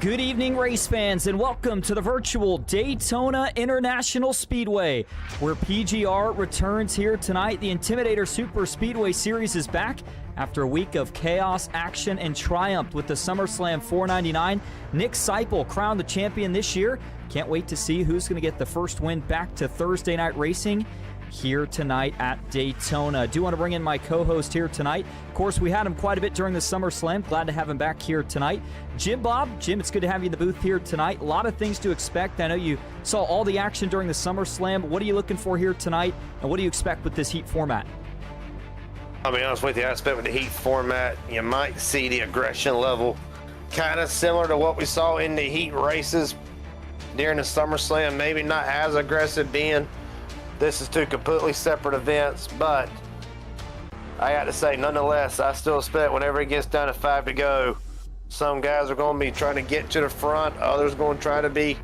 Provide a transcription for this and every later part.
Good evening, race fans, and welcome to the virtual Daytona International Speedway, where PGR returns here tonight. The Intimidator Superspeedway Series is back after a week of chaos, action, and triumph with the SummerSlam 499. Nick Seipel crowned the champion this year. Can't wait to see who's going to get the first win back to Thursday night racing here tonight at Daytona. I do want to bring in my co-host here tonight. Of course, we had him quite a bit during the SummerSlam. Glad to have him back here tonight. Jim Bob, Jim, it's good to have you in the booth here tonight. A lot of things to expect. I know you saw all the action during the SummerSlam. What are you looking for here tonight, and what do you expect with this heat format? I'll be honest with you, I expect with the heat format, you might see the aggression level kind of similar to what we saw in the heat races during the SummerSlam. Maybe not as aggressive, being this is two completely separate events, but I got to say, nonetheless, I still expect whenever it gets down to 5 to go, some guys are going to be trying to get to the front, others going to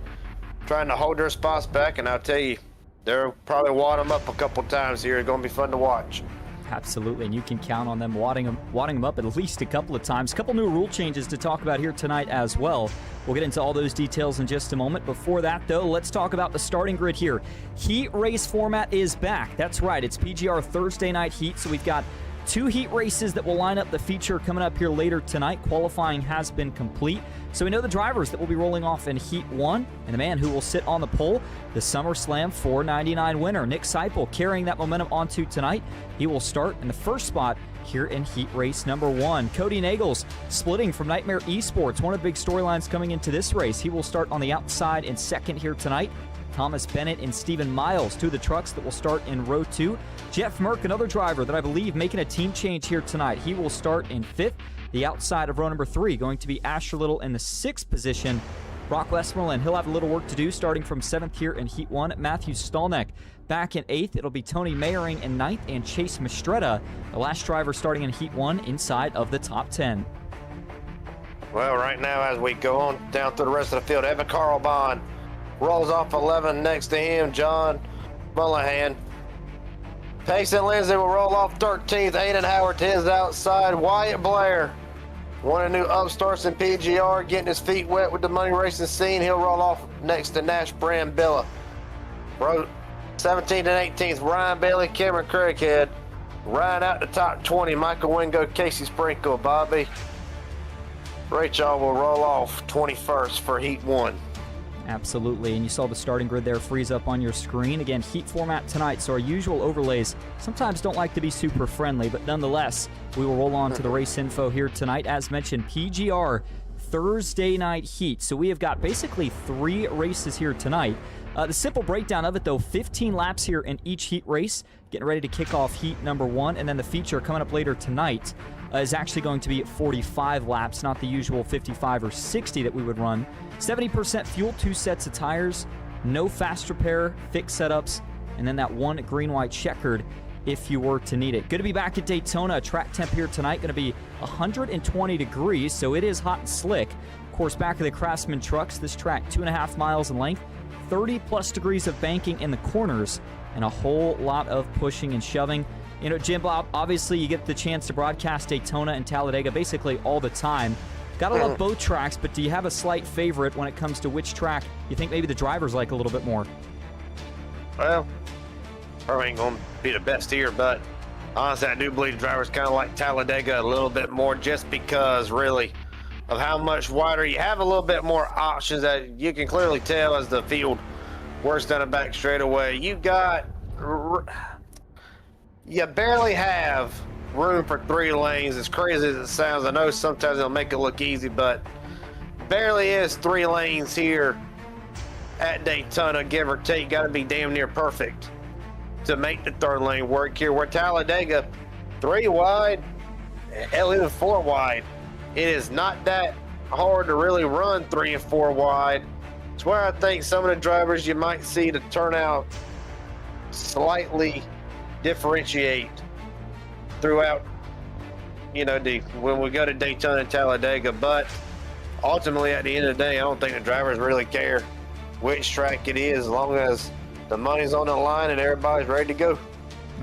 trying to hold their spots back, and I'll tell you, they'll probably wad them up a couple times here. It's going to be fun to watch. Absolutely, and you can count on them wadding them up at least a couple of times. A couple new rule changes to talk about here tonight as well. We'll get into all those details in just a moment. Before that, though, let's talk about the starting grid here. Heat race format is back. That's right, it's PGR Thursday night heat, so we've got 2 heat races that will line up the feature coming up here later tonight. Qualifying has been complete, so we know the drivers that will be rolling off in Heat 1, and the man who will sit on the pole, the SummerSlam 499 winner, Nick Seipel, carrying that momentum onto tonight. He will start in the first spot here in heat race number 1. Cody Nagels splitting from Intimidator eSports, one of the big storylines coming into this race. He will start on the outside in second here tonight. Thomas Bennett and Stephen Miles, 2 of the trucks that will start in row 2. Jeff Merck, another driver that I believe making a team change here tonight. He will start in 5th. The outside of row number 3 going to be Asher Little in the 6th position. Brock Westmoreland, he'll have a little work to do starting from 7th here in Heat 1. Matthew Stallneck back in 8th. It'll be Tony Mayering in 9th and Chase Mastretta, the last driver starting in Heat 1 inside of the top 10. Well, right now as we go on down through the rest of the field, Evan Carlbon rolls off 11. Next to him, John Mullahan. Payson Lindsay will roll off 13th. Aiden Howard to his outside. Wyatt Blair, one of the new upstarts in PGR, getting his feet wet with the money racing scene. He'll roll off next to Nash Brambilla. Row 17th and 18th, Ryan Bailey, Cameron Craighead. Ryan out the top 20, Michael Wingo, Casey Sprinkle. Bobby Rachel will roll off 21st for Heat 1. Absolutely, and you saw the starting grid there freeze up on your screen. Again, heat format tonight, so our usual overlays sometimes don't like to be super friendly, but nonetheless, we will roll on to the race info here tonight. As mentioned, PGR Thursday night heat. So we have got basically 3 races here tonight. The simple breakdown of it, though, 15 laps here in each heat race, getting ready to kick off heat number 1, and then the feature coming up later tonight is actually going to be at 45 laps, not the usual 55 or 60 that we would run. 70% fuel, 2 sets of tires, no fast repair, fixed setups, and then that 1 green-white checkered if you were to need it. Good to be back at Daytona. Track temp here tonight going to be 120 degrees, so it is hot and slick. Of course, back of the Craftsman trucks, this track 2.5 miles in length, 30+ degrees of banking in the corners, and a whole lot of pushing and shoving. You know, Jim Bob, obviously you get the chance to broadcast Daytona and Talladega basically all the time. Gotta love both tracks, but do you have a slight favorite when it comes to which track you think maybe the drivers like a little bit more? Well, probably ain't going to be the best here, but honestly, I do believe the drivers kind of like Talladega a little bit more just because, really, of how much wider. You have a little bit more options that you can clearly tell as the field works down the back straightaway. You barely have room for 3 lanes, as crazy as it sounds. I know sometimes they'll make it look easy, but barely is 3 lanes here at Daytona, give or take. Got to be damn near perfect to make the 3rd lane work here, where Talladega 3 wide, hell, even 4 wide. It is not that hard to really run 3 and 4 wide. It's where I think some of the drivers you might see the turnout slightly differentiate throughout, you know, when we go to Daytona and Talladega. But ultimately, at the end of the day, I don't think the drivers really care which track it is, as long as the money's on the line and everybody's ready to go.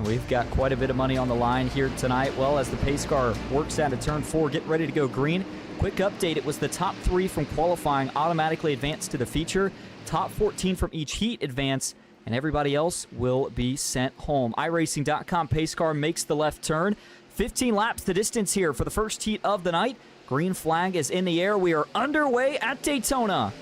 We've got quite a bit of money on the line here tonight. Well, as the pace car works out of turn 4, get ready to go green. Quick update, it was the top 3 from qualifying automatically advanced to the feature. Top 14 from each heat advance, and everybody else will be sent home. iRacing.com pace car makes the left turn. 15 laps the distance here for the first heat of the night. Green flag is in the air. We are underway at Daytona.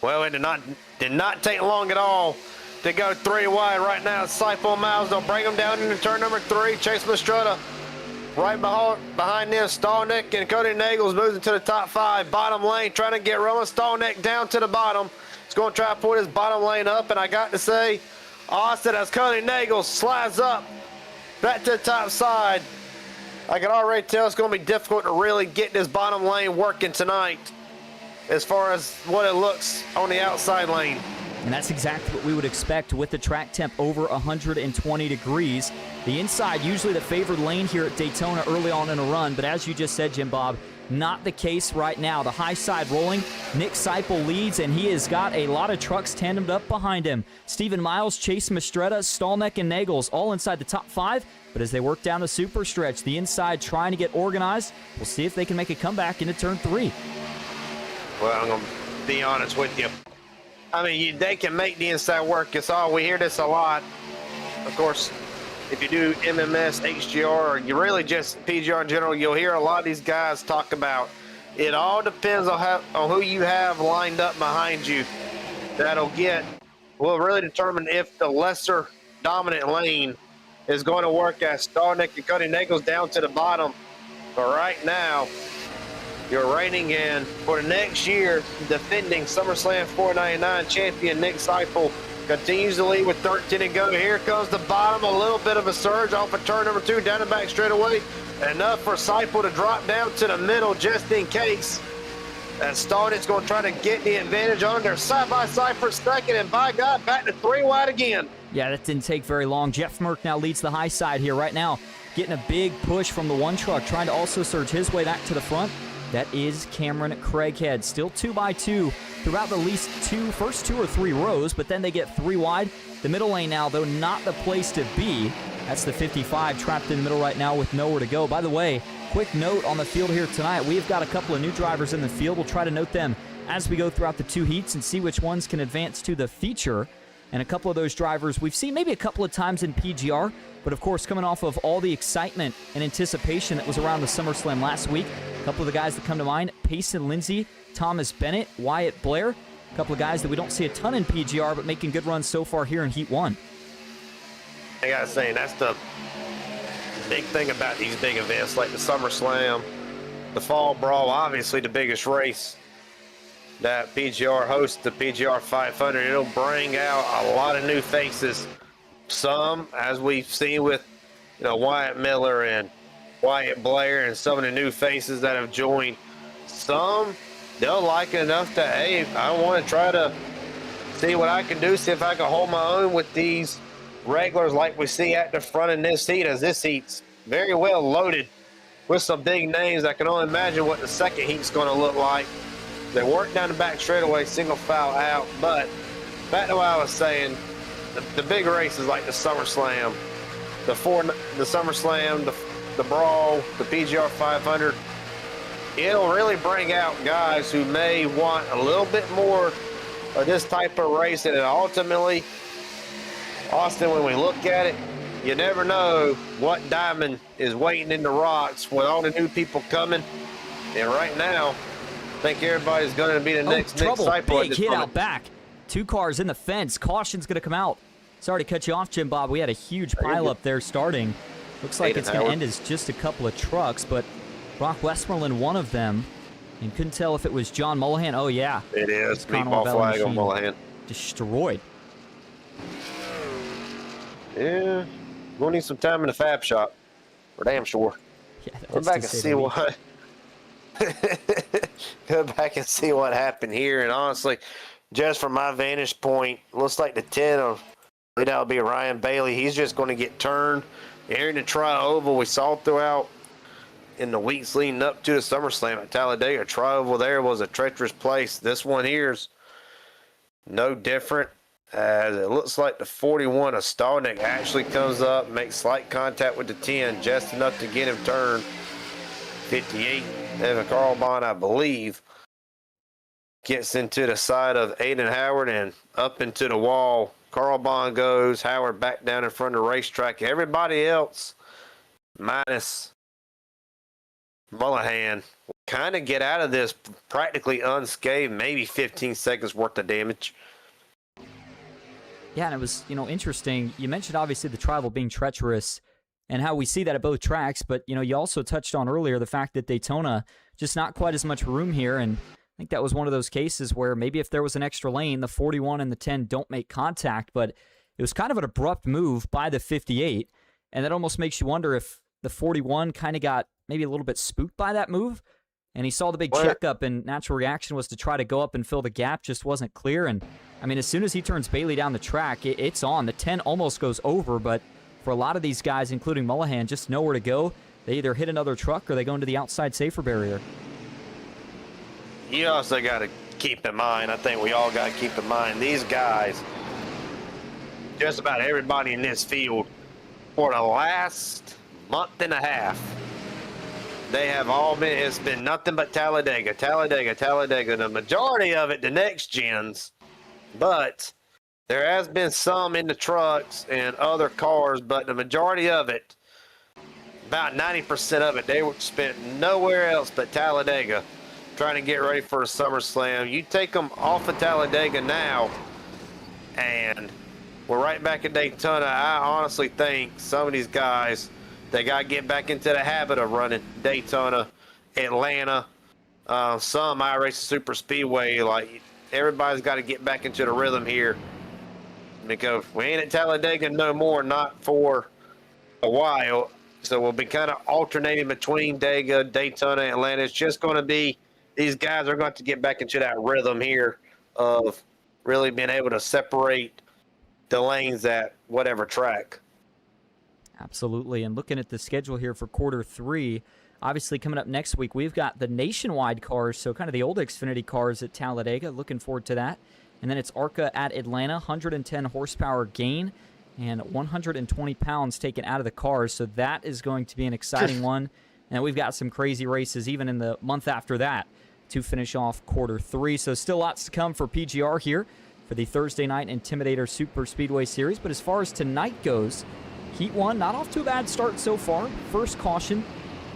Well, it did not take long at all to go 3 wide. Right now, Seiple Miles, they'll bring them down into turn number 3. Chase Mastretta right behind them. Stallneck and Cody Nagels moves into the top 5. Bottom lane, trying to get Roman Stallneck down to the bottom. He's going to try to put his bottom lane up, and I got to say, Austin, as Cody Nagels slides up back to the top side, I can already tell it's going to be difficult to really get this bottom lane working tonight, as far as what it looks on the outside lane. And that's exactly what we would expect with the track temp over 120 degrees. The inside, usually the favored lane here at Daytona early on in a run, but as you just said, Jim Bob, not the case right now. The high side rolling. Nick Seiple leads, and he has got a lot of trucks tandemed up behind him. Stephen Miles, Chase Mastretta, Stallneck, and Nagels all inside the top 5, but as they work down the super stretch, the inside trying to get organized. We'll see if they can make a comeback into turn 3. Well, I'm going to be honest with you. I mean, they can make the inside work. It's all, we hear this a lot. Of course, if you do MMS, HGR, or you really just PGR in general, you'll hear a lot of these guys talk about it all depends on who you have lined up behind you. Will really determine if the lesser dominant lane is going to work as Stallneck and Cody Nagels down to the bottom. But right now, you're reigning in for the next year, defending SummerSlam 499 champion Nick Seiple continues to lead with 13 to go. Here comes the bottom, a little bit of a surge off of turn number 2, down the back straightaway. Enough for Seiple to drop down to the middle just in case. And Stallneck's going to try to get the advantage on. They're side by side for second, and by God, back to 3 wide again. Yeah, that didn't take very long. Jeff Merck now leads the high side here right now, getting a big push from the one truck, trying to also surge his way back to the front. That is Cameron Craighead. Still 2x2 throughout the first 2 or 3 rows, but then they get 3 wide. The middle lane now, though, not the place to be. That's the 55 trapped in the middle right now with nowhere to go. By the way, quick note on the field here tonight. We've got a couple of new drivers in the field. We'll try to note them as we go throughout the 2 heats and see which ones can advance to the feature. And a couple of those drivers we've seen maybe a couple of times in PGR, but of course coming off of all the excitement and anticipation that was around the SummerSlam last week. A couple of the guys that come to mind, Payson Lindsay, Thomas Bennett, Wyatt Blair. A couple of guys that we don't see a ton in PGR, but making good runs so far here in Heat 1. I gotta say, that's the big thing about these big events like the SummerSlam, the Fall Brawl, obviously the biggest race that PGR hosts the PGR 500. It'll bring out a lot of new faces. Some, as we've seen with, Wyatt Miller and Wyatt Blair and some of the new faces that have joined. Some, they'll like it enough that, hey, I want to try to see what I can do, see if I can hold my own with these regulars like we see at the front in this heat, as this heat's very well loaded with some big names. I can only imagine what the second heat's going to look like. They work down the back straightaway, single file out. But back to what I was saying, the big races like the SummerSlam, the SummerSlam, the Brawl, the PGR 500, it'll really bring out guys who may want a little bit more of this type of racing. And ultimately, Austin, when we look at it, you never know what diamond is waiting in the rocks with all the new people coming. And right now, I think everybody's going to be the next disciple. Big hit out back. 2 cars in the fence. Caution's going to come out. Sorry to cut you off, Jim Bob. We had a huge pileup there starting. Looks like it's going to end as just a couple of trucks, but Brock Westmoreland, one of them, and couldn't tell if it was John Mullahan. Oh, yeah. It is. Meatball flag on Mullahan. Destroyed. Yeah. We'll need some time in the fab shop. For damn sure. Yeah, Go back and see what... Go back and see what happened here. And honestly, just from my vantage point, looks like the 10 that'll be Ryan Bailey. He's just going to get turned. Here in the tri-oval, we saw throughout in the weeks leading up to the SummerSlam at Talladega. Tri-oval there was a treacherous place. This one here's no different, as it looks like the 41 of Stallnick actually comes up, makes slight contact with the 10, just enough to get him turned. 58, Evan Carlbon, I believe, gets into the side of Aiden Howard and up into the wall. Carlbon goes, Howard back down in front of the racetrack. Everybody else, minus Mullahan, kind of get out of this practically unscathed, maybe 15 seconds worth of damage. Yeah, and it was, interesting. You mentioned, obviously, the tribal being treacherous and how we see that at both tracks, but, you also touched on earlier the fact that Daytona, just not quite as much room here, and I think that was one of those cases where maybe if there was an extra lane, the 41 and the 10 don't make contact, but it was kind of an abrupt move by the 58, and that almost makes you wonder if the 41 kind of got maybe a little bit spooked by that move, and he saw the big checkup, and natural reaction was to try to go up and fill the gap, just wasn't clear, and I mean, as soon as he turns Bailey down the track, it's on. The 10 almost goes over, but for a lot of these guys, including Mullahan, just nowhere to go. They either hit another truck or they go into the outside safer barrier. You also got to keep in mind, I think we all got to keep in mind, these guys, just about everybody in this field, for the last month and a half, they have all been, it's been nothing but Talladega. The majority of it, the next gens, but there has been some in the trucks and other cars, but the majority of it, about 90% of it, they were spent nowhere else but Talladega, trying to get ready for a SummerSlam. You take them off of Talladega now, and we're right back at Daytona. I honestly think some of these guys, they got to get back into the habit of running Daytona, Atlanta, some iRacing Superspeedway. Like, everybody's got to get back into the rhythm here, because we ain't at Talladega no more, not for a while. So we'll be kind of alternating between Daytona, Atlanta. It's just going to be, these guys are going to get back into that rhythm here of really being able to separate the lanes at whatever track. Absolutely. And looking at the schedule here for quarter 3, obviously coming up next week, we've got the nationwide cars, so kind of the old Xfinity cars at Talladega. Looking forward to that. And then it's ARCA at Atlanta, 110 horsepower gain and 120 pounds taken out of the cars. So that is going to be an exciting one. And we've got some crazy races even in the month after that to finish off quarter 3. So still lots to come for PGR here for the Thursday night Intimidator Superspeedway Series. But as far as tonight goes, Heat 1, not off to a bad start so far. First caution,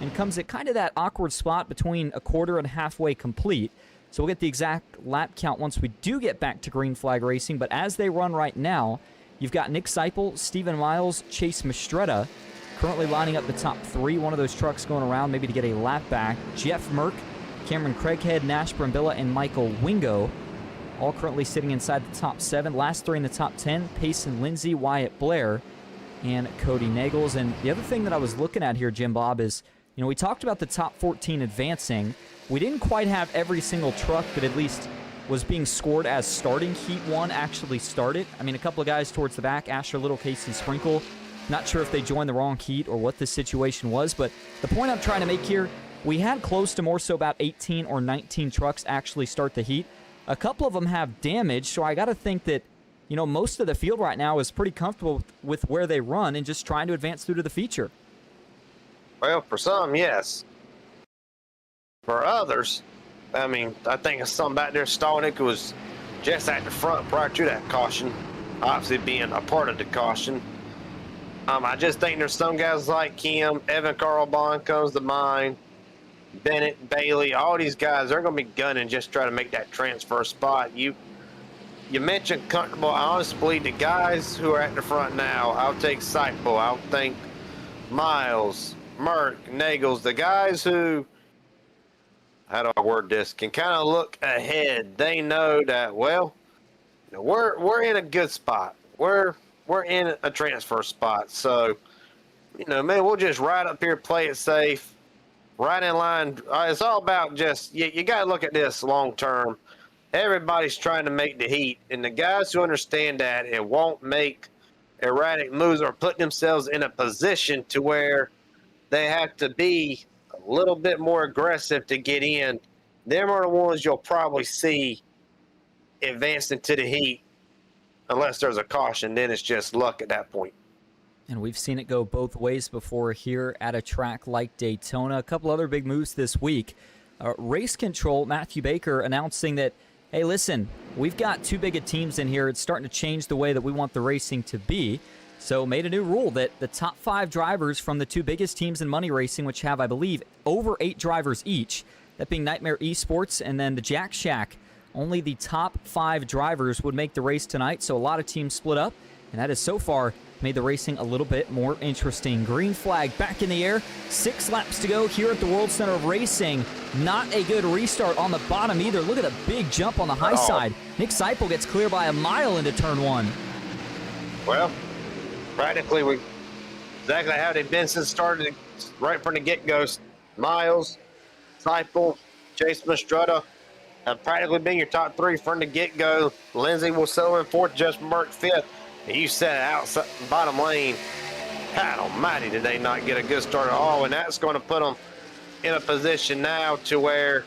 and comes at kind of that awkward spot between a quarter and halfway complete. So we'll get the exact lap count once we do get back to green flag racing. But as they run right now, you've got Nick Seipel, Stephen Miles, Chase Mastretta currently lining up the top 3. One of those trucks going around maybe to get a lap back. Jeff Merck Cameron Craighead, Nash Brambilla, and Michael Wingo, all currently sitting inside the top 7. Last 3 in the top 10, Payson Lindsay, Wyatt Blair, and Cody Nagels. And the other thing that I was looking at here, Jim Bob, is, we talked about the top 14 advancing. We didn't quite have every single truck that at least was being scored as starting Heat 1 actually started. I mean, a couple of guys towards the back, Asher Little, Casey Sprinkle. Not sure if they joined the wrong heat or what the situation was, but the point I'm trying to make here, we had close to more so about 18 or 19 trucks actually start the heat. A couple of them have damage, so I got to think that, most of the field right now is pretty comfortable with where they run and just trying to advance through to the feature. Well, for some, yes. For others, I think some back there stalling it was just at the front prior to that caution, obviously being a part of the caution. I just think there's some guys like him, Evan Carl Bond comes to mind, Bennett, Bailey, all these guys, they're going to be gunning just trying to make that transfer spot. You mentioned comfortable. I honestly believe the guys who are at the front now, I'll take Seipo, I'll think Miles, Merck, Nagels, the guys who, how do I word this, can kind of look ahead. They know that, well, we're in a good spot. We're in a transfer spot. So, man, we'll just ride up here, play it safe, right in line. It's all about just, you got to look at this long term. Everybody's trying to make the heat, and the guys who understand that and won't make erratic moves or put themselves in a position to where they have to be a little bit more aggressive to get in, them are the ones you'll probably see advancing to the heat, unless there's a caution. Then it's just luck at that point. And we've seen it go both ways before here at a track like Daytona. A couple other big moves this week. Race Control, Matthew Baker announcing that, hey, listen, we've got too big of teams in here. It's starting to change the way that we want the racing to be. So made a new rule that the top 5 drivers from the 2 biggest teams in money racing, which have, I believe, over 8 drivers each, that being Nightmare Esports and then the Jack Shack, only the top 5 drivers would make the race tonight. So a lot of teams split up, and that has so far made the racing a little bit more interesting. Green flag back in the air. 6 laps to go here at the World Center of Racing. Not a good restart on the bottom either. Look at the big jump on the high side. Nick Seipel gets clear by a mile into turn 1. Well, practically exactly how they've been since started right from the get-go. Miles, Seipel, Chase Mastrutta have practically been your top 3 from the get-go. Lindsay will settle in 4th, just Merck 5th. And you said outside bottom lane. God almighty, did they not get a good start at all? And that's going to put them in a position now to where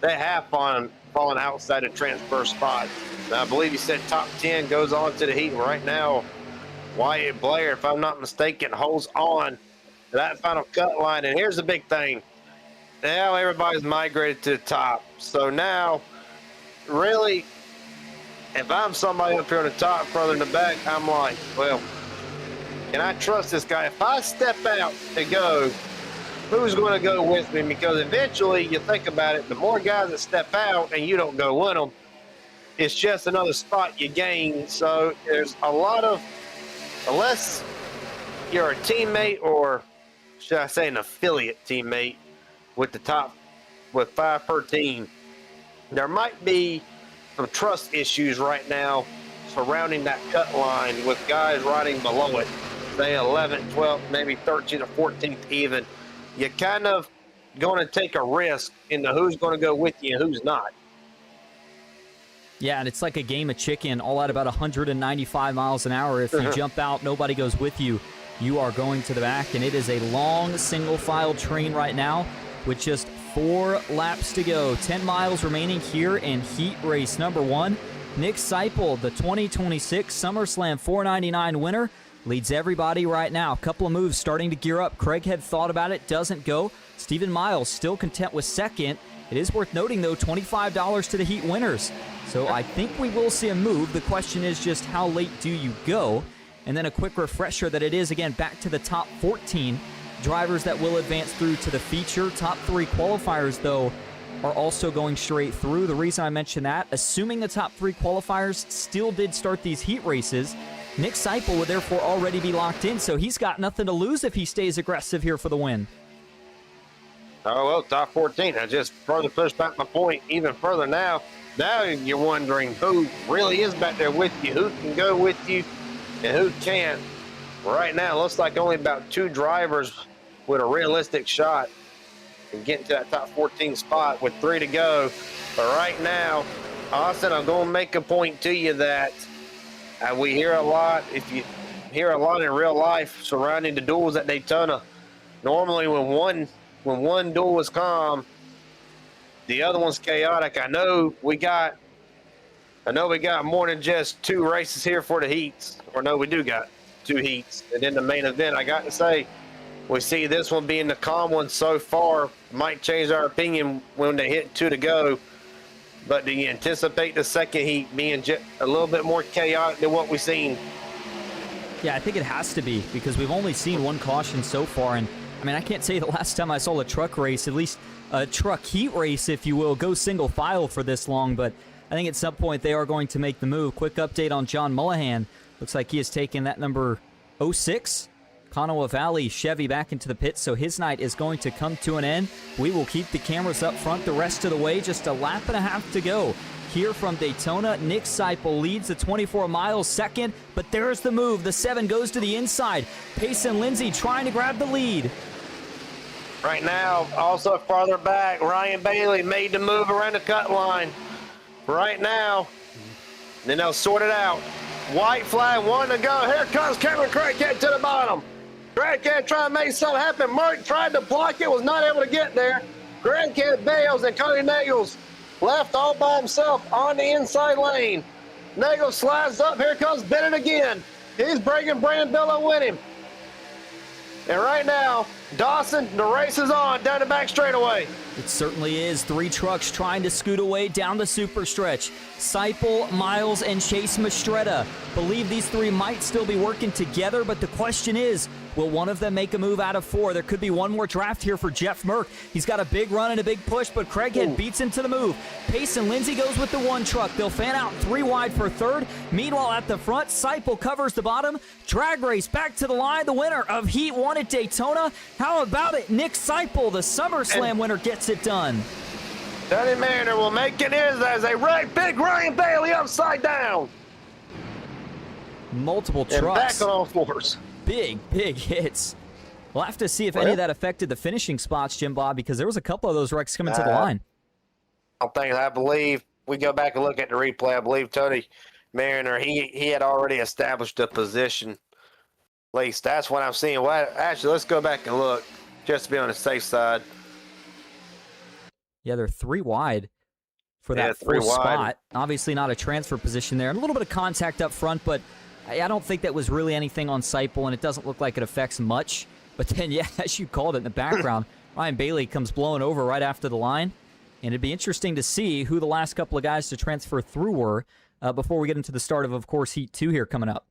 they have fallen outside the transfer spot. Now, I believe you said top 10 goes on to the heat. Right now, Wyatt Blair, if I'm not mistaken, holds on to that final cut line. And here's the big thing. Now everybody's migrated to the top. So now, really, if I'm somebody up here on the top, further in the back, I'm like, well, can I trust this guy? If I step out to go, who's going to go with me? Because eventually, you think about it, the more guys that step out and you don't go with them, it's just another spot you gain. So there's a lot of, unless you're a teammate, or should I say an affiliate teammate with the top, with 5 per team, there might be some trust issues right now surrounding that cut line with guys riding below it, say 11th, 12th, maybe 13th or 14th even. You're kind of going to take a risk into who's going to go with you and who's not. Yeah, and it's like a game of chicken, all at about 195 miles an hour. If you jump out, nobody goes with you. You are going to the back, and it is a long single-file train right now with just 4 laps to go. 10 miles remaining here in heat race number 1. Nick Seipel, the 2026 SummerSlam 499 winner, leads everybody right now. A couple of moves starting to gear up. Craig had thought about it, doesn't go. Stephen Miles still content with second. It is worth noting, though, $25 to the heat winners. So I think we will see a move. The question is just how late do you go? And then a quick refresher that it is, again, back to the top 14 drivers that will advance through to the feature. Top 3 qualifiers, though, are also going straight through. The reason I mention that, assuming the top 3 qualifiers still did start these heat races, Nick Seipel would therefore already be locked in, so he's got nothing to lose if he stays aggressive here for the win. Oh, well, top 14. I just further pushed back my point even further now. Now you're wondering who really is back there with you, who can go with you, and who can't. Right now, it looks like only about 2 drivers with a realistic shot and getting to that top 14 spot with 3 to go. But right now, Austin, I'm going to make a point to you that we hear a lot, if you hear a lot in real life surrounding the duels at Daytona. Normally when one duel is calm, the other one's chaotic. I know we got more than just 2 races here for the heats. Or no, we do got 2 heats. And then the main event, I got to say, we see this one being the calm one so far. Might change our opinion when they hit 2 to go. But do you anticipate the second heat being just a little bit more chaotic than what we've seen? Yeah, I think it has to be, because we've only seen 1 caution so far. And I mean, I can't say the last time I saw a truck race, at least a truck heat race, if you will, go single file for this long. But I think at some point they are going to make the move. Quick update on John Mullahan. Looks like he has taken that number 06 Kanawha Valley Chevy back into the pits, so his night is going to come to an end. We will keep the cameras up front the rest of the way. Just a lap and a half to go here from Daytona. Nick Seipel leads the 24 miles second, but there's the move. The 7 goes to the inside. Payson Lindsay trying to grab the lead. Right now, also farther back, Ryan Bailey made the move around the cut line. Right now, then they'll sort it out. White flag, 1 to go. Here comes Cameron Craighead to the bottom. Craighead trying to make something happen. Merck tried to block it, was not able to get there. Craighead bails, and Cody Nagels left all by himself on the inside lane. Nagels slides up. Here comes Bennett again. He's breaking Brandon Billow with him. And right now, Dawson, the race is on down the back straightaway. It certainly is. 3 trucks trying to scoot away down the super stretch. Seipel, Miles, and Chase Mastretta. Believe these 3 might still be working together, but the question is, will one of them make a move out of 4? There could be one more draft here for Jeff Merck. He's got a big run and a big push, but Craighead beats him to the move. Payson Lindsay goes with the 1 truck. They'll fan out 3 wide for 3rd. Meanwhile, at the front, Seipel covers the bottom. Drag race back to the line. The winner of Heat 1 at Daytona. How about it? Nick Seipel, the SummerSlam winner, gets it done. Tony Mariner will make it his as a big Ryan Bailey upside down. Multiple trucks. And back on all 4s. Big hits. We'll have to see if any of that affected the finishing spots, Jim Bob, because there was a couple of those wrecks coming to the line. I believe we go back and look at the replay. I believe Tony Mariner, he had already established a position. At least that's what I'm seeing. Well, actually, let's go back and look just to be on the safe side. Yeah, they're 3 wide for that 4th spot. Obviously not a transfer position there. And a little bit of contact up front, but I don't think that was really anything on Seipel, and it doesn't look like it affects much. But then, yeah, as you called it in the background, Ryan Bailey comes blowing over right after the line. And it'd be interesting to see who the last couple of guys to transfer through were before we get into the start of course, Heat 2 here coming up.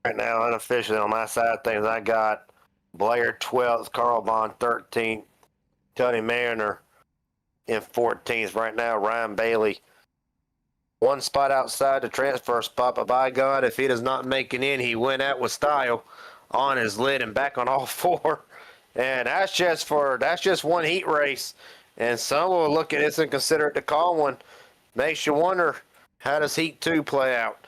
Right now, unofficially on my side of things, I got Blair 12th, Carl Vaughn 13th, Tony Mariner in 14th. Right now, Ryan Bailey 1 spot outside the transfer spot, but by God, if he does not make it in, he went out with style on his lid and back on all 4. And that's just 1 heat race. And some will look at this and consider it the call one. Makes you wonder, how does Heat 2 play out?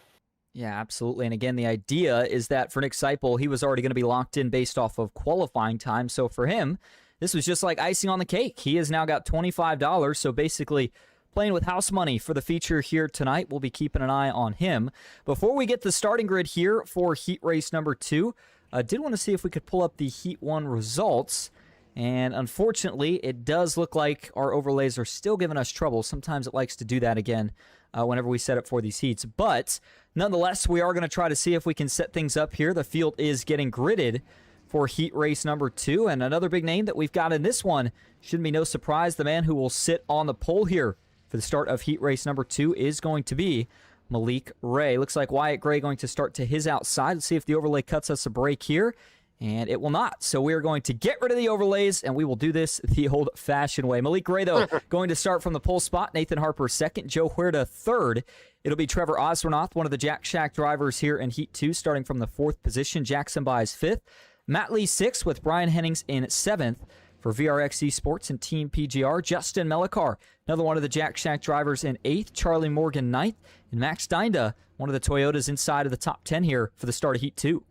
Yeah, absolutely. And again, the idea is that for Nick Seipel, he was already going to be locked in based off of qualifying time. So for him, this was just like icing on the cake. He has now got $25, so basically playing with house money for the feature here tonight. We'll be keeping an eye on him. Before we get the starting grid here for Heat Race number 2, I did want to see if we could pull up the Heat 1 results. And unfortunately, it does look like our overlays are still giving us trouble. Sometimes it likes to do that again whenever we set up for these heats. But nonetheless, we are going to try to see if we can set things up here. The field is getting gridded for Heat Race number 2. And another big name that we've got in this one, shouldn't be no surprise, the man who will sit on the pole here for the start of Heat Race number 2 is going to be Malik Ray. Looks like Wyatt Gray going to start to his outside. Let's see if the overlay cuts us a break here. And it will not. So we are going to get rid of the overlays, and we will do this the old-fashioned way. Malik Gray, though, going to start from the pole spot. Nathan Harper second. Joe Huerta third. It'll be Trevor Osvernoth, one of the Jack Shack drivers here in Heat 2, starting from the 4th position. Jackson Byes 5th. Matt Lee 6th with Brian Hennings in 7th. For VRX eSports and Team PGR, Justin Melikar, another one of the Jack Shack drivers in 8th, Charlie Morgan 9th, and Max Dinda, one of the Toyotas inside of the top 10 here for the start of Heat 2.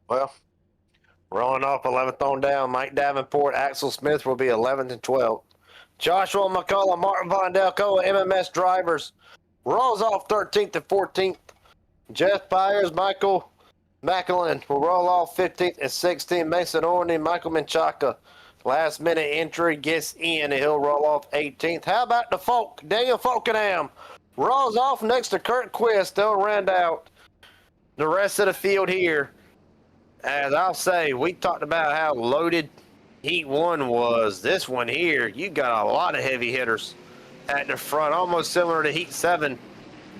Well, rolling off 11th on down, Mike Davenport, Axel Smith will be 11th and 12th. Joshua McCullough, Martin Von Delcoa, MMS drivers, rolls off 13th and 14th. Jeff Byers, Michael Macklin will roll off 15th and 16th. Mason Orney, Michael Menchaca, last minute entry gets in, and he'll roll off 18th. How about the Folk? Daniel Falkenham rolls off next to Kurt Quist. They'll round out the rest of the field here. As I'll say, we talked about how loaded Heat 1 was. This one here, you got a lot of heavy hitters at the front, almost similar to Heat 7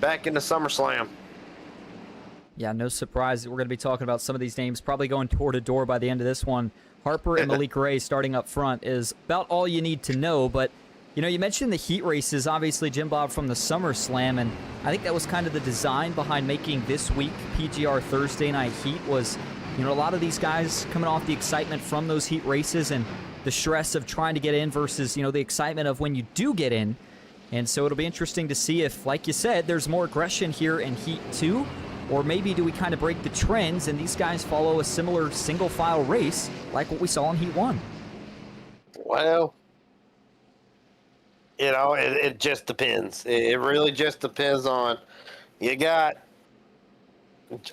back in the SummerSlam. Yeah, no surprise that we're going to be talking about some of these names probably going door to door by the end of this one. Harper and Malik Ray starting up front is about all you need to know, but you know, you mentioned the heat races, obviously, Jim Bob, from the SummerSlam, and I think that was kind of the design behind making this week PGR Thursday Night Heat was, you know, a lot of these guys coming off the excitement from those heat races and the stress of trying to get in versus, you know, the excitement of when you do get in. And so it'll be interesting to see if, like you said, there's more aggression here in Heat 2, or maybe do we kind of break the trends and these guys follow a similar single-file race like what we saw in Heat 1? Well, you know, it just depends. It really just depends on, you got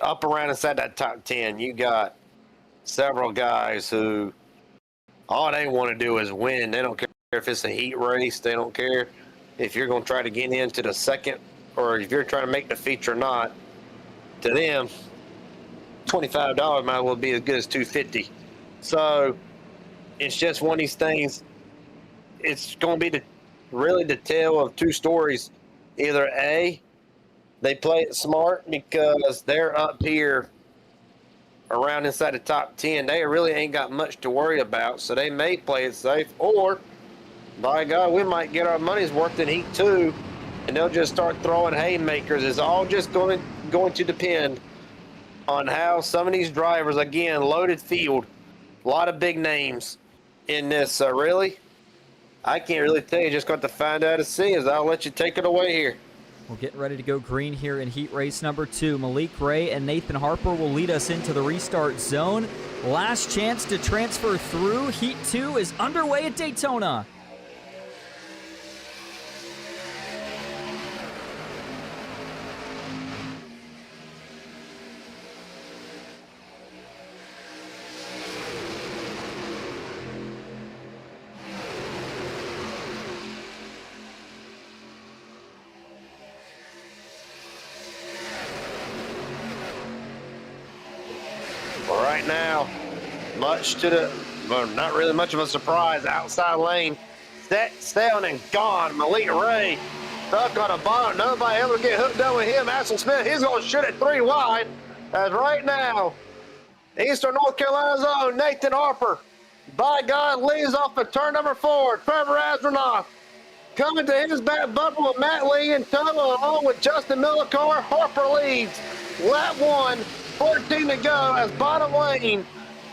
up around inside that top 10, you got several guys who all they want to do is win. They don't care if it's a heat race. They don't care if you're going to try to get into the second or if you're trying to make the feature or not. To them, $25 might as well be as good as $250. So it's just one of these things. It's going to be really the tale of two stories. Either A, they play it smart because they're up here around inside the top 10. They really ain't got much to worry about, so they may play it safe. Or, by God, we might get our money's worth in Heat 2, and they'll just start throwing haymakers. It's all just going to depend on how some of these drivers, again, loaded field, a lot of big names in this. Really, I can't really tell you. Just got to find out and see. As I'll let you take it away here. We're getting ready to go green here in heat race number 2. Malik Ray and Nathan Harper will lead us into the restart zone. Last chance to transfer through. Heat 2 is underway at Daytona. Right now, much to the, well, not really much of a surprise, outside lane, set, down and gone. Malik Ray stuck on a bottom. Nobody able to get hooked up with him. Axel Smith, he's going to shoot it 3 wide. As right now, Eastern North Carolina's own Nathan Harper, by God, leads off of turn number 4. Trevor Asronoff coming to his back bumper with Matt Lee and Tuttle along with Justin Melikar. Harper leads lap 1. 14 to go as bottom lane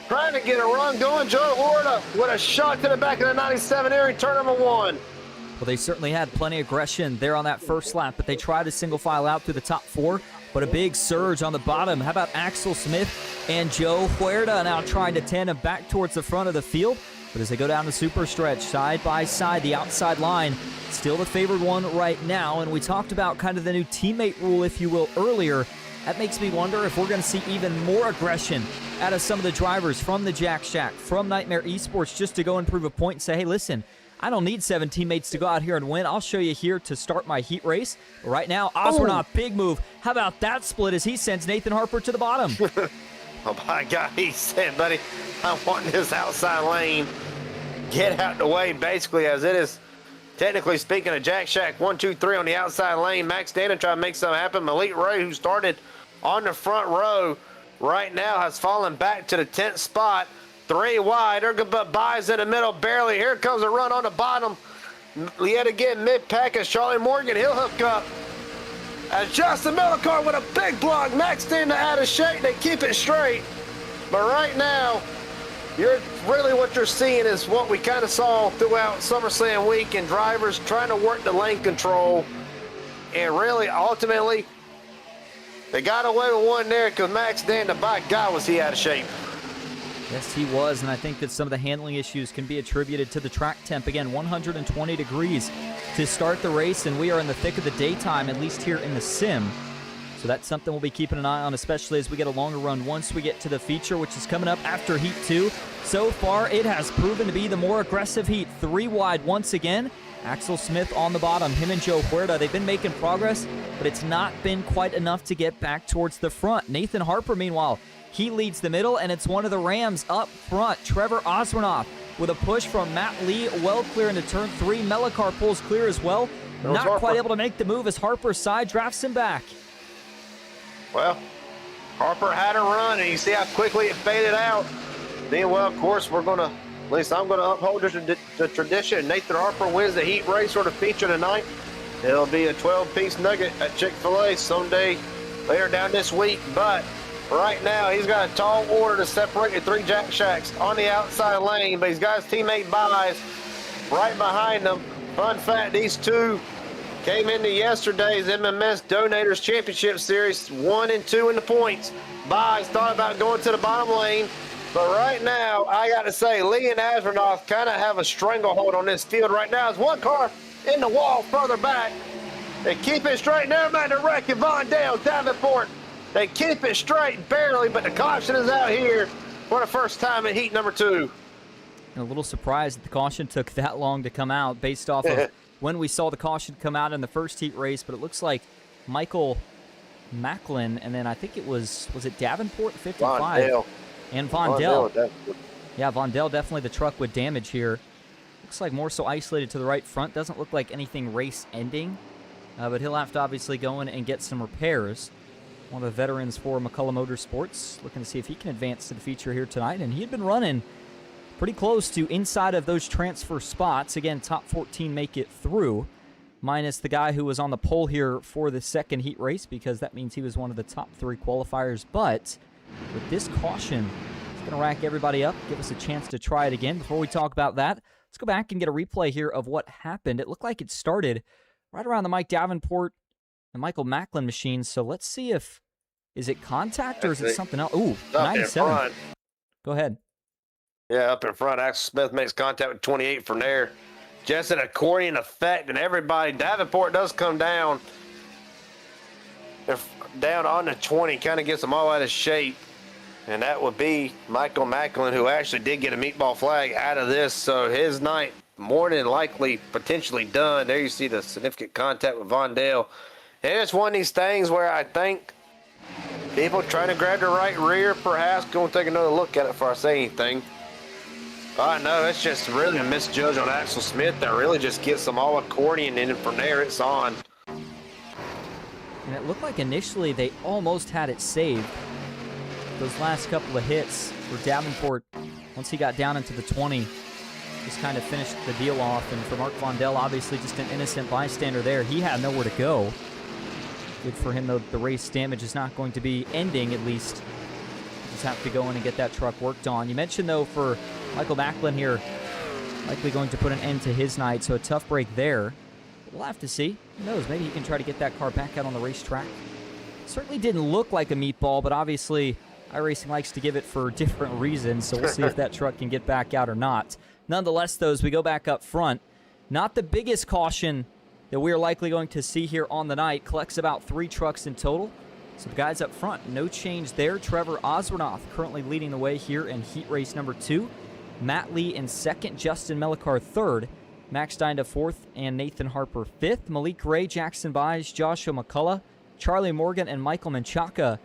trying to get a run going. Joe Horta with a shot to the back of the 97 area, turn number 1. Well, they certainly had plenty of aggression there on that first lap, but they tried to single file out through the top 4, but a big surge on the bottom. How about Axel Smith and Joe Huerta now trying to tandem back towards the front of the field? But as they go down the super stretch, side by side, the outside line, still the favored one right now. And we talked about kind of the new teammate rule, if you will, earlier. That makes me wonder if we're going to see even more aggression out of some of the drivers from the Jack Shack, from Nightmare Esports, just to go and prove a point and say, hey, listen, I don't need 7 teammates to go out here and win. I'll show you here to start my heat race. But right now, Osborne, big move. How about that split as he sends Nathan Harper to the bottom? Oh, my God, he said, buddy, I want this outside lane. Get out the way, basically, as it is. Technically speaking, a Jack Shack 1, 2, 3 on the outside lane. Max Dannon trying to make something happen. Malik Ray, who started on the front row, right now has fallen back to the 10th spot. 3 wide. Ergebut buys in the middle barely. Here comes a run on the bottom. Yet again, mid-pack is Charlie Morgan. He'll hook up. As Justin Melikar with a big block. Max Dannon out of shape. They keep it straight. But right now, really what you're seeing is what we kind of saw throughout SummerSlam week, and drivers trying to work the lane control. And really, ultimately, they got away with one there because Max Danda, by God, was he out of shape. Yes, he was, and I think that some of the handling issues can be attributed to the track temp. Again, 120 degrees to start the race, and we are in the thick of the daytime, at least here in the sim. So that's something we'll be keeping an eye on, especially as we get a longer run once we get to the feature, which is coming up after Heat 2. So far, it has proven to be the more aggressive heat. 3 wide once again. Axel Smith on the bottom, him and Joe Huerta. They've been making progress, but it's not been quite enough to get back towards the front. Nathan Harper, meanwhile, he leads the middle, and it's one of the Rams up front. Trevor Osmanoff with a push from Matt Lee, well clear into turn 3. Melikar pulls clear as well. Not quite able to make the move as Harper side drafts him back. Well, Harper had a run, and you see how quickly it faded out. Then, well, of course, we're going to, at least I'm going to uphold the tradition. Nathan Harper wins the heat race or the feature tonight. It'll be a 12-piece nugget at Chick-fil-A someday later down this week. But right now, he's got a tall order to separate the 3 Jack Shacks on the outside lane, but he's got his teammate Buys right behind him. Fun fact, these two came into yesterday's MMS Donators Championship Series 1 and 2 in the points. Buys thought about going to the bottom lane, but right now, I got to say, Lee and Asmanoff kind of have a stranglehold on this field right now. There's one car in the wall further back. They keep it straight. Never mind the wreck of Von Dale, Davenport. They keep it straight barely, but the caution is out here for the first time in heat number 2. And a little surprised that the caution took that long to come out based off of when we saw the caution come out in the first heat race, but it looks like Michael Macklin, and then I think it was it Davenport, 55? Von Dale. And Von Dale. Yeah, Von Dale definitely the truck with damage here. Looks like more so isolated to the right front. Doesn't look like anything race-ending, but he'll have to obviously go in and get some repairs. One of the veterans for McCullough Motorsports, looking to see if he can advance to the feature here tonight, and he had been running pretty close to inside of those transfer spots. Again, top 14 make it through, minus the guy who was on the pole here for the second heat race, because that means he was one of the top 3 qualifiers. But with this caution, it's going to rack everybody up, give us a chance to try it again. Before we talk about that, let's go back and get a replay here of what happened. It looked like it started right around the Mike Davenport and Michael Macklin machines. So let's see if, is it contact or is it something else? Ooh, 97. Go ahead. Yeah, up in front, Axel Smith makes contact with 28 from there. Just an accordion effect, and everybody, Davenport does come down. Down on the 20, kind of gets them all out of shape. And that would be Michael Macklin, who actually did get a meatball flag out of this. So his night, more than likely, potentially done. There you see the significant contact with Von Dale. And it's one of these things where I think people trying to grab the right rear, perhaps, go and take another look at it before I say anything. I know, it's just really a misjudge on Axel Smith that really just gets them all accordion in, and from there it's on. And it looked like initially they almost had it saved. Those last couple of hits for Davenport, once he got down into the 20, just kind of finished the deal off. And for Mark Von Dell, obviously just an innocent bystander there. He had nowhere to go. Good for him, though. The race damage is not going to be ending, at least. Just have to go in and get that truck worked on. You mentioned, though, for Michael Macklin here, likely going to put an end to his night, so a tough break there. But we'll have to see. Who knows? Maybe he can try to get that car back out on the racetrack. Certainly didn't look like a meatball, but obviously iRacing likes to give it for different reasons, so we'll see if that truck can get back out or not. Nonetheless, though, as we go back up front, not the biggest caution that we are likely going to see here on the night. Collects about 3 trucks in total. So the guys up front, no change there. Trevor Osvernoth currently leading the way here in heat race number 2. Matt Lee in second, Justin Melikar third, Max Dynda fourth, and Nathan Harper fifth. Malik Ray, Jackson Byes, Joshua McCullough, Charlie Morgan, and Michael Menchaca.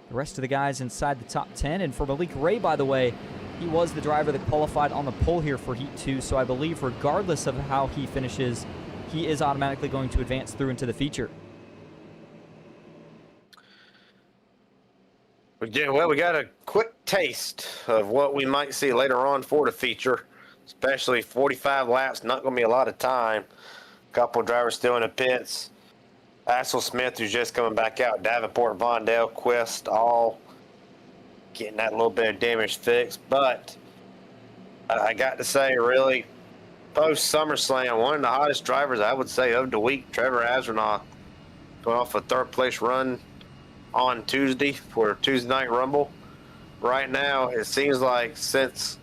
The rest of the guys inside the top 10. And for Malik Ray, by the way, he was the driver that qualified on the pole here for Heat 2. So I believe regardless of how he finishes, he is automatically going to advance through into the feature. Well, we got a quick taste of what we might see later on for the feature, especially 45 laps, not going to be a lot of time. A couple of drivers still in the pits. Axel Smith, who's just coming back out. Davenport, Vondell, Quest, all getting that little bit of damage fixed. But I got to say, really, post SummerSlam, one of the hottest drivers, I would say, of the week, Trevor Asronoff, going off a third-place run on Tuesday for Tuesday Night Rumble. Right now, it seems like since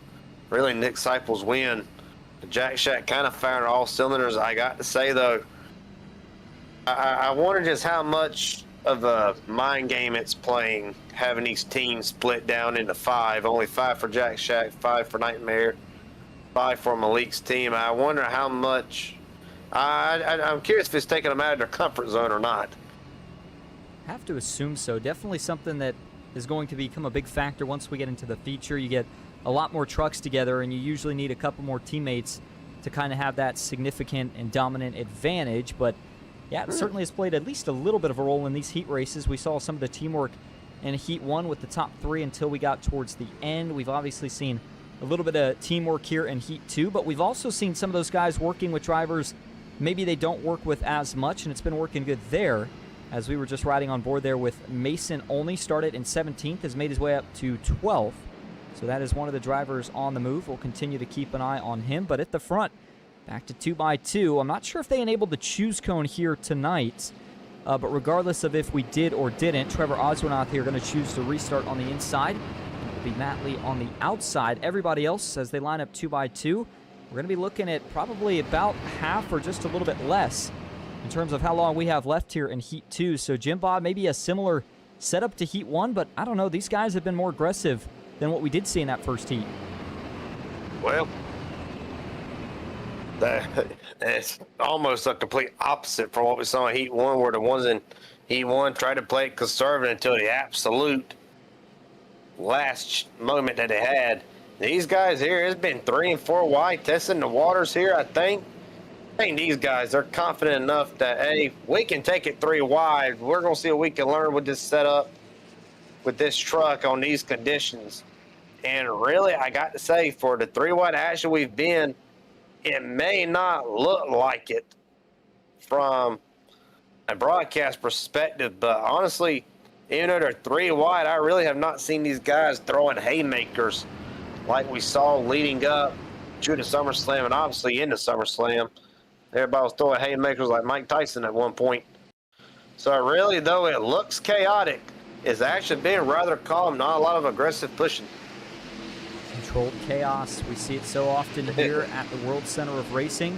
really Nick Seipel's win, the Jack Shack kind of fired all cylinders. I got to say, though, I wonder just how much of a mind game it's playing, having these teams split down into 5. Only 5 for Jack Shack, 5 for Nightmare, 5 for Malik's team. I wonder how much. I'm curious if it's taking them out of their comfort zone or not. I have to assume so. Definitely something that is going to become a big factor once we get into the feature. You get a lot more trucks together, and you usually need a couple more teammates to kind of have that significant and dominant advantage. But yeah, it certainly has played at least a little bit of a role in these heat races. We saw some of the teamwork in Heat 1 with the top 3 until we got towards the end. We've obviously seen a little bit of teamwork here in Heat 2, but we've also seen some of those guys working with drivers maybe they don't work with as much, and it's been working good there. As we were just riding on board there with Mason Only, started in 17th, has made his way up to 12th. So that is one of the drivers on the move. We'll continue to keep an eye on him, but at the front, back to 2x2. I'm not sure if they enabled the choose cone here tonight, but regardless of if we did or didn't, Trevor Oswanath here going to choose to restart on the inside. It'll be Matt Lee on the outside. Everybody else, as they line up 2x2, we're going to be looking at probably about half or just a little bit less in terms of how long we have left here in Heat 2. So Jim Bob, maybe a similar setup to Heat 1, but I don't know. These guys have been more aggressive than what we did see in that first heat. Well, it's almost a complete opposite from what we saw in Heat 1, where the ones in Heat 1 tried to play it conservative until the absolute last moment that they had. These guys here, it's been 3 and 4 wide testing the waters here, I think. These guys are confident enough that, hey, we can take it 3 wide. We're going to see what we can learn with this setup, with this truck on these conditions. And really, I got to say, for the 3 wide action we've been, it may not look like it from a broadcast perspective, but honestly, even though they're 3 wide, I really have not seen these guys throwing haymakers like we saw leading up to the SummerSlam and obviously in the SummerSlam. Everybody was throwing haymakers like Mike Tyson at one point. So really, though it looks chaotic, it's actually been rather calm, not a lot of aggressive pushing. Controlled chaos. We see it so often here at the World Center of Racing.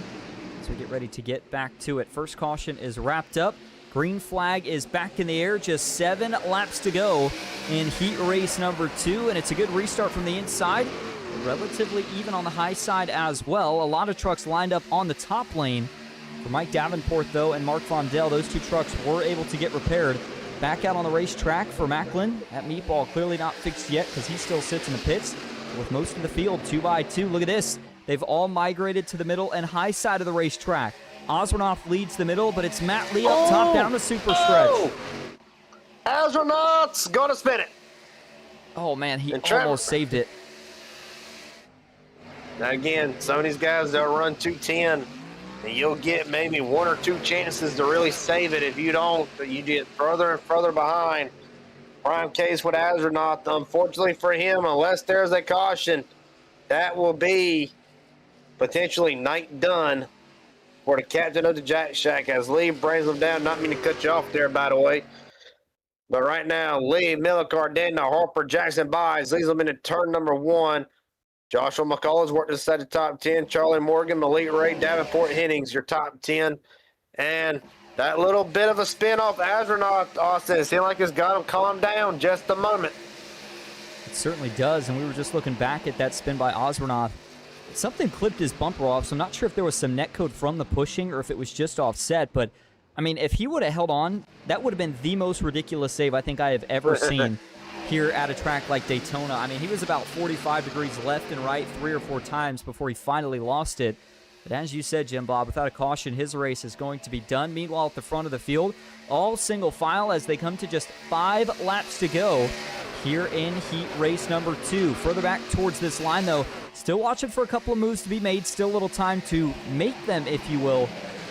As we get ready to get back to it. First caution is wrapped up. Green flag is back in the air. Just 7 laps to go in heat race number 2, and it's a good restart from the inside. Relatively even on the high side as well. A lot of trucks lined up on the top lane. For Mike Davenport, though, and Mark Vondell, those 2 trucks were able to get repaired. Back out on the racetrack for Macklin. That meatball clearly not fixed yet because he still sits in the pits. With most of the field 2x2. Look at this. They've all migrated to the middle and high side of the racetrack. Oswanoff leads the middle, but it's Matt Lee up top down the super stretch. Oswanoff's going to spin it. Oh, man, he almost saved it. Now, again, some of these guys, they'll run 210, and you'll get maybe 1 or 2 chances to really save it. If you don't, you get further and further behind. Prime case with Astronaut. Unfortunately for him, unless there's a caution, that will be potentially night done for the captain of the Jack Shack as Lee brings them down. Not mean to cut you off there, by the way. But right now, Lee, Millicard, Daniel, Harper, Jackson buys, leads them into turn number 1. Joshua McCullough's worked inside the top 10. Charlie Morgan, Malik Ray, Davenport, Hennings, your top 10. And that little bit of a spin off Astronaut, Austin, it seemed like it's got him calmed down just a moment. It certainly does, and we were just looking back at that spin by Oswanoff. Something clipped his bumper off, so I'm not sure if there was some netcode from the pushing or if it was just offset, but I mean, if he would have held on, that would have been the most ridiculous save I think I have ever seen here at a track like Daytona. I mean, he was about 45 degrees left and right 3 or 4 times before he finally lost it. But as you said, Jim Bob, without a caution, his race is going to be done. Meanwhile, at the front of the field, all single file as they come to just 5 laps to go here in heat race number 2. Further back towards this line, though, still watching for a couple of moves to be made. Still a little time to make them, if you will.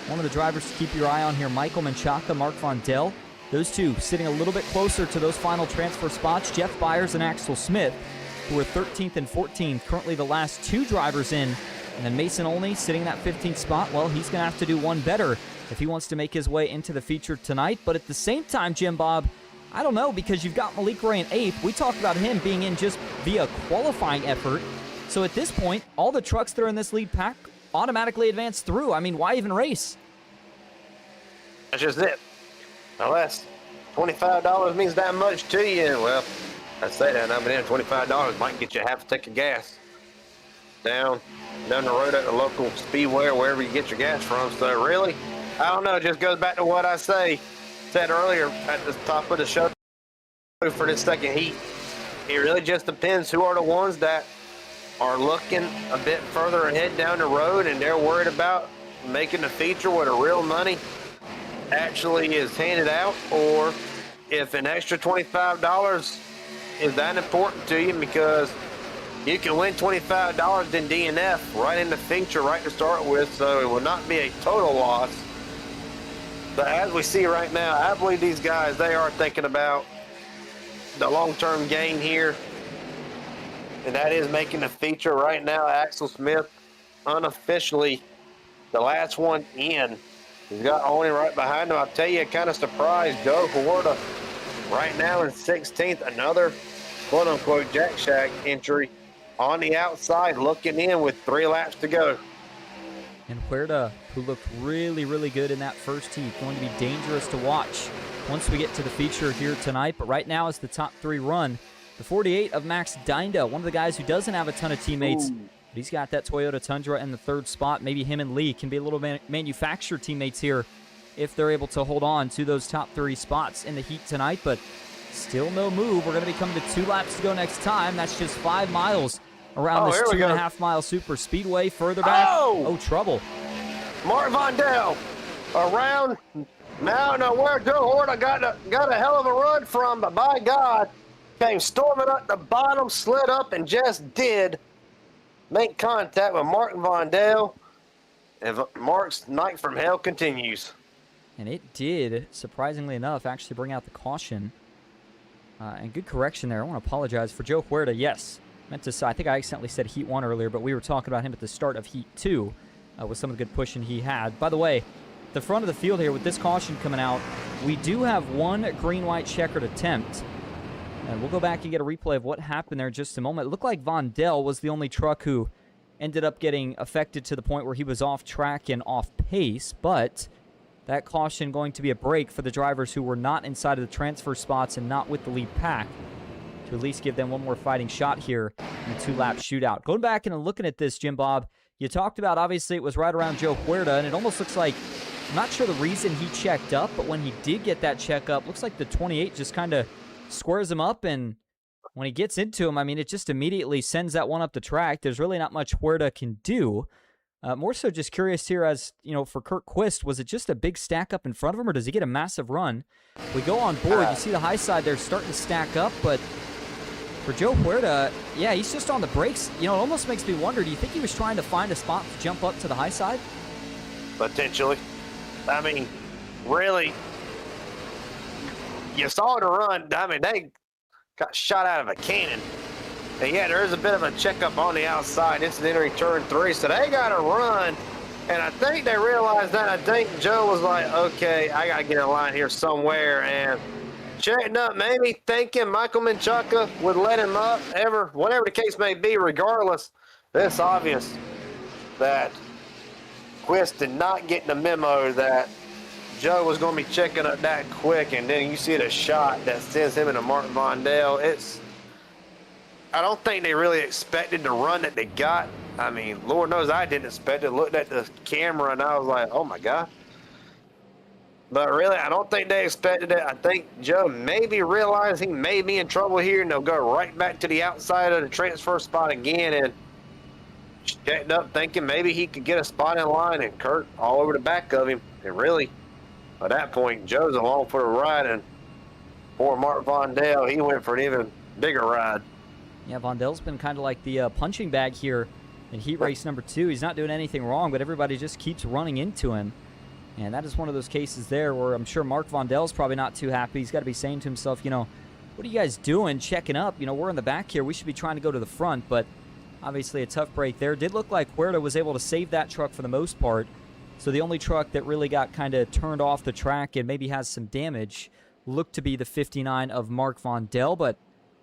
One of the drivers to keep your eye on here, Michael Menchaca, Mark Vondell. Those 2 sitting a little bit closer to those final transfer spots, Jeff Byers and Axel Smith. who are 13th and 14th, currently the last two drivers in. And then Mason Olney sitting in that 15th spot. Well, he's going to have to do one better if he wants to make his way into the feature tonight. But at the same time, Jim Bob, I don't know, because you've got Malik Ray in 8th. We talked about him being in just via qualifying effort. So at this point, all the trucks that are in this lead pack automatically advance through. I mean, why even race? That's just it. Unless $25 means that much to you, well, I say that, I mean, $25 might get you half a tank of gas down the road at the local speedway or wherever you get your gas from. So really, I don't know. It just goes back to what I said earlier at the top of the show for this second heat. It really just depends who are the ones that are looking a bit further ahead down the road and they're worried about making the feature where the real money actually is handed out, or if an extra $25 is that important to you, because you can win $25 in DNF right in the feature right to start with, so it will not be a total loss. But as we see right now, I believe these guys, they are thinking about the long-term gain here, and that is making the feature right now. Axel Smith unofficially the last one in. He's got Olney right behind him. I'll tell you, kind of surprised Joe Florida right now in 16th, another quote-unquote Jack Shack entry on the outside, looking in with 3 laps to go. And Huerta, who looked really, really good in that first heat, going to be dangerous to watch once we get to the feature here tonight. But right now is the top 3 run. The 48 of Max Dinda, one of the guys who doesn't have a ton of teammates. But he's got that Toyota Tundra in the 3rd spot. Maybe him and Lee can be a little manufacturer teammates here if they're able to hold on to those top 3 spots in the heat tonight. But still no move. We're going to be coming to 2 laps to go next time. That's just 5 miles around this 2.5 mile super speedway. Further back, trouble. Mark Vondell around now. Where Joe Horta got a hell of a run from, but by God, came storming up the bottom, slid up, and just did make contact with Mark Vondell. And Mark's night from hell continues. And it did, surprisingly enough, actually bring out the caution. And good correction there. I want to apologize for Joe Huerta. Yes, meant to say, I think I accidentally said Heat 1 earlier, but we were talking about him at the start of Heat 2 with some of the good pushing he had. By the way, the front of the field here with this caution coming out, we do have 1 green-white checkered attempt. And we'll go back and get a replay of what happened there in just a moment. It looked like Vondell was the only truck who ended up getting affected to the point where he was off track and off pace, but that caution going to be a break for the drivers who were not inside of the transfer spots and not with the lead pack, to at least give them one more fighting shot here in the 2-lap shootout. Going back and looking at this, Jim Bob, you talked about, obviously, it was right around Joe Huerta, and it almost looks like, I'm not sure the reason he checked up, but when he did get that check up, looks like the 28 just kind of squares him up, and when he gets into him, I mean, it just immediately sends that one up the track. There's really not much Huerta can do. More so just curious here, as you know, for Kurt Quist, was it just a big stack up in front of him, or does he get a massive run? We go on board, you see the high side there starting to stack up, but for Joe Huerta, yeah, he's just on the brakes. You know, it almost makes me wonder, do you think he was trying to find a spot to jump up to the high side? Potentially. I mean, really, you saw the run. I mean, they got shot out of a cannon. And yeah, there is a bit of a checkup on the outside. This is entering turn 3, so they got to run. And I think they realized that. I think Joe was like, okay, I got to get a line here somewhere. And checking up, maybe thinking Michael Menchaca would let him up, whatever the case may be. Regardless, it's obvious that Quist did not get the memo that Joe was going to be checking up that quick, and then you see the shot that sends him into Martin Vondell. I don't think they really expected the run that they got. I mean, Lord knows I didn't expect it. Looked at the camera and I was like, oh my God. But really, I don't think they expected it. I think Joe maybe realized he may be in trouble here, and they'll go right back to the outside of the transfer spot again, and checked up thinking maybe he could get a spot in line, and Kurt all over the back of him. And really, at that point, Joe's along for the ride, and poor Mark Vondell, he went for an even bigger ride. Yeah, Vondell's been kind of like the punching bag here in heat race number 2. He's not doing anything wrong, but everybody just keeps running into him. And that is one of those cases there where I'm sure Mark Vondell's probably not too happy. He's got to be saying to himself, you know, what are you guys doing checking up? You know, we're in the back here. We should be trying to go to the front, but obviously a tough break there. Did look like Huerta was able to save that truck for the most part. So the only truck that really got kind of turned off the track and maybe has some damage looked to be the 59 of Mark Vondel, but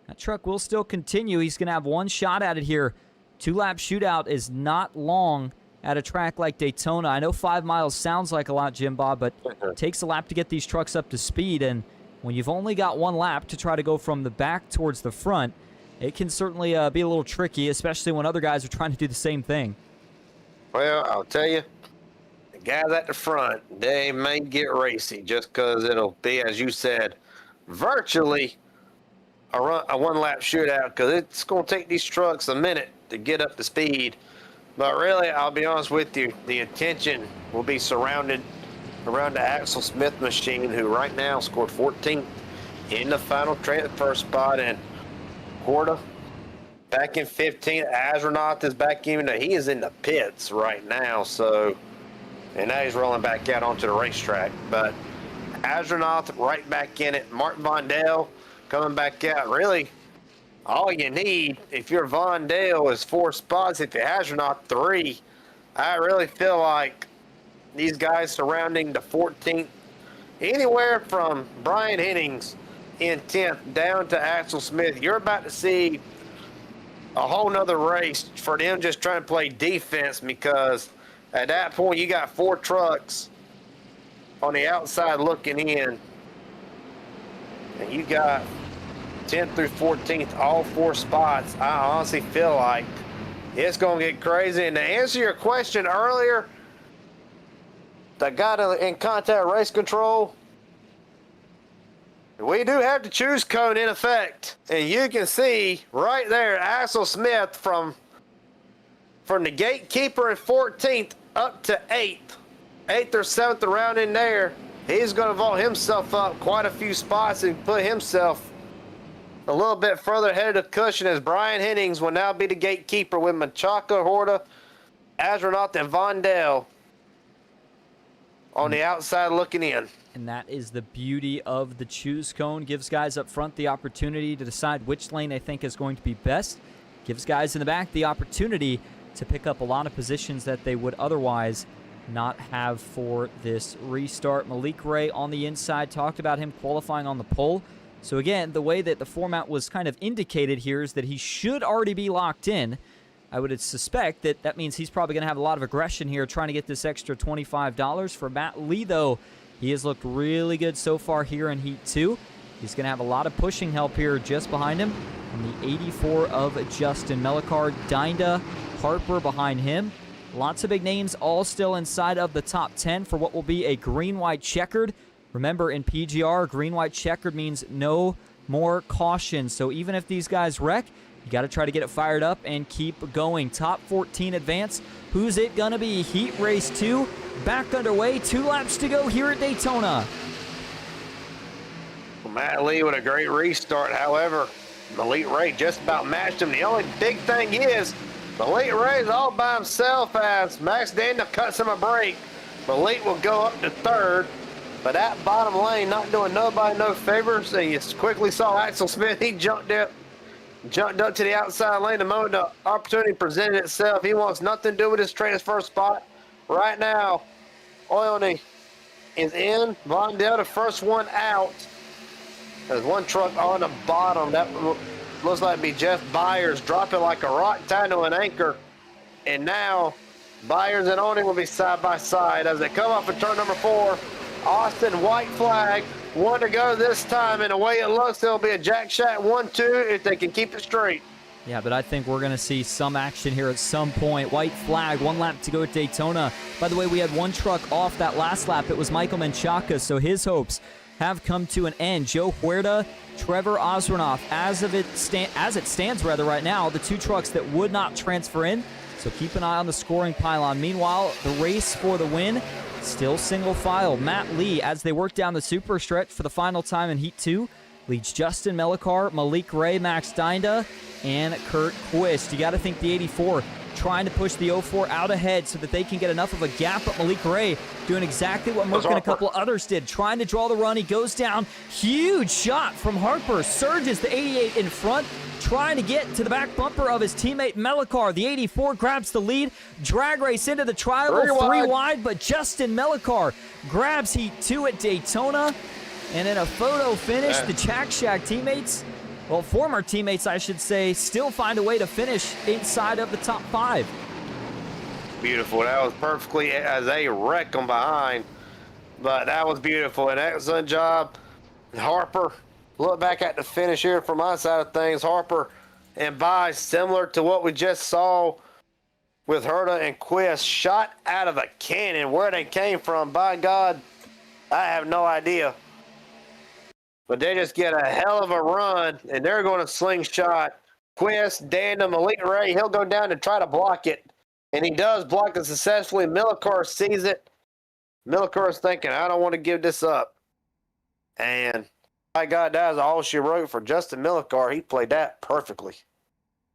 that truck will still continue. He's going to have one shot at it here. 2-lap shootout is not long at a track like Daytona. I know 5 miles sounds like a lot, Jim Bob, but it takes a lap to get these trucks up to speed, and when you've only got 1 lap to try to go from the back towards the front, it can certainly be a little tricky, especially when other guys are trying to do the same thing. Well, I'll tell you, the guys at the front, they may get racy just because it'll be, as you said, virtually a 1-lap shootout, because it's going to take these trucks a minute to get up to speed. But really, I'll be honest with you, the attention will be surrounded around the Axel Smith machine, who right now scored 14th in the final transfer spot, and Huerta back in 15th. Astronaut is back in. He is in the pits right now, so, and now he's rolling back out onto the racetrack. But Astronaut right back in it. Mark Vondel coming back out. Really, all you need if you're Vondel is 4 spots. If you're Astronaut, 3. I really feel like these guys surrounding the 14th, anywhere from Brian Hennings in 10th down to Axel Smith, you're about to see a whole nother race for them just trying to play defense, because at that point you got 4 trucks on the outside looking in, and you got 10th through 14th, all 4 spots. I honestly feel like it's going to get crazy. And to answer your question earlier, the guy in contact race control, we do have the choose cone in effect, and you can see right there Axel Smith from the gatekeeper in 14th up to 8th or 7th around in there. He's going to vault himself up quite a few spots and put himself a little bit further ahead of the cushion, as Brian Hennings will now be the gatekeeper with Machaca, Huerta, Astronaut, and Vondel on the outside looking in. And that is the beauty of the choose cone. Gives guys up front the opportunity to decide which lane they think is going to be best. Gives guys in the back the opportunity to pick up a lot of positions that they would otherwise not have for this restart. Malik Ray on the inside, talked about him qualifying on the pole. So again, the way that the format was kind of indicated here is that he should already be locked in. I would suspect that that means he's probably going to have a lot of aggression here trying to get this extra $25. For Matt Lee, though, he has looked really good so far here in Heat 2. He's going to have a lot of pushing help here just behind him. And the 84 of Justin Melikar, Dinda, Harper behind him. Lots of big names all still inside of the top 10 for what will be a green-white checkered. Remember, in PGR, green-white checkered means no more caution. So even if these guys wreck, you got to try to get it fired up and keep going. Top 14 advance. Who's it going to be? Heat Race 2 back underway. 2 laps to go here at Daytona. Matt Lee with a great restart. However, Malik Ray just about matched him. The only big thing is Malik Ray is all by himself as Max Daniel cuts him a break. Malik will go up to 3rd. But that bottom lane not doing nobody no favors. And you quickly saw Axel Smith. He jumped up to the outside lane the moment the opportunity presented itself. He wants nothing to do with his transfer spot. Right now, Oilney is in. Vondel, the first one out. There's one truck on the bottom. That looks like to be Jeff Byers dropping like a rock tied to an anchor. And now Byers and Oilney will be side by side as they come off of turn number 4. Austin, white flag, 1 to go this time, and the way it looks, there'll be a jack shot 1-2 if they can keep it straight. Yeah, but I think we're going to see some action here at some point. White flag, 1 lap to go at Daytona. By the way, we had 1 truck off that last lap. It was Michael Menchaca, so his hopes have come to an end. Joe Huerta, Trevor Osranoff, as it stands right now, the 2 trucks that would not transfer in. So keep an eye on the scoring pylon. Meanwhile, the race for the win, still single file. Matt Lee, as they work down the super stretch for the final time in Heat 2, leads Justin Melikar, Malik Ray, Max Dinda, and Kurt Quist. You got to think the 84 trying to push the 04 out ahead so that they can get enough of a gap, but Malik Ray doing exactly what Merck and a couple others did, trying to draw the run. He goes down. Huge shot from Harper. Surges the 88 in front, trying to get to the back bumper of his teammate Melikar. The 84 grabs the lead. Drag race into the triangle, three wide, but Justin Melikar grabs Heat 2 at Daytona. And in a photo finish, the Jack Shack teammates, well, former teammates, I should say, still find a way to finish inside of the top 5. Beautiful. That was perfectly as they wreck them behind. But that was beautiful. An excellent job. Harper, look back at the finish here from my side of things. Harper and Buys, similar to what we just saw with Herta and Quist, shot out of a cannon. Where they came from, by God, I have no idea. But they just get a hell of a run, and they're going to slingshot Quist, Daniel, Malik Ray. He'll go down and try to block it, and he does block it successfully. Melikar sees it. Melikar is thinking, I don't want to give this up. And my God, that is all she wrote for Justin Melikar. He played that perfectly.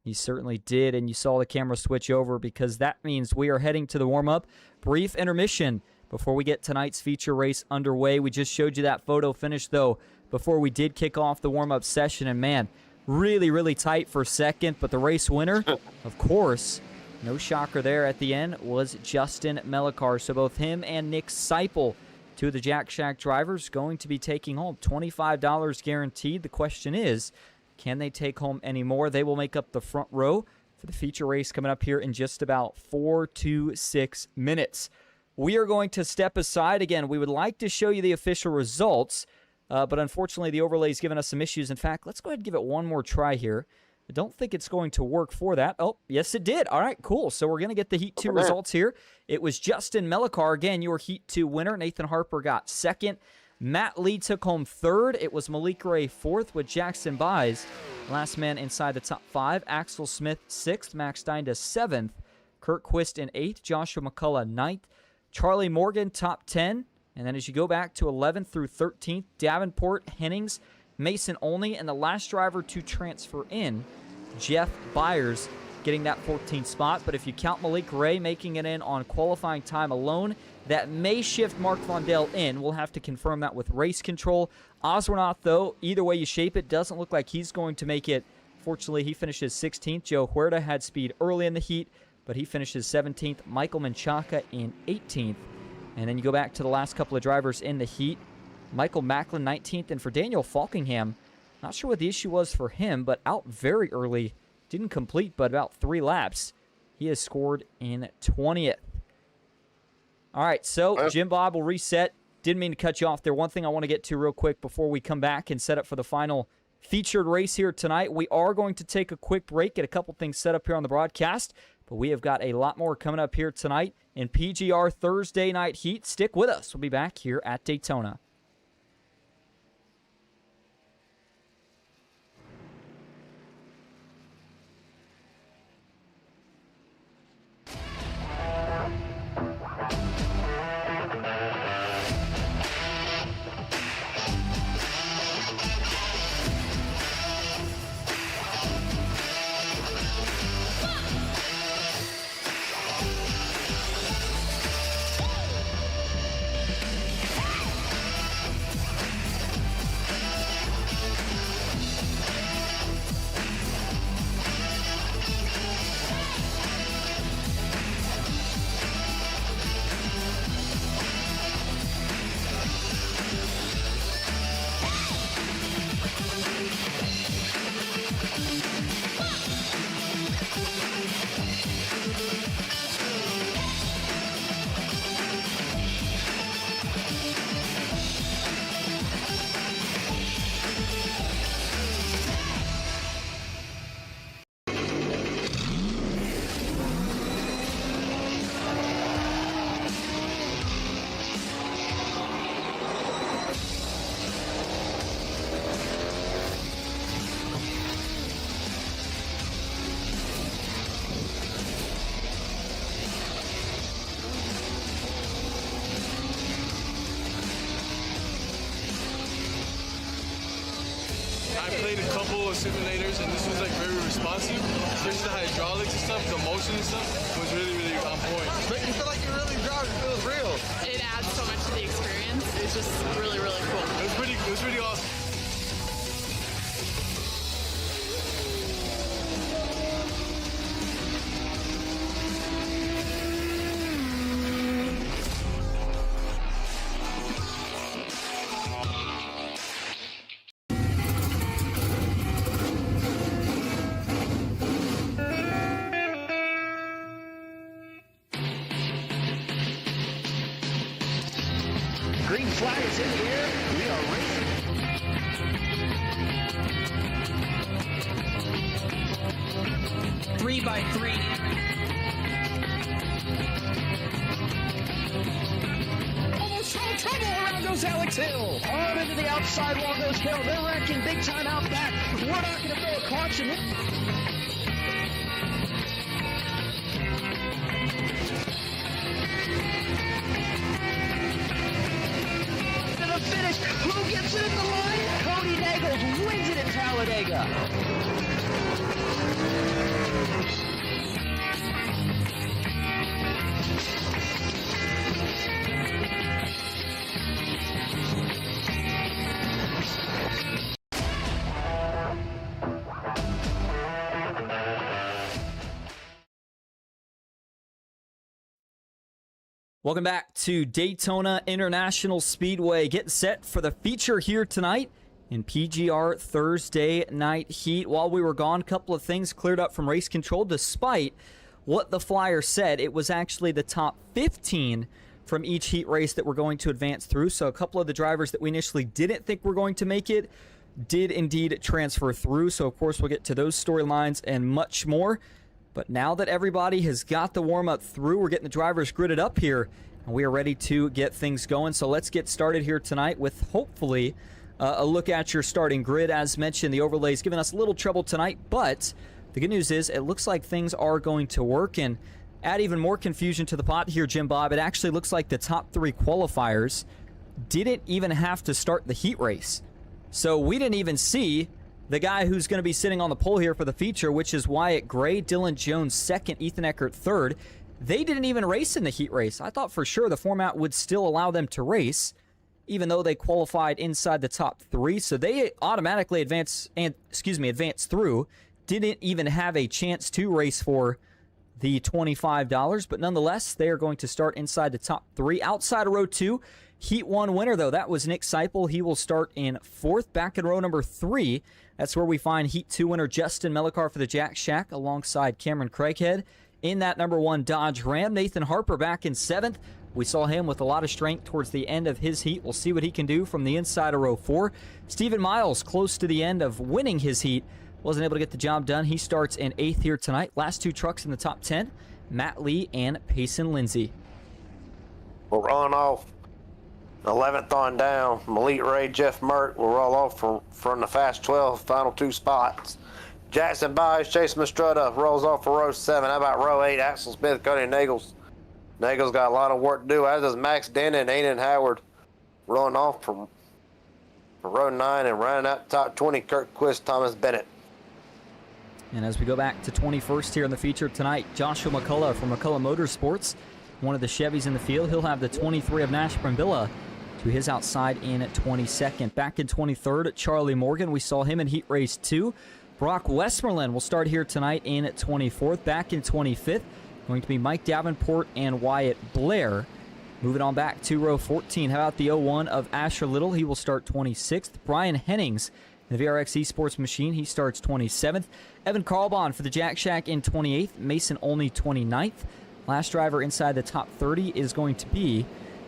He certainly did, and you saw the camera switch over because that means we are heading to the warm-up. Brief intermission before we get tonight's feature race underway. We just showed you that photo finish, though, before we did kick off the warm-up session. And, man, really, really tight for second. But the race winner, of course, no shocker there at the end, was Justin Melikar. So both him and Nick Seipel, two of the Jack Shack drivers, going to be taking home $25 guaranteed. The question is, can they take home any more? They will make up the front row for the feature race coming up here in just about 4 to 6 minutes. We are going to step aside. Again, we would like to show you the official results, but unfortunately the overlay is giving us some issues. In fact, let's go ahead and give it one more try here. I don't think it's going to work for that. Oh, yes, it did. All right, cool. So we're going to get the Heat 2 results here. It was Justin Melikar, again, your Heat 2 winner. Nathan Harper got second. Matt Lee took home third. It was Malik Ray fourth with Jackson Buys, last man inside the top 5. Axel Smith sixth. Max Steinda seventh. Kurt Quist in eighth. Joshua McCullough ninth. Charlie Morgan top 10. And then as you go back to 11th through 13th, Davenport, Hennings, Mason Olney, and the last driver to transfer in, Jeff Byers, getting that 14th spot. But if you count Malik Ray making it in on qualifying time alone, that may shift Mark Vondell in. We'll have to confirm that with race control. Oswernoth, though, either way you shape it, doesn't look like he's going to make it. Fortunately, he finishes 16th. Joe Huerta had speed early in the heat, but he finishes 17th. Michael Menchaca in 18th. And then you go back to the last couple of drivers in the heat. Michael Macklin 19th, and for Daniel Falkingham, not sure what the issue was for him, but out very early. Didn't complete, but about 3 laps. He has scored in 20th. All right, so Jim Bob will reset. Didn't mean to cut you off there. One thing I want to get to real quick before we come back and set up for the final featured race here tonight. We are going to take a quick break, get a couple things set up here on the broadcast, but we have got a lot more coming up here tonight in PGR Thursday Night Heat. Stick with us. We'll be back here at Daytona. I played a couple of simulators, and this was like very responsive, especially the hydraulics and stuff, the motion and stuff was really, really on point. But you feel like you're really driving, it feels real. It adds so much to the experience. It's just really, really cool. It was pretty awesome. Green flag is in the air. We are racing. Three by three. Almost all trouble around goes Alex Hill. On into the outside wall goes Hill. They're wrecking big time out back. We're not going to throw a caution. Finish. Who gets it in the line? Cody Nagels wins it in Talladega. Welcome back to Daytona International Speedway. Getting set for the feature here tonight in PGR Thursday night heat. While we were gone, a couple of things cleared up from race control. Despite what the flyer said, it was actually the top 15 from each heat race that we're going to advance through. So a couple of the drivers that we initially didn't think were going to make it did indeed transfer through. So of course we'll get to those storylines and much more. But now that everybody has got the warm-up through, we're getting the drivers gridded up here, and we are ready to get things going. So let's get started here tonight with hopefully a look at your starting grid. As mentioned, the overlay's giving us a little trouble tonight, but the good news is it looks like things are going to work. And add even more confusion to the pot here, Jim Bob, it actually looks like the top 3 qualifiers didn't even have to start the heat race. So we didn't even see the guy who's going to be sitting on the pole here for the feature, which is Wyatt Gray, Dylan Jones second, Ethan Eckert third. They didn't even race in the heat race. I thought for sure the format would still allow them to race, even though they qualified inside the top 3. So they automatically advance through. Didn't even have a chance to race for the $25, but nonetheless, they are going to start inside the top 3. Outside of row 2, Heat 1 winner, though, that was Nick Seipel. He will start in 4th. Back in row number 3, that's where we find Heat 2 winner Justin Mellicar for the Jack Shack alongside Cameron Craighead. In that number 1 Dodge Ram, Nathan Harper back in 7th. We saw him with a lot of strength towards the end of his heat. We'll see what he can do from the inside of row 4. Stephen Miles, close to the end of winning his heat, wasn't able to get the job done. He starts in 8th here tonight. Last 2 trucks in the top 10, Matt Lee and Payson Lindsay. We'll run off 11th on down. Malik Ray, Jeff Mert will roll off from the Fast 12, final 2 spots. Jackson Byers, Chase Mastrutta rolls off for row 7. How about row 8? Axel Smith, Cody Nagels. Nagels got a lot of work to do, as does Max Denton and Aidan Howard rolling off from row 9 and running out top 20, Kirk Quist, Thomas Bennett. And as we go back to 21st here in the feature tonight, Joshua McCullough from McCullough Motorsports, one of the Chevys in the field. He'll have the 23 of Nash Brambilla to his outside in 22nd. Back in 23rd, Charlie Morgan. We saw him in Heat Race 2. Brock Westmoreland will start here tonight in 24th. Back in 25th, going to be Mike Davenport and Wyatt Blair. Moving on back to row 14. How about the 01 of Asher Little? He will start 26th. Brian Hennings, the VRX eSports machine, he starts 27th. Evan Carlbon for the Jack Shack in 28th. Mason Olney 29th. Last driver inside the top 30 is going to be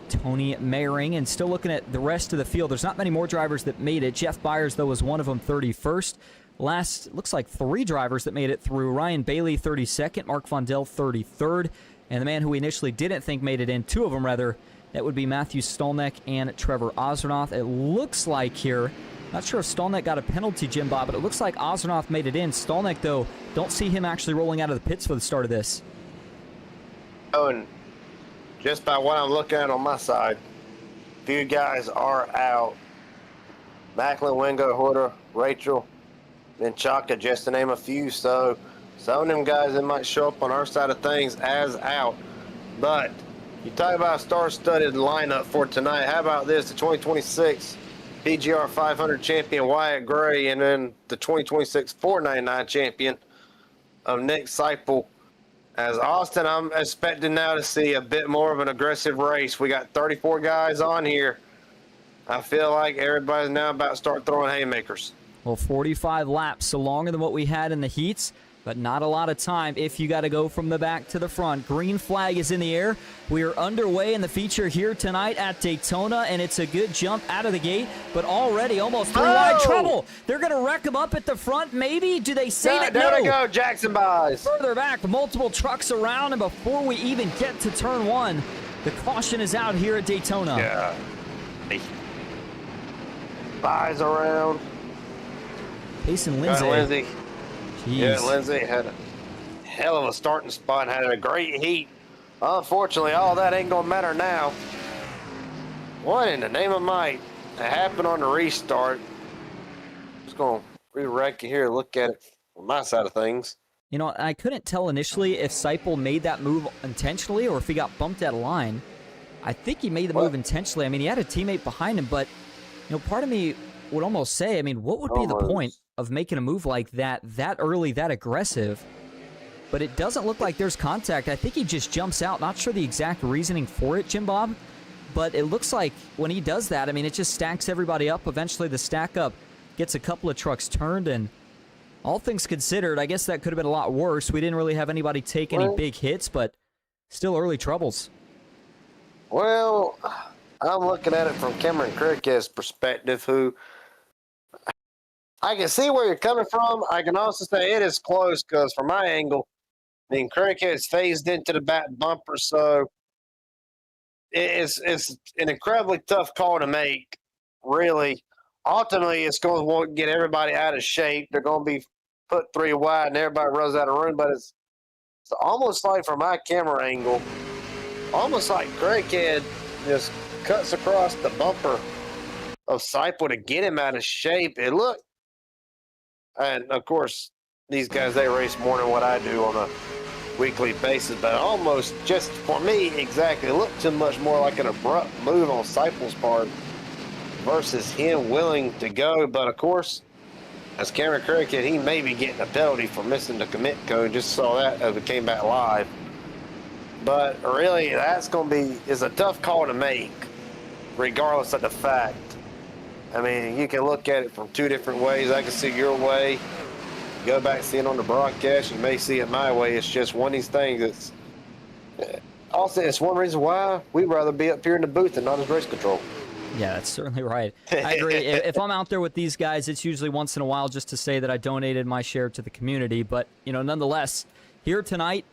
Tony Mayring. And still looking at the rest of the field, there's not many more drivers that made it. Jeff Byers, though, was one of them, 31st. Last, looks like 3 drivers that made it through. Ryan Bailey, 32nd. Mark Vondell, 33rd. And the man who we initially didn't think made it in, 2 of them rather, that would be Matthew Stolnek and Trevor Ozernoth. It looks like here, not sure if Stolnek got a penalty, Jim Bob, but it looks like Ozernoth made it in. Stolnek, though, don't see him actually rolling out of the pits for the start of this. Oh, and just by what I'm looking at on my side, a few guys are out. Macklin, Wingo, Horter, Rachel, and Chaka, just to name a few. So some of them guys that might show up on our side of things as out. But you talk about a star-studded lineup for tonight. How about this? The 2026 PGR 500 champion Wyatt Gray, and then the 2026 499 champion of Nick Seipel. As Austin, I'm expecting now to see a bit more of an aggressive race. We got 34 guys on here. I feel like everybody's now about to start throwing haymakers. Well, 45 laps, so longer than what we had in the heats, but not a lot of time if you got to go from the back to the front. Green flag is in the air. We are underway in the feature here tonight at Daytona, and it's a good jump out of the gate, but already almost three-wide trouble. They're going to wreck them up at the front, maybe? Do they say that? There No. they go, Jackson buys. Further back, multiple trucks around, and before we even get to turn one, the caution is out here at Daytona. Yeah. Buys around. Payson Got Lindsay. Lindsay. Jeez. Yeah, Lindsay had a hell of a starting spot, had a great heat. Unfortunately, all that ain't going to matter now. What in the name of might happened on the restart? Just going to re-wreck you here, look at it from my side of things. You know, I couldn't tell initially if Seipel made that move intentionally or if he got bumped out of line. I think he made the move intentionally. I mean, he had a teammate behind him, but, you know, part of me would almost say, I mean, what would be the point of making a move like that early, that aggressive? But it doesn't look like there's contact. I think he just jumps out. Not sure the exact reasoning for it, Jim Bob, but it looks like when he does that, I mean, it just stacks everybody up. Eventually the stack up gets a couple of trucks turned, and all things considered, I guess that could have been a lot worse. We didn't really have anybody take any big hits, but still early troubles. Well, I'm looking at it from Cameron Cricket's perspective, who I can see where you're coming from. I can also say it is close because from my angle, I mean, Cricket is phased into the back bumper, so it's an incredibly tough call to make, really. Ultimately, it's going to get everybody out of shape. They're going to be put three wide, and everybody runs out of room, but it's almost like from my camera angle, almost like Cricket just cuts across the bumper of Seipel to get him out of shape. It looked, and of course, these guys, they race more than what I do on a weekly basis, but almost just for me, exactly, it looked too much more like an abrupt move on Seipel's part versus him willing to go. But of course, as Cameron Cricket, he may be getting a penalty for missing the commit code. Just saw that as it came back live. But really, that's going to be is a tough call to make, regardless of the fact. I mean, you can look at it from two different ways. I can see your way. Go back and see it on the broadcast. You may see it my way. It's just one of these things that's also, it's one reason why we'd rather be up here in the booth and not as race control. Yeah, that's certainly right. I agree. If I'm out there with these guys, it's usually once in a while just to say that I donated my share to the community. But, you know, nonetheless, here tonight,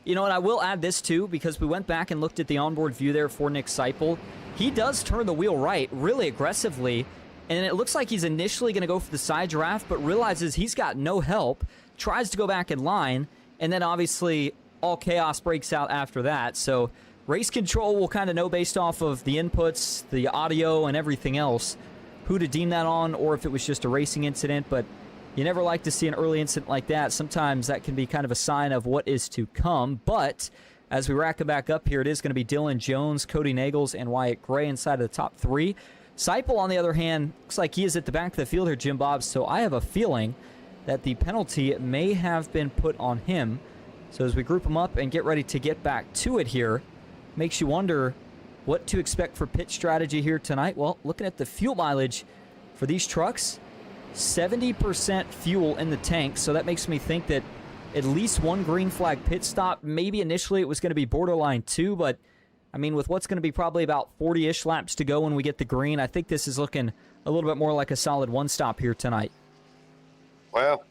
you know, and I will add this too, because we went back and looked at the onboard view there for Nick Seipel. He does turn the wheel right really aggressively, and it looks like he's initially going to go for the side draft, but realizes he's got no help, tries to go back in line, and then obviously all chaos breaks out after that. So race control will kind of know based off of the inputs, the audio, and everything else, who to deem that on, or if it was just a racing incident. But you never like to see an early incident like that. Sometimes that can be kind of a sign of what is to come. But as we rack it back up here, it is going to be Dylan Jones, Cody Nagels, and Wyatt Gray inside of the top three. Seipel, on the other hand, looks like he is at the back of the field here, Jim Bob, so I have a feeling that the penalty may have been put on him. So as we group them up and get ready to get back to it here, makes you wonder what to expect for pit strategy here tonight. Well, looking at the fuel mileage for these trucks, 70% fuel in the tank, so that makes me think that at least one green flag pit stop. Maybe initially it was going to be borderline 2, but I mean, with what's going to be probably about 40-ish laps to go when we get the green, I think this is looking a little bit more like a solid one stop here tonight. Well,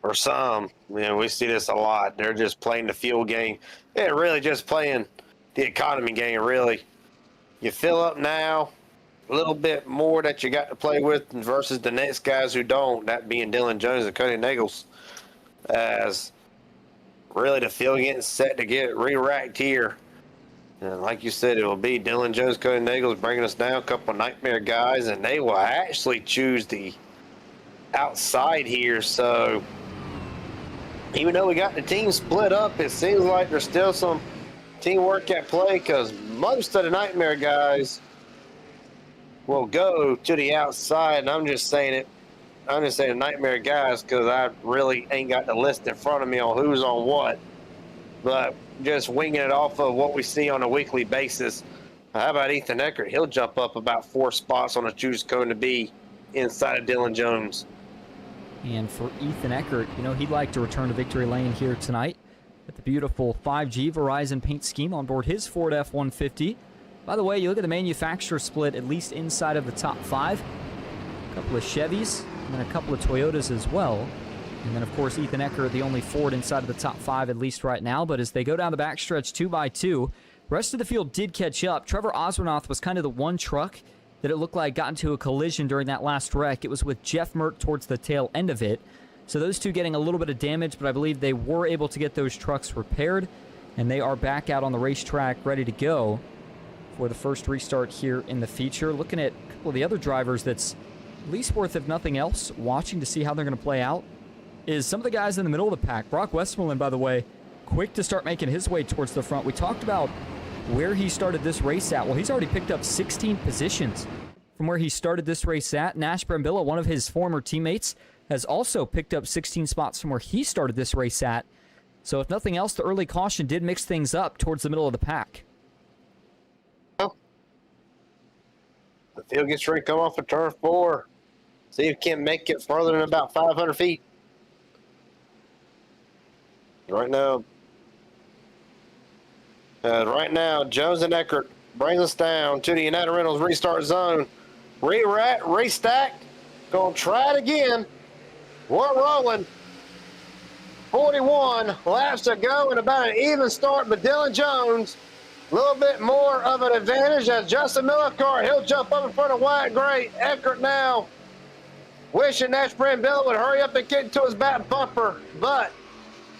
for some, you know, we see this a lot. They're just playing the fuel game. Yeah, really just playing the economy game, really. You fill up now, a little bit more that you got to play with versus the next guys who don't, that being Dylan Jones and Cody Nagels, as really the field getting set to get re-racked here. And like you said, it will be Dylan Jones, Cody Nagels bringing us down, a couple of nightmare guys, and they will actually choose the outside here. So even though we got the team split up, it seems like there's still some teamwork at play, because most of the Nightmare guys will go to the outside. And I'm just saying Nightmare guys because I really ain't got the list in front of me on who's on what. But just winging it off of what we see on a weekly basis. How about Ethan Eckert? He'll jump up about 4 spots on a choose cone to be inside of Dylan Jones. And for Ethan Eckert, he'd like to return to victory lane here tonight with the beautiful 5G Verizon paint scheme on board his Ford F-150. By the way, you look at the manufacturer split, at least inside of the top 5. A couple of Chevys and then a couple of Toyotas as well. And then, of course, Ethan Eckert, the only Ford inside of the top 5, at least right now. But as they go down the backstretch 2 by 2, rest of the field did catch up. Trevor Osbernoth was kind of the one truck that it looked like got into a collision during that last wreck. It was with Jeff Merck towards the tail end of it. So those two getting a little bit of damage, but I believe they were able to get those trucks repaired. And they are back out on the racetrack ready to go for the first restart here in the feature. Looking at a couple of the other drivers that's at least worth, if nothing else, watching to see how they're going to play out is some of the guys in the middle of the pack. Brock Westmoreland, by the way, quick to start making his way towards the front. We talked about where he started this race at. Well, he's already picked up 16 positions from where he started this race at. Nash Brambilla, one of his former teammates, has also picked up 16 spots from where he started this race at. So if nothing else, the early caution did mix things up towards the middle of the pack. The field gets ready to come off of turn 4. See if he can make it further than about 500 feet. Right now, Jones and Eckert brings us down to the United Rentals restart zone. Restack. Gonna try it again. We're rolling. 41 laps to go and about an even start, but Dylan Jones, a little bit more of an advantage as Justin Millicart. He'll jump up in front of Wyatt Gray. Eckert now wishing Nash Brambilla would hurry up and get into his back bumper, but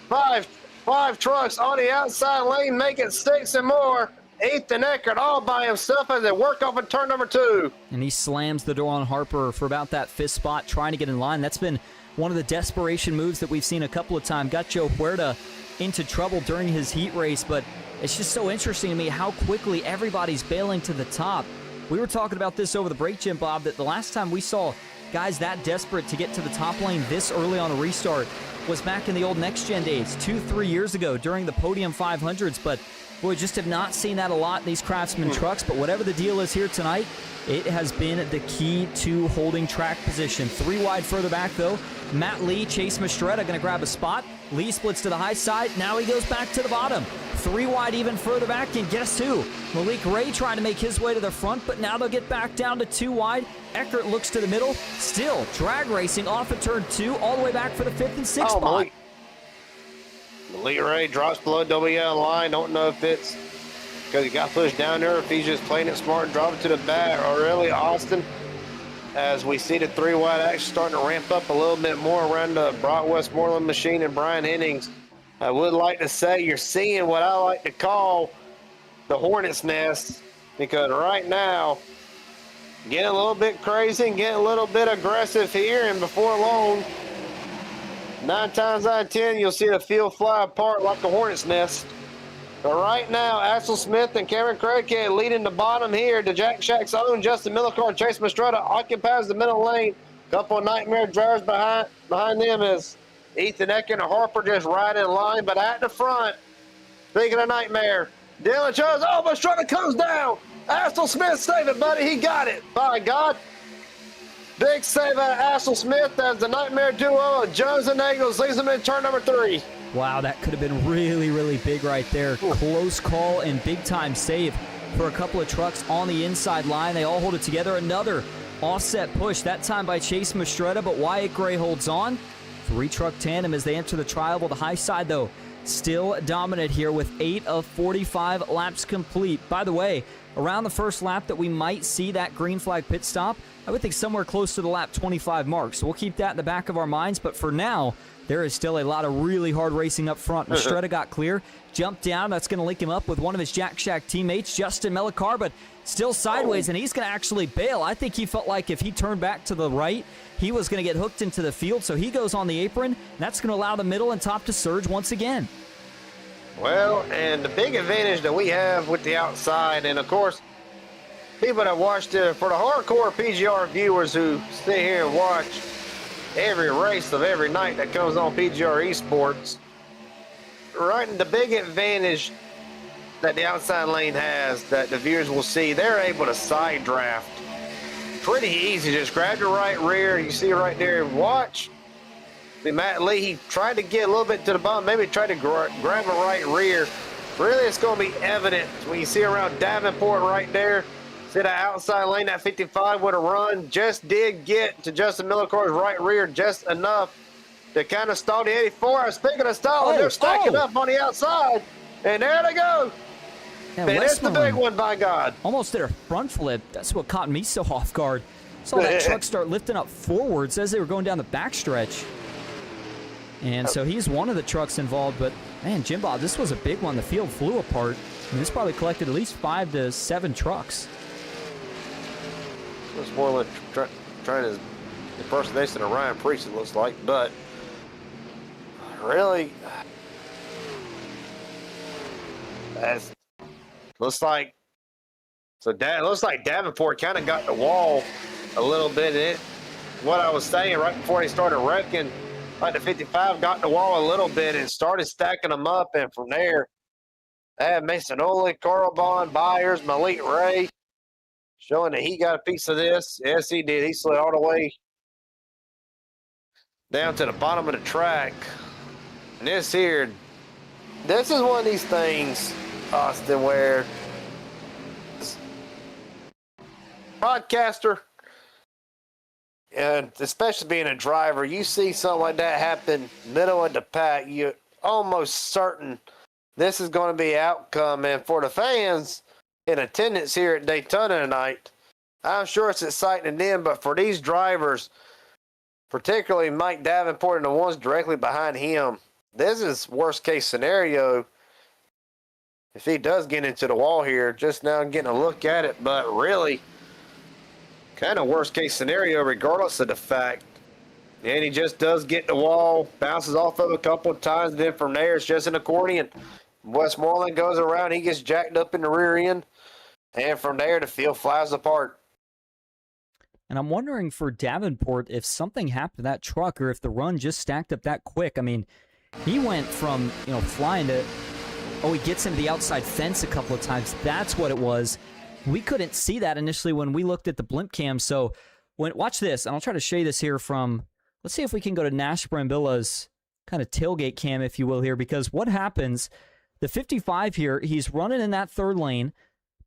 five trucks on the outside lane, make it 6 and more. Ethan Eckert all by himself as they work off of turn number 2. And he slams the door on Harper for about that 5th spot, trying to get in line. That's been one of the desperation moves that we've seen a couple of times. Got Joe Huerta into trouble during his heat race, but it's just so interesting to me how quickly everybody's bailing to the top. We were talking about this over the break, Jim Bob, that the last time we saw guys that desperate to get to the top lane this early on a restart was back in the old next-gen days, 2-3 years ago during the Podium 500s, but boy, just have not seen that a lot in these Craftsman trucks. But whatever the deal is here tonight, it has been the key to holding track position. 3 wide further back, though. Matt Lee, Chase Mastretta going to grab a spot. Lee splits to the high side. Now he goes back to the bottom. 3 wide even further back, and guess who? Malik Ray trying to make his way to the front, but now they'll get back down to 2 wide. Eckert looks to the middle. Still drag racing off of turn 2, all the way back for the 5th and 6th spot. Malik Ray drops below WL line. Don't know if it's because he got pushed down there, if he's just playing it smart and drop it to the back. Or really, Austin, as we see the 3 wide action starting to ramp up a little bit more around the Brock Westmoreland machine and Brian Hennings. I would like to say you're seeing what I like to call the hornet's nest, because right now, getting a little bit crazy and getting a little bit aggressive here, and before long, 9 times out of 10, you'll see the field fly apart like a hornet's nest. But right now, Axel Smith and Cameron Craig leading the bottom here. The Jack Shack's own Justin Millicart and Chase Mastretta occupies the middle lane. Couple of Nightmare drivers behind them is Ethan Eckert and Harper just right in line. But at the front, speaking of Nightmare, Dylan Jones, Mastretta comes down. Axel Smith, save it, buddy. He got it. By God. Big save out of Axel Smith as the Nightmare duo of Jones and Eagles leads them in turn number 3. Wow, that could have been really, really big right there. Close call and big-time save for a couple of trucks on the inside line. They all hold it together. Another offset push, that time by Chase Mastretta, but Wyatt Gray holds on. 3-truck tandem as they enter the tri-oval. The high side, though, still dominant here with 8 of 45 laps complete. By the way, around the first lap that we might see that green flag pit stop. I would think somewhere close to the lap 25 mark. So we'll keep that in the back of our minds. But for now, there is still a lot of really hard racing up front. Mastretta got clear, jumped down. That's going to link him up with one of his Jack Shack teammates, Justin Melicar, but still sideways, and he's going to actually bail. I think he felt like if he turned back to the right, he was going to get hooked into the field. So he goes on the apron. And that's going to allow the middle and top to surge once again. Well, and the big advantage that we have with the outside, and of course, people that watched it, for the hardcore PGR viewers who sit here and watch every race of every night that comes on PGR eSports, right, the big advantage that the outside lane has that the viewers will see, they're able to side draft pretty easy. Just grab your right rear. You see right there, watch. See, Matt Lee, he tried to get a little bit to the bottom, maybe tried to grab a right rear. Really, it's going to be evident when you see around Davenport right there. See that outside lane, that 55 would have run, just did get to Justin Millicor's right rear just enough to kind of stall the 84. Speaking of stalling, they're stacking up on the outside, and there they go. Yeah, and it's the big one, by God. Almost did a front flip. That's what caught me so off guard. Saw that truck start lifting up forwards as they were going down the backstretch. And so he's one of the trucks involved, but man, Jim Bob, this was a big one. The field flew apart. I mean, this probably collected at least 5 to 7 trucks. It's more like trying to impersonation of Ryan Priest, it looks like, but really, that's looks like Davenport kind of got the wall a little bit. What I was saying right before they started wrecking, like the 55 got the wall a little bit and started stacking them up, and from there, they had Mason Oley, Carl Bond, Byers, Malik Ray, showing that he got a piece of this. Yes, he did. He slid all the way down to the bottom of the track. And this here, this is one of these things, Austin, where broadcaster, and especially being a driver, you see something like that happen middle of the pack, you're almost certain this is going to be outcome. And for the fans in attendance here at Daytona tonight, I'm sure it's exciting to them, but for these drivers, particularly Mike Davenport and the ones directly behind him, this is worst case scenario. If he does get into the wall here, just now getting a look at it, but really kind of worst case scenario regardless of the fact. And he just does get the wall, bounces off of a couple of times, and then from there it's just an accordion. Westmoreland goes around, he gets jacked up in the rear end, and from there the field flies apart. And I'm wondering for Davenport if something happened to that truck or if the run just stacked up that quick. I mean, he went from, flying to, he gets into the outside fence a couple of times. That's what it was. We couldn't see that initially when we looked at the blimp cam. So watch this, and I'll try to show you this here from, let's see if we can go to Nash Brambilla's kind of tailgate cam, if you will, here, because what happens, the 55 here, he's running in that third lane,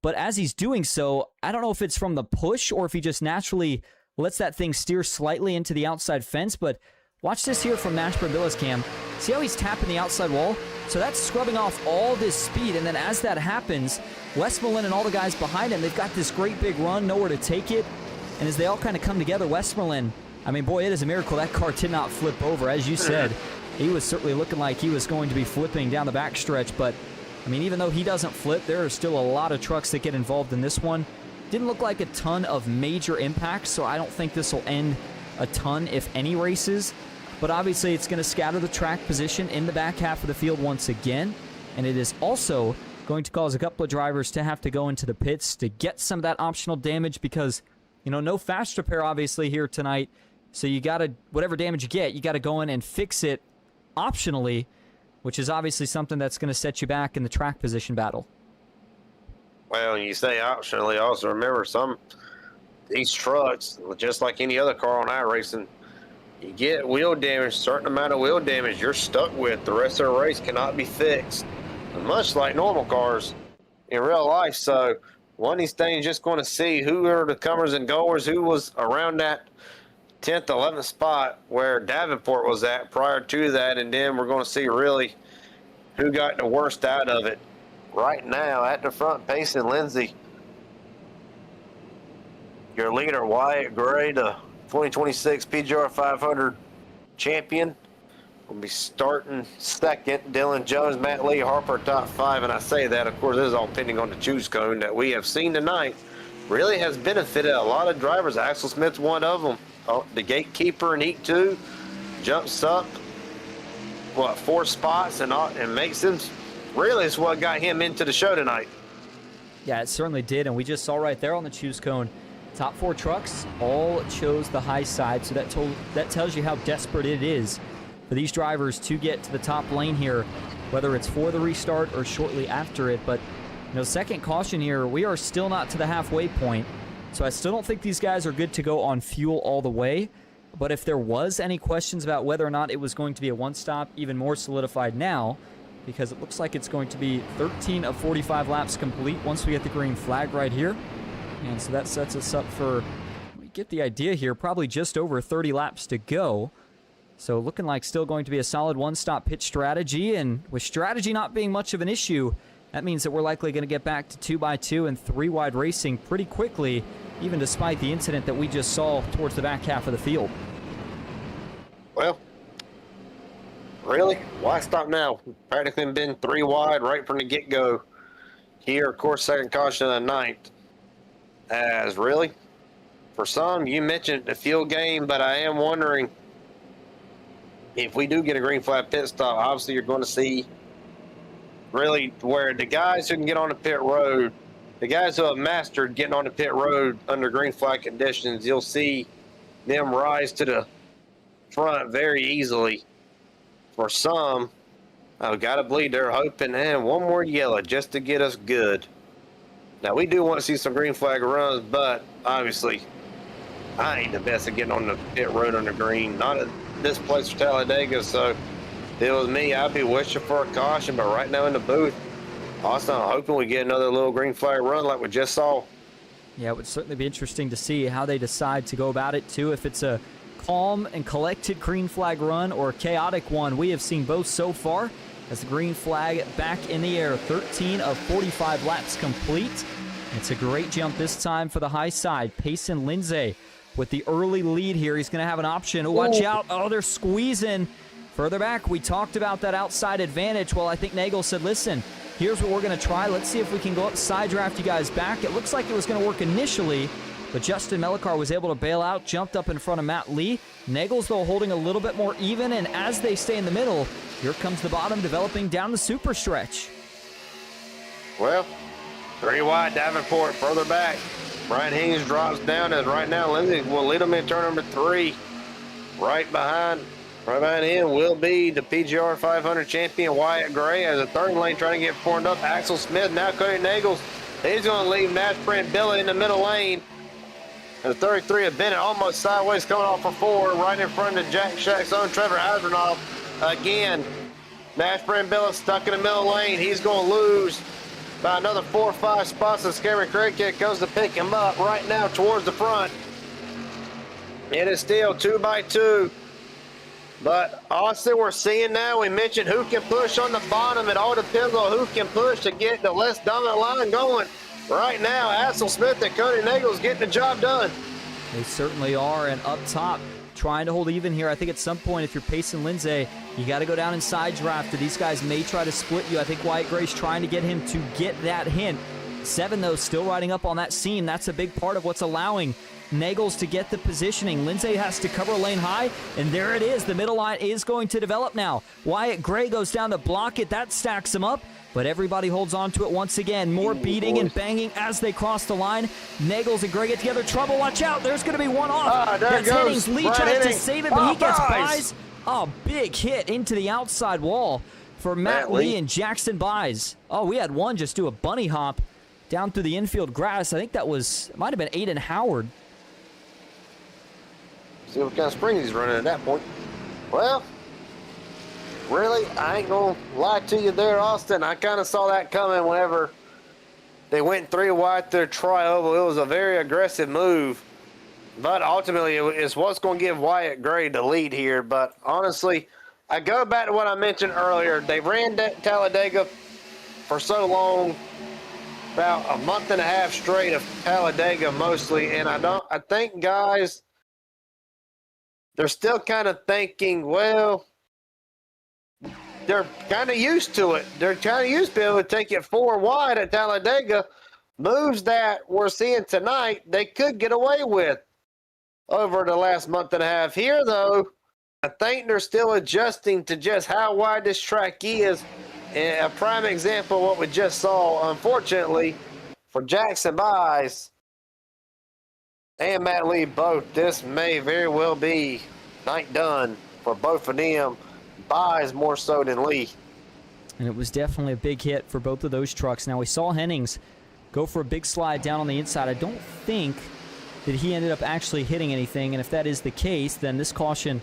but as he's doing so, I don't know if it's from the push or if he just naturally lets that thing steer slightly into the outside fence, but watch this here from Nash Brambilla's cam. See how he's tapping the outside wall? So that's scrubbing off all this speed, and then as that happens, Westmoreland and all the guys behind him, they've got this great big run, nowhere to take it, and as they all kind of come together, Westmoreland, I mean, boy, it is a miracle that car did not flip over. As you said, he was certainly looking like he was going to be flipping down the backstretch, but I mean, even though he doesn't flip, there are still a lot of trucks that get involved in this one. Didn't look like a ton of major impacts, so I don't think this will end a ton, if any, races. But obviously, it's going to scatter the track position in the back half of the field once again. And it is also going to cause a couple of drivers to have to go into the pits to get some of that optional damage because, no fast repair, obviously, here tonight. So you got to, whatever damage you get, you got to go in and fix it optionally, which is obviously something that's going to set you back in the track position battle. Well, you say optionally, also remember these trucks, just like any other car on iRacing, you get wheel damage, certain amount of wheel damage you're stuck with. The rest of the race cannot be fixed, much like normal cars in real life. So one of these things, just going to see who are the comers and goers, who was around that 10th, 11th spot where Davenport was at prior to that, and then we're going to see really who got the worst out of it. Right now, at the front, Payson Lindsay Your leader, Wyatt Gray, the 2026 PGR 500 champion, will be starting second. Dylan Jones, Matt Lee, Harper, top 5. And I say that, of course, this is all pending on the choose cone that we have seen tonight. Really has benefited a lot of drivers. Axel Smith's one of them. Oh, the gatekeeper in Heat 2 jumps up, 4 spots and makes him, really is what got him into the show tonight. Yeah, it certainly did, and we just saw right there on the choose cone, top 4 trucks all chose the high side, so that tells you how desperate it is for these drivers to get to the top lane here, whether it's for the restart or shortly after it. But, you know, second caution here, we are still not to the halfway point, so I still don't think these guys are good to go on fuel all the way. But if there was any questions about whether or not it was going to be a one-stop, even more solidified now, because it looks like it's going to be 13 of 45 laps complete once we get the green flag right here. And so that sets us up for, we get the idea here, probably just over 30 laps to go. So looking like still going to be a solid one-stop pit strategy, and with strategy not being much of an issue, that means that we're likely going to get back to 2x2 and 3-wide racing pretty quickly, even despite the incident that we just saw towards the back half of the field. Well, really? Why stop now? Practically been 3 wide right from the get-go. Here, of course, second caution of the night. As really, for some, you mentioned the field game, but I am wondering if we do get a green flag pit stop, obviously you're going to see really where the guys who can get on the pit road, the guys who have mastered getting on the pit road under green flag conditions, you'll see them rise to the front very easily. For some, I've got to believe they're hoping, and one more yellow just to get us good. Now, we do want to see some green flag runs, but obviously, I ain't the best at getting on the pit road on the green. Not at this place for Talladega, so if it was me, I'd be wishing for a caution, but right now in the booth, Austin, I'm hoping we get another little green flag run like we just saw. Yeah, it would certainly be interesting to see how they decide to go about it, too. If it's a calm and collected green flag run or a chaotic one, we have seen both so far. As the green flag back in the air, 13 of 45 laps complete. It's a great jump this time for the high side. Payson Lindsay with the early lead here. He's going to have an option. Oh, watch out. Oh, they're squeezing. Further back, we talked about that outside advantage. Well, I think Nagel said, listen, here's what we're going to try. Let's see if we can go up, side draft you guys back. It looks like it was going to work initially, but Justin Melikar was able to bail out, jumped up in front of Matt Lee. Nagel's, though, holding a little bit more even, and as they stay in the middle, here comes the bottom, developing down the super stretch. Well, 3 wide, Davenport further back. Brian Haynes drops down, and right now Lindsay will lead them in turn number 3. Right behind him will be the PGR 500 champion Wyatt Gray as a third lane trying to get formed up. Axel Smith now Cody Nagels. He's going to leave Nash Brent Billy in the middle lane. And the 33 of Bennett almost sideways coming off for 4 right in front of Jack Shack's own Trevor Azranoff. Again, Nash Brent Billy stuck in the middle lane. He's going to lose by another 4 or 5 spots as Cameron Craig goes to pick him up right now towards the front. It is still 2x2. But Austin, we're seeing now, we mentioned who can push on the bottom. It all depends on who can push to get the less dominant line going. Right now, Axel Smith and Cody Nagels getting the job done. They certainly are, and up top, trying to hold even here. I think at some point, if you're Payson Lindsay, you got to go down and side draft. These guys may try to split you. I think Wyatt Gray's trying to get him to get that hint. 7, though, still riding up on that seam. That's a big part of what's allowing Nagels to get the positioning. Lindsay has to cover lane high, and there it is. The middle line is going to develop now. Wyatt Gray goes down to block it. That stacks him up, but everybody holds on to it once again. More beating and banging as they cross the line. Nagels and Gray get together. Trouble, watch out. There's going to be one off. There That's goes. Hennings. Lee Brad tries to Hennings. save it, but he gets Buys. buys. Oh, big hit into the outside wall for Matt Lee and Jackson Buys. Oh, we had one just do a bunny hop down through the infield grass. I think that might have been Aiden Howard. See what kind of springs he's running at that point. Well, really, I ain't going to lie to you there, Austin. I kind of saw that coming whenever they went 3 wide through tri-oval. It was a very aggressive move. But ultimately, it's what's going to give Wyatt Gray the lead here. But honestly, I go back to what I mentioned earlier. They ran Talladega for so long. about a month and a half straight of Talladega mostly, and I think guys, they're still kind of thinking, well, they're kind of used to it. They're kind of used to be able to take it 4 wide at Talladega. Moves that we're seeing tonight, they could get away with over the last month and a half. Here, though, I think they're still adjusting to just how wide this track is. And a prime example of what we just saw, unfortunately, for Jackson Byes and Matt Lee both, this may very well be night done for both of them. Byes more so than Lee. And it was definitely a big hit for both of those trucks. Now, we saw Hennings go for a big slide down on the inside. I don't think that he ended up actually hitting anything, and if that is the case, then this caution,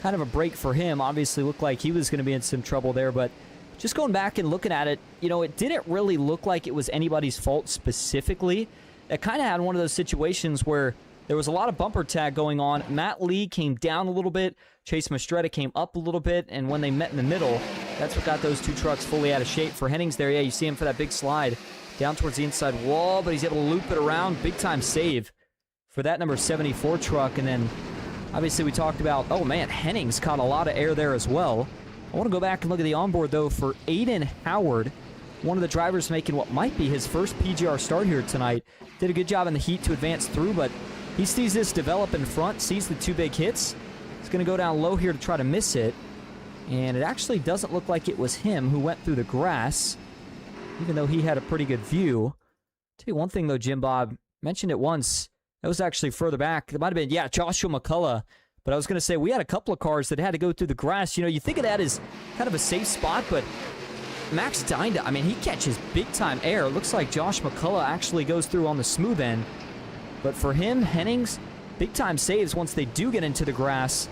kind of a break for him. Obviously looked like he was going to be in some trouble there, but just going back and looking at it, you know, it didn't really look like it was anybody's fault specifically. It kind of had one of those situations where there was a lot of bumper tag going on. Matt Lee came down a little bit, Chase Mastretta came up a little bit, and when they met in the middle, that's what got those two trucks fully out of shape. For Hennings there, yeah, you see him for that big slide down towards the inside wall, but he's able to loop it around. Big time save for that number 74 truck. And then obviously we talked about, oh man, Hennings caught a lot of air there as well. I want to go back and look at the onboard though for Aiden Howard, one of the drivers making what might be his first PGR start here tonight. Did a good job in the heat to advance through, but he sees this develop in front, sees the 2 big hits. He's going to go down low here to try to miss it. And it actually doesn't look like it was him who went through the grass, even though he had a pretty good view. Tell you one thing though, Jim Bob mentioned it once. That was actually further back. It might have been, yeah, Joshua McCullough. But I was going to say, we had a couple of cars that had to go through the grass. You know, you think of that as kind of a safe spot, but Max Dinda, I mean, he catches big-time air. It looks like Josh McCullough actually goes through on the smooth end. But for him, Hennings, big-time saves once they do get into the grass.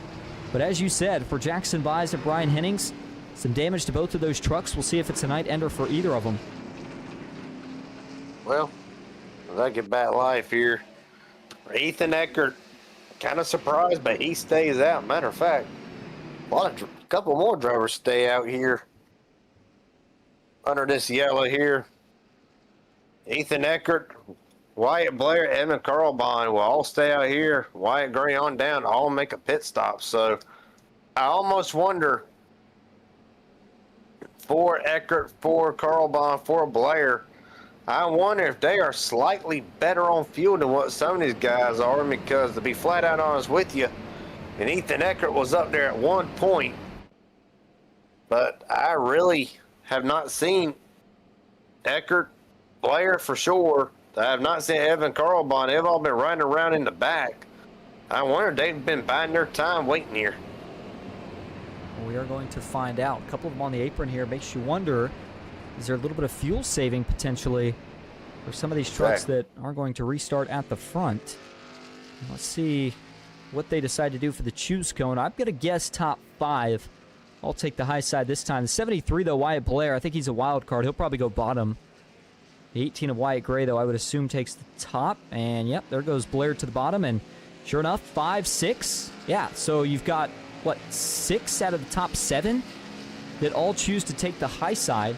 But as you said, for Jackson Byes and Brian Hennings, some damage to both of those trucks. We'll see if it's a night ender for either of them. Well, I get back life here. Ethan Eckert, kind of surprised, but he stays out. Matter of fact, a couple more drivers stay out here under this yellow here. Ethan Eckert, Wyatt Blair, Evan Carlbon will all stay out here. Wyatt Gray on down, all make a pit stop. So I almost wonder, for Eckert, for Carlbon, for Blair, I wonder if they are slightly better on fuel than what some of these guys are, because to be flat out honest with you, and Ethan Eckert was up there at one point, but I really have not seen Eckert, Blair for sure. I have not seen Evan Carlbon. They've all been riding around in the back. I wonder if they've been biding their time waiting here. We are going to find out. A couple of them on the apron here makes you wonder, is there a little bit of fuel saving potentially for some of these trucks that are going to restart at the front? Let's see what they decide to do for the choose cone. I'm going to guess top 5. I'll take the high side this time. The 73, though, Wyatt Blair, I think he's a wild card. He'll probably go bottom. The 18 of Wyatt Gray, though, I would assume takes the top. And, yep, there goes Blair to the bottom. And sure enough, 5, 6. Yeah, so you've got, what, 6 out of the top 7 that all choose to take the high side.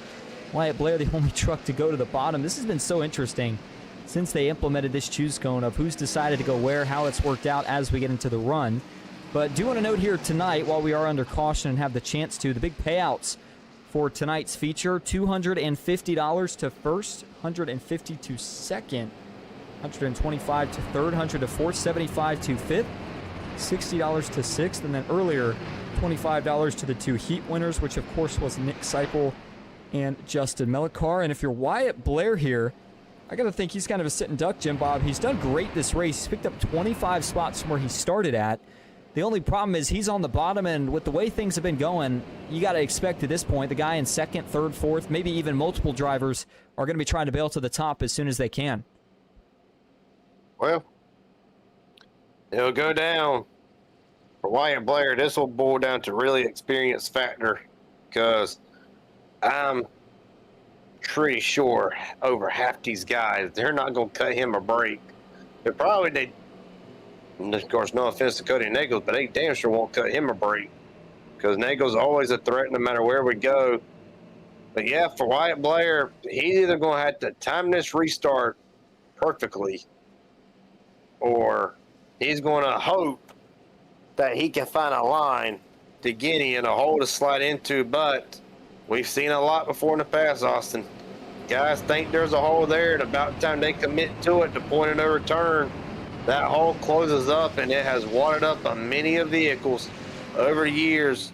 Wyatt Blair, the only truck to go to the bottom. This has been so interesting since they implemented this choose cone of who's decided to go where, how it's worked out as we get into the run. But do want to note here tonight, while we are under caution and have the chance to, the big payouts for tonight's feature: $250 to first, $150 to second, $125 to third, $100 to fourth, $75 to fifth, $60 to sixth, and then earlier, $25 to the 2 heat winners, which of course was Nick Seipel and Justin Melikar. And if you're Wyatt Blair here, I got to think he's kind of a sitting duck, Jim Bob. He's done great this race. He's picked up 25 spots from where he started at. The only problem is he's on the bottom, and with the way things have been going, you got to expect at this point the guy in second, third, fourth, maybe even multiple drivers are going to be trying to bail to the top as soon as they can. Well, it'll go down for Wyatt Blair. This will boil down to really experience factor, because I'm pretty sure over half these guys, they're not going to cut him a break. Of course, no offense to Cody Nagels, but they damn sure won't cut him a break, because Nagels is always a threat no matter where we go. But yeah, for Wyatt Blair, he's either going to have to time this restart perfectly, or he's going to hope that he can find a line to get in, a hole to slide into. But we've seen a lot before in the past, Austin. Guys think there's a hole there, and about the time they commit to it, the point of no return, that hole closes up, and it has watered up on many of vehicles over the years.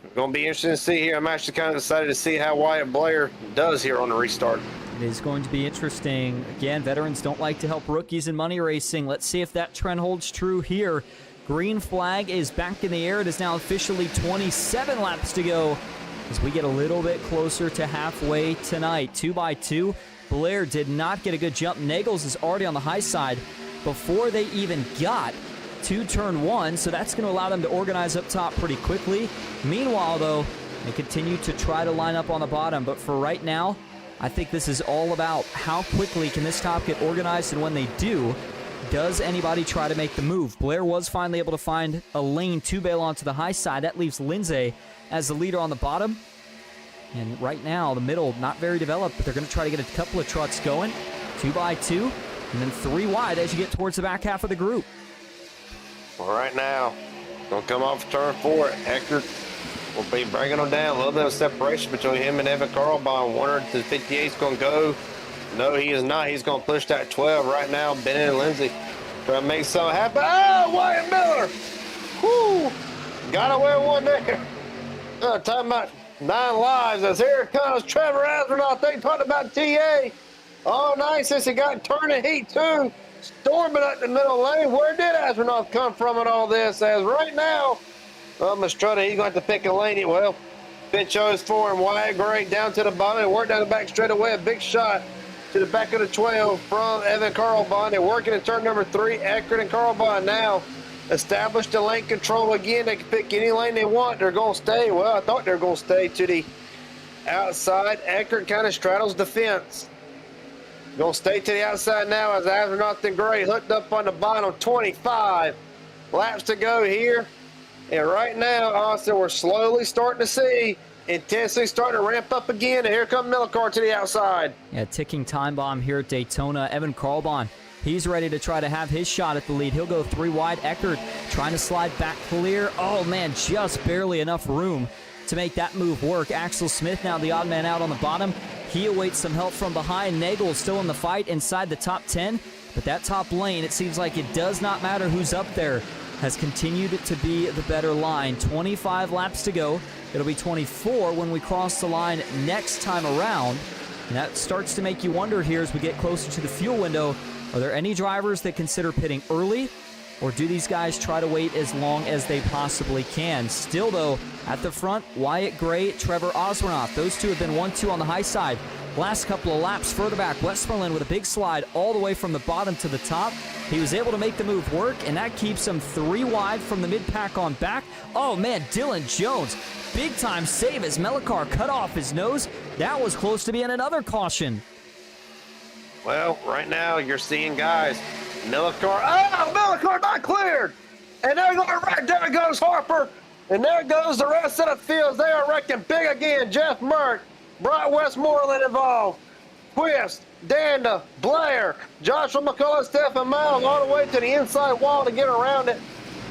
It's going to be interesting to see here. I'm actually kind of excited to see how Wyatt Blair does here on the restart. It is going to be interesting. Again, veterans don't like to help rookies in money racing. Let's see if that trend holds true here. Green flag is back in the air. It is now officially 27 laps to go as we get a little bit closer to halfway tonight. 2x2. Blair did not get a good jump. Nagels is already on the high side before they even got to turn one, so that's going to allow them to organize up top pretty quickly. Meanwhile, though, they continue to try to line up on the bottom, but for right now, I think this is all about how quickly can this top get organized, and when they do, does anybody try to make the move? Blair was finally able to find a lane to bail onto the high side. That leaves Lindsay as the leader on the bottom. And right now, the middle, not very developed, but they're going to try to get a couple of trucks going. 2x2, and then 3 wide as you get towards the back half of the group. Well, right now, going to come off turn 4. Hector will be bringing them down. A little bit of separation between him and Evan Carlbahn. 100 to 58 is going to go. No, he is not. He's going to push that 12 right now. Bennett and Lindsay trying to make something happen. Oh, Wyatt Miller! Whoo! Got away with one there. Talking about 9 lives. As here comes Trevor Astronaut. They talked about TA. Oh, nice. Since he got turned in heat 2. Storming up the middle lane. Where did Astronaut come from in all this? As right now, Mastrutta, he's going to have to pick a lane. Well, Pinchot's for him. Wyatt Gray down to the bottom. Work down the back straight away. A big shot to the back of the 12 from Evan Carlbahn. They're working in turn number 3. Eckert and Carlbahn now established the lane control again. They can pick any lane they want. They're going to stay. Well, I thought they were going to stay to the outside. Eckert kind of straddles the fence. Going to stay to the outside now as Astronaut and Gray hooked up on the bottom. 25 laps to go here. And right now, Austin, we're slowly starting to see intensity starting to ramp up again. And here comes Millicar to the outside. Yeah, ticking time bomb here at Daytona. Evan Carlbahn, he's ready to try to have his shot at the lead. He'll go 3 wide. Eckert trying to slide back clear. Oh, man, just barely enough room to make that move work. Axel Smith now the odd man out on the bottom. He awaits some help from behind. Nagel still in the fight inside the top 10. But that top lane, it seems like it does not matter who's up there, has continued to be the better line. 25 laps to go. It'll be 24 when we cross the line next time around. And that starts to make you wonder here as we get closer to the fuel window. Are there any drivers that consider pitting early? Or do these guys try to wait as long as they possibly can? Still, though, at the front, Wyatt Gray, Trevor Oswanoff. Those two have been 1-2 on the high side. Last couple of laps further back, Westmoreland with a big slide all the way from the bottom to the top. He was able to make the move work, and that keeps him 3 wide from the mid-pack on back. Oh, man, Dylan Jones, big-time save as Millicar cut off his nose. That was close to being another caution. Well, right now you're seeing guys. Millicar, oh, Millicar not cleared. And there goes Harper. And there goes the rest of the fields. They are wrecking big again. Jeff Merck brought Westmoreland involved. Quist, Danda, Blair, Joshua McCullough, Stephen Miles all the way to the inside wall to get around it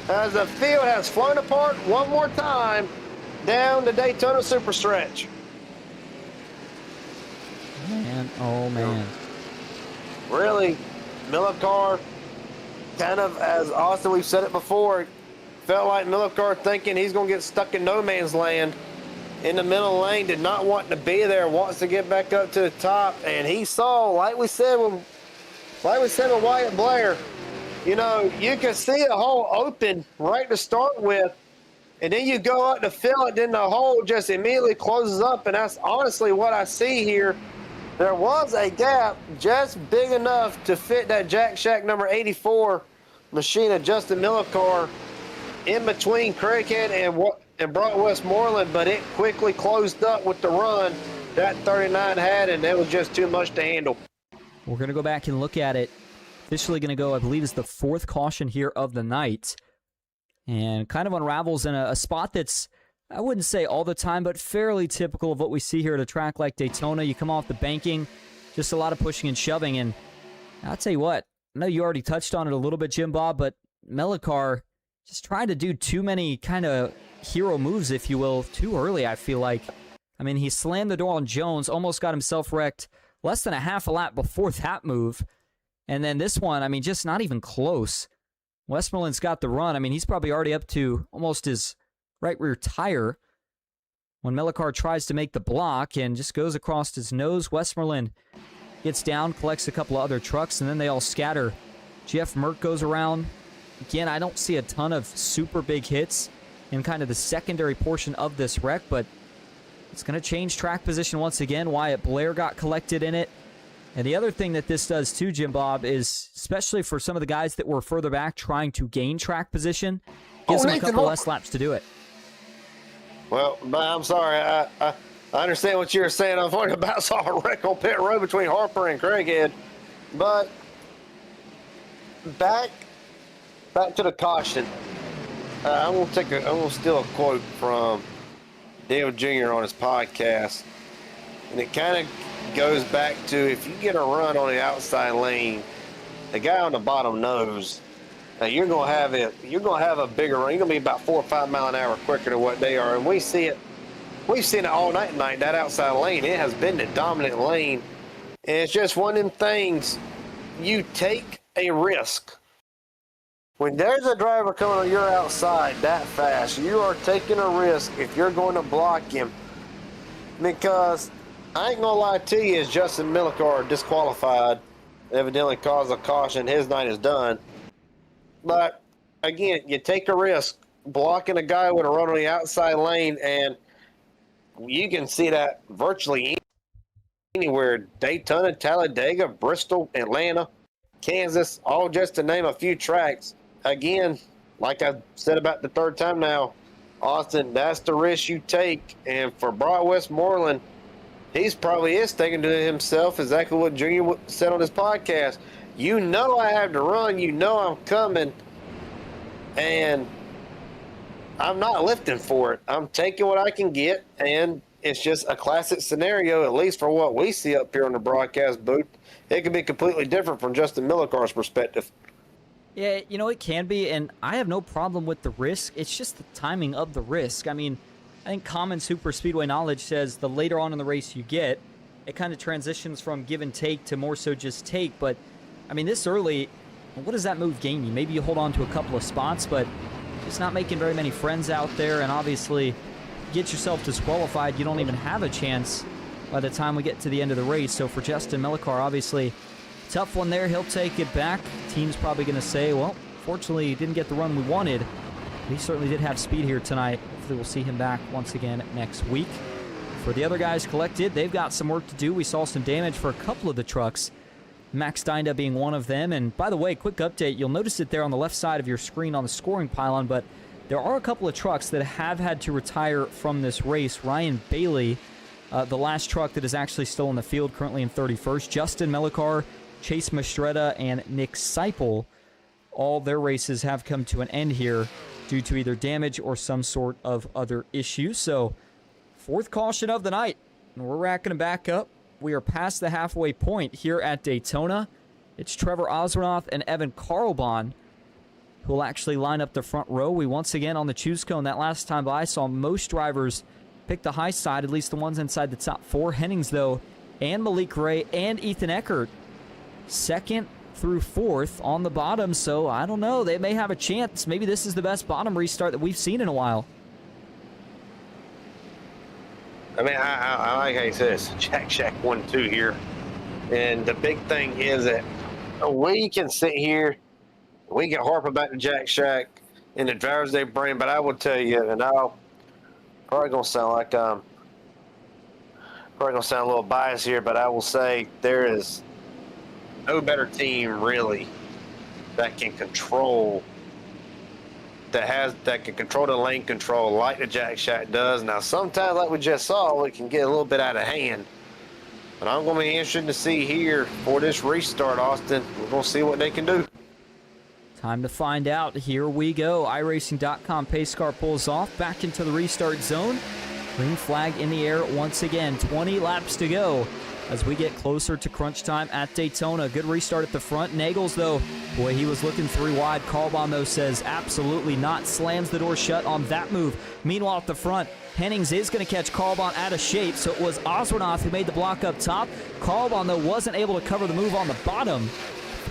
as the field has flown apart one more time down the Daytona Super Stretch. Man, oh man. Really, Millicar, kind of, as Austin, we've said it before, felt like Millicar thinking he's going to get stuck in no man's land in the middle lane, did not want to be there, wants to get back up to the top, and he saw, like we said with Wyatt Blair, you know, you can see a hole open right to start with, and then you go up to fill it, then the hole just immediately closes up, and that's honestly what I see here. There was a gap just big enough to fit that Jack Shack number 84 machine of Justin Millicar in between Craighead and Brock Westmoreland, but it quickly closed up with the run that 39 had, and it was just too much to handle. We're going to go back and look at it. Officially going to go, I believe, is the 4th caution here of the night. And kind of unravels in a spot that's I wouldn't say all the time, but fairly typical of what we see here at a track like Daytona. You come off the banking, just a lot of pushing and shoving, and I'll tell you what, I know you already touched on it a little bit, Jim Bob, but Mellicar just trying to do too many kind of hero moves, if you will, too early, I feel like. I mean, he slammed the door on Jones, almost got himself wrecked less than a half a lap before that move. And then this one, I mean, just not even close. Westmoreland's got the run. I mean, he's probably already up to almost his right rear tire when Mellicar tries to make the block and just goes across his nose. Westmoreland gets down, collects a couple of other trucks, and then they all scatter. Jeff Merck goes around. Again, I don't see a ton of super big hits in kind of the secondary portion of this wreck, but it's going to change track position once again. Wyatt Blair got collected in it. And the other thing that this does too, Jim Bob, is especially for some of the guys that were further back trying to gain track position, gives them a couple less laps to do it. Well, I'm sorry. I understand what you're saying. I've only about saw a wreck on pit road between Harper and Craighead. But back to the caution. I'm gonna steal a quote from Dale Jr. on his podcast, and it kind of goes back to, if you get a run on the outside lane, the guy on the bottom knows that you're gonna have a bigger run. You're gonna be about 4 or 5 mile an hour quicker than what they are, and we've seen it all night tonight. That outside lane, it has been the dominant lane, and it's just one of them things. You take a risk. When there's a driver coming on your outside that fast, you are taking a risk if you're going to block him. Because I ain't gonna lie to you, is Justin Mellicar disqualified, evidently caused a caution. His night is done. But again, you take a risk blocking a guy with a run on the outside lane, and you can see that virtually anywhere. Daytona, Talladega, Bristol, Atlanta, Kansas, all just to name a few tracks. Again, like I said about the third time now, Austin, that's the risk you take. And for Brock Westmoreland, he's probably is thinking to himself exactly what Junior said on his podcast. You know I have to run. You know I'm coming. And I'm not lifting for it. I'm taking what I can get. And it's just a classic scenario, at least for what we see up here on the broadcast booth. It could be completely different from Justin Millicar's perspective. Yeah, you know, it can be, and I have no problem with the risk. It's just the timing of the risk. I mean, I think common super speedway knowledge says the later on in the race you get, it kind of transitions from give and take to more so just take. But, I mean, this early, what does that move gain you? Maybe you hold on to a couple of spots, but just not making very many friends out there, and obviously get yourself disqualified. You don't even have a chance by the time we get to the end of the race. So for Justin Mellicar, obviously, tough one there. He'll take it back. Team's probably going to say, well, fortunately, he didn't get the run we wanted. He certainly did have speed here tonight. Hopefully we'll see him back once again next week. For the other guys collected, they've got some work to do. We saw some damage for a couple of the trucks, Max Steinda being one of them. And by the way, quick update, you'll notice it there on the left side of your screen on the scoring pylon, but there are a couple of trucks that have had to retire from this race. Ryan Bailey, the last truck that is actually still in the field, currently in 31st. Justin Mellicar, Chase Mastretta, and Nick Seipel, all their races have come to an end here due to either damage or some sort of other issue. So, fourth caution of the night, and we're racking them back up. We are past the halfway point here at Daytona. It's Trevor Osranoff and Evan Carlbahn who will actually line up the front row. We once again on the choose cone that last time by saw most drivers pick the high side, at least the ones inside the top four. Hennings, though, and Malik Ray and Ethan Eckert, second through fourth on the bottom. So I don't know, they may have a chance. Maybe this is the best bottom restart that we've seen in a while. I mean, I like how you said it's Jack Shack 1-2 here. And the big thing is that we can sit here, we can harp about the Jack Shack and the drivers they bring, but I will tell you, and I'll probably going to sound like probably going to sound a little biased here, but I will say there is no better team really that can control that can control the lane control like the Jack Shack does. Now sometimes, like we just saw, it can get a little bit out of hand, but I'm going to be interested to see here for this restart, Austin. We're going to see what they can do. Time to find out. Here we go. iRacing.com pace car pulls off back into the restart zone. Green flag in the air once again. 20 laps to go as we get closer to crunch time at Daytona. Good restart at the front. Nagels, though, boy, he was looking 3 wide. Carlbahn, though, says absolutely not. Slams the door shut on that move. Meanwhile, at the front, Hennings is going to catch Carlbahn out of shape, so it was Oswernoth who made the block up top. Carlbahn, though, wasn't able to cover the move on the bottom.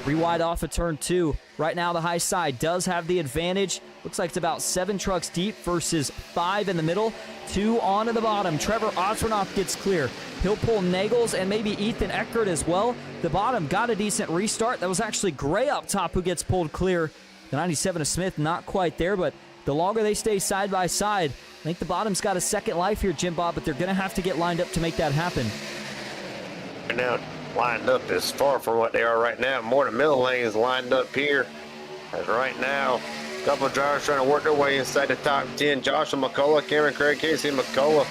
3 wide off of turn 2. Right now, the high side does have the advantage. Looks like it's about 7 trucks deep versus 5 in the middle. 2 onto the bottom. Trevor Oswernoth gets clear. He'll pull Nagels and maybe Ethan Eckert as well. The bottom got a decent restart. That was actually Gray up top who gets pulled clear. The 97 of Smith not quite there, but the longer they stay side by side, I think the bottom's got a second life here, Jim Bob, but they're going to have to get lined up to make that happen. Right now, lined up is far from what they are right now. More the middle lane is lined up here. As right now, a couple of drivers trying to work their way inside the top 10. Joshua McCullough, Cameron Craig, Casey McCullough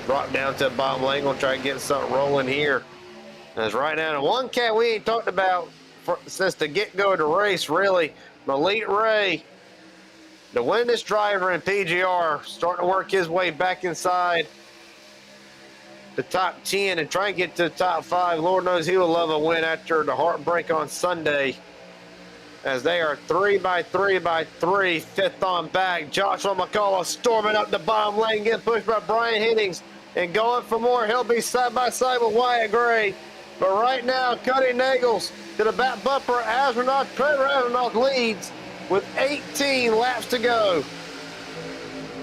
drop down to the bottom lane. Gonna try to get something rolling here. As right now, the one cat we ain't talked about since the get-go of the race, really, Malik Ray, the winningest driver in PGR, starting to work his way back inside the top 10 and try and get to the top 5. Lord knows he will love a win after the heartbreak on Sunday, as they are 3 by 3 by 3, 5th on back. Joshua McCullough storming up the bottom lane, getting pushed by Brian Hennings and going for more. He'll be side by side with Wyatt Gray. But right now, Cuddy Nagels to the back bumper. Trevor Astronaut leads with 18 laps to go.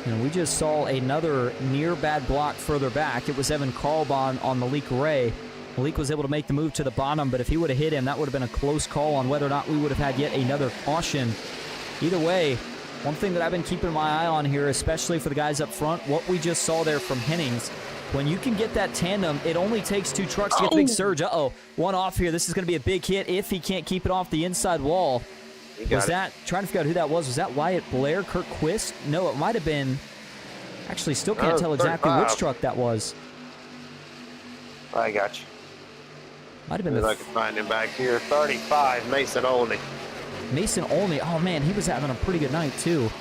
And we just saw another near bad block further back. It was Evan Carlbahn on Malik Ray. Malik was able to make the move to the bottom, but if he would have hit him, that would have been a close call on whether or not we would have had yet another caution. Either way, one thing that I've been keeping my eye on here, especially for the guys up front, what we just saw there from Hennings, when you can get that tandem, it only takes 2 trucks to get the big surge. Uh-oh, one off here. This is going to be a big hit if he can't keep it off the inside wall. Was that, trying to figure out who that was that Wyatt Blair, Kirk Quist? No, it might have been, actually still can't tell exactly 35. which truck that was. I got you. Might have been I can find him back here. 35, Mason Olney. Mason Olney. Oh, man, he was having a pretty good night, too.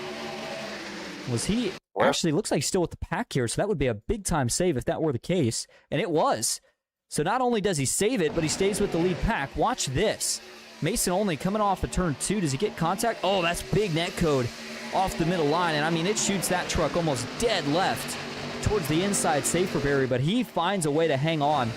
Was he? Well, actually, looks like he's still with the pack here, so that would be a big-time save if that were the case. And it was. So not only does he save it, but he stays with the lead pack. Watch this. Mason Olney coming off of turn 2. Does he get contact? Oh, that's big net code off the middle line. And, I mean, it shoots that truck almost dead left towards the inside safer barrier, but he finds a way to hang on.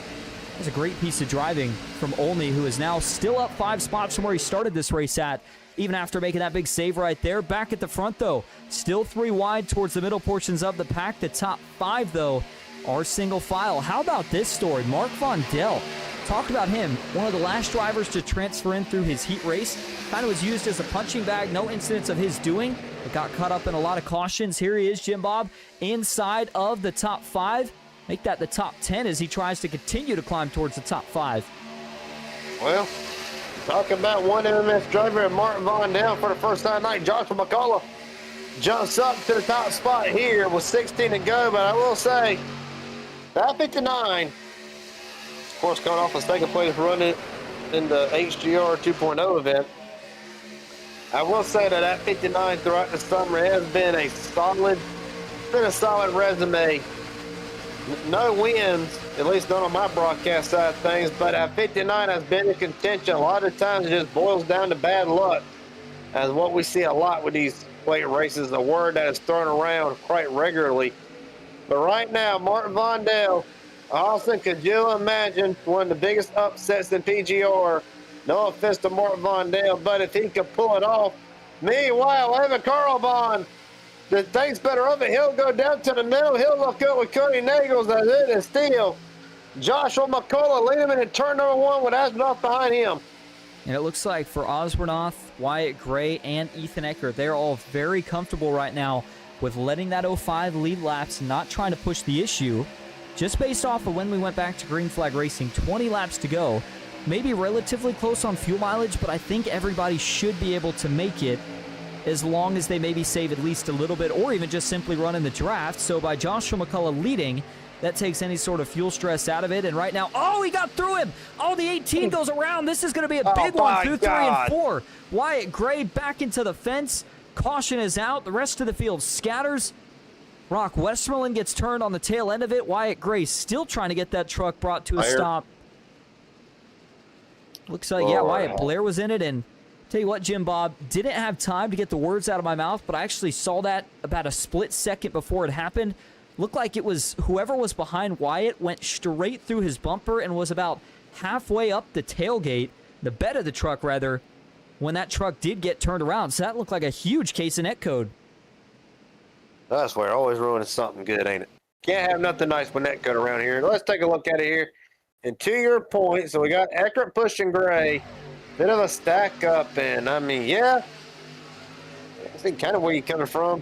That's a great piece of driving from Olney, who is now still up 5 spots from where he started this race at, even after making that big save right there. Back at the front, though, still 3 wide towards the middle portions of the pack. The top 5, though, are single file. How about this story? Mark Von Dell. Talk about him. One of the last drivers to transfer in through his heat race. Kind of was used as a punching bag. No incidents of his doing, but got caught up in a lot of cautions. Here he is, Jim Bob, inside of the top 5. Make that the top 10 as he tries to continue to climb towards the top 5. Well, talking about one MMS driver and Martin Von Dell for the first time tonight. Joshua McCullough jumps up to the top spot here with 16 to go, but I will say, that 59, of course, coming off a second place running in the HGR 2.0 event. I will say that 59 throughout the summer has been a solid resume. No wins, at least not on my broadcast side of things, but at 59 has been in contention. A lot of times it just boils down to bad luck, as what we see a lot with these plate races, a word that is thrown around quite regularly. But right now, Martin Von Dell, Austin, could you imagine one of the biggest upsets in PGR? No offense to Martin Von Dell, but if he could pull it off. Meanwhile, Evan Carlbahn, the things better of it, he'll go down to the middle. He'll look up with Cody Nagels as it is still Joshua McCullough leading him in turn number 1 with Astronaut behind him. And it looks like for Oswernoth, Wyatt Gray, and Ethan Eckert, they're all very comfortable right now with letting that 05 lead laps, not trying to push the issue. Just based off of when we went back to green flag racing, 20 laps to go. Maybe relatively close on fuel mileage, but I think everybody should be able to make it as long as they maybe save at least a little bit, or even just simply run in the draft. So by Joshua McCullough leading, That takes any sort of fuel stress out of it. And right now, oh, he got through him. Oh, the 18 goes around. This is going to be a big one through 3 and 4. Wyatt Gray back into the fence. Caution is out. The rest of the field scatters. Brock Westmoreland gets turned on the tail end of it. Wyatt Gray still trying to get that truck brought to a stop. Looks like, yeah, Wyatt Blair was in it. And tell you what, Jim Bob, didn't have time to get the words out of my mouth, but I actually saw that about a split second before it happened. Looked like it was whoever was behind Wyatt went straight through his bumper and was about halfway up the tailgate, the bed of the truck, rather, when that truck did get turned around. So that looked like a huge case of netcode. I swear, always ruining something good, ain't it? Can't have nothing nice with netcode around here. Let's take a look at it here. And to your point, so we got Eckert pushing Gray. Bit of a stack up, and I mean, yeah, I think kind of where you're coming from.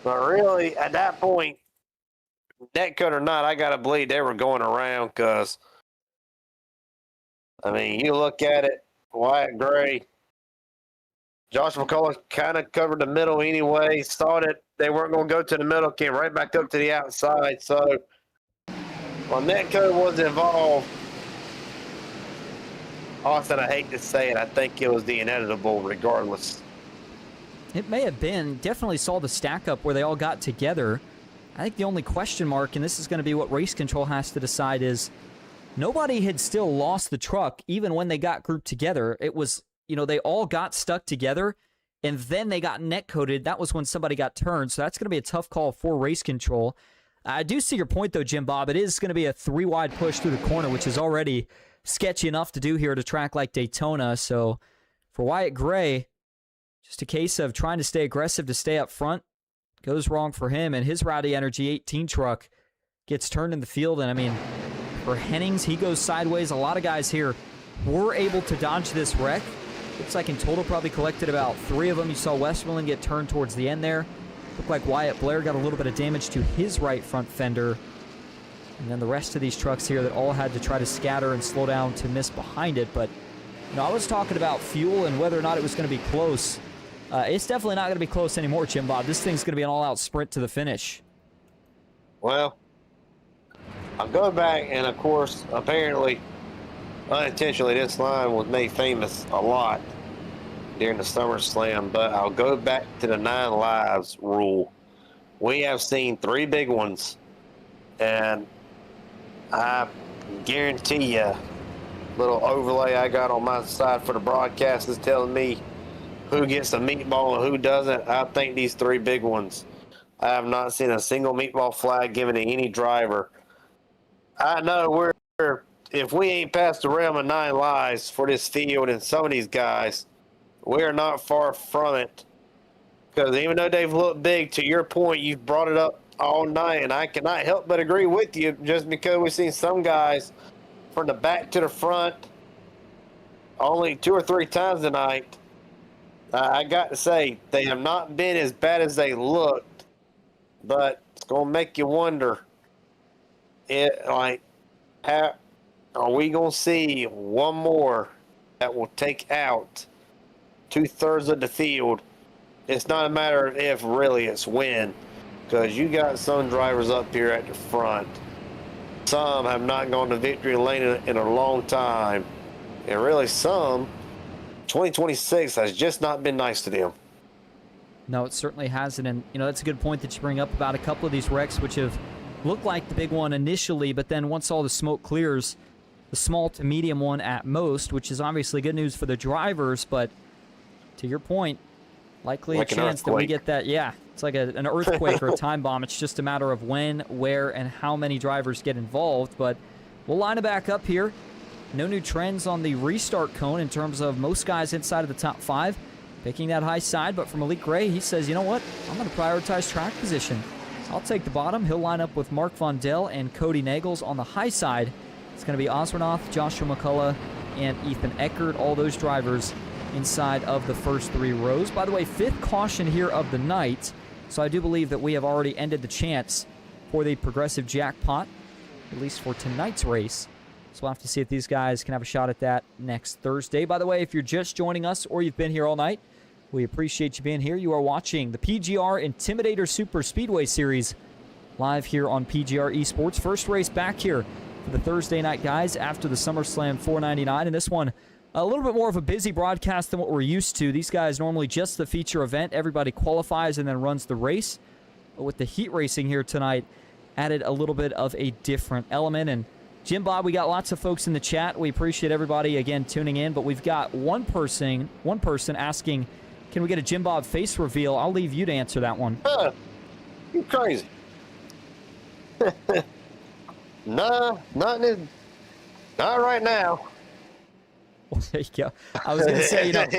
But really, at that point, netcode or not, I got to believe they were going around because, I mean, you look at it, Wyatt Gray, Josh McCullough kind of covered the middle anyway, saw that they weren't going to go to the middle, came right back up to the outside. So, while netcode was involved, Austin, I hate to say it, I think it was the inevitable regardless. It may have been. Definitely saw the stack up where they all got together. I think the only question mark, and this is going to be what race control has to decide, is nobody had still lost the truck even when they got grouped together. It was, you know, they all got stuck together, and then they got netcoded. That was when somebody got turned, so that's going to be a tough call for race control. I do see your point, though, Jim Bob. It is going to be a 3-wide push through the corner, which is already sketchy enough to do here at a track like Daytona. So for Wyatt Gray, just a case of trying to stay aggressive to stay up front. Goes wrong for him, and his Rowdy Energy 18 truck gets turned in the field. And I mean, for Hennings, he goes sideways. A lot of guys here were able to dodge this wreck. Looks like in total probably collected about 3 of them. You saw Westmoreland get turned towards the end there. Looked like Wyatt Blair got a little bit of damage to his right front fender. And then the rest of these trucks here that all had to try to scatter and slow down to miss behind it. But, you know, I was talking about fuel and whether or not it was going to be close. It's definitely not going to be close anymore, Jim Bob. This thing's going to be an all-out sprint to the finish. Well, I'll go back, and of course, apparently, unintentionally, this line was made famous a lot during the SummerSlam, but I'll go back to the 9 lives rule. We have seen 3 big ones, and I guarantee you, little overlay I got on my side for the broadcast is telling me who gets a meatball and who doesn't. I think these 3 big ones. I have not seen a single meatball flag given to any driver. I know if we ain't past the realm of 9 lives for this field and some of these guys, we're not far from it. Because even though they've looked big, to your point, you've brought it up all night, and I cannot help but agree with you just because we've seen some guys from the back to the front only 2 or 3 times tonight. I got to say, they have not been as bad as they looked, but it's going to make you wonder, how are we going to see one more that will take out 2/3 of the field? It's not a matter of if, really, it's when, because you got some drivers up here at the front. Some have not gone to victory lane in a long time, and really some, 2026 has just not been nice to them. No, it certainly hasn't. And, you know, that's a good point that you bring up about a couple of these wrecks, which have looked like the big one initially, but then once all the smoke clears, the small to medium one at most, which is obviously good news for the drivers. But to your point, likely like a chance that we get that. Yeah, it's like an earthquake or a time bomb. It's just a matter of when, where, and how many drivers get involved. But we'll line it back up here. No new trends on the restart cone in terms of most guys inside of the top 5 picking that high side. But for Malik Gray, he says, you know what? I'm going to prioritize track position. I'll take the bottom. He'll line up with Mark Vondell and Cody Nagels on the high side. It's going to be Osranoff, Joshua McCullough, and Ethan Eckert, all those drivers inside of the first 3 rows. By the way, 5th caution here of the night, so I do believe that we have already ended the chance for the progressive jackpot, at least for tonight's race. So we'll have to see if these guys can have a shot at that next Thursday. By the way, if you're just joining us or you've been here all night, we appreciate you being here. You are watching the PGR Intimidator Superspeedway Series live here on PGR eSports. First race back here for the Thursday night guys after the SummerSlam 499. And this one, a little bit more of a busy broadcast than what we're used to. These guys normally just the feature event. Everybody qualifies and then runs the race. But with the heat racing here tonight, added a little bit of a different element. And Jim Bob, we got lots of folks in the chat. We appreciate everybody, again, tuning in. But we've got one person asking, can we get a Jim Bob face reveal? I'll leave you to answer that one. You crazy. Nah, not right now. Well, there you go. I was going to say, we got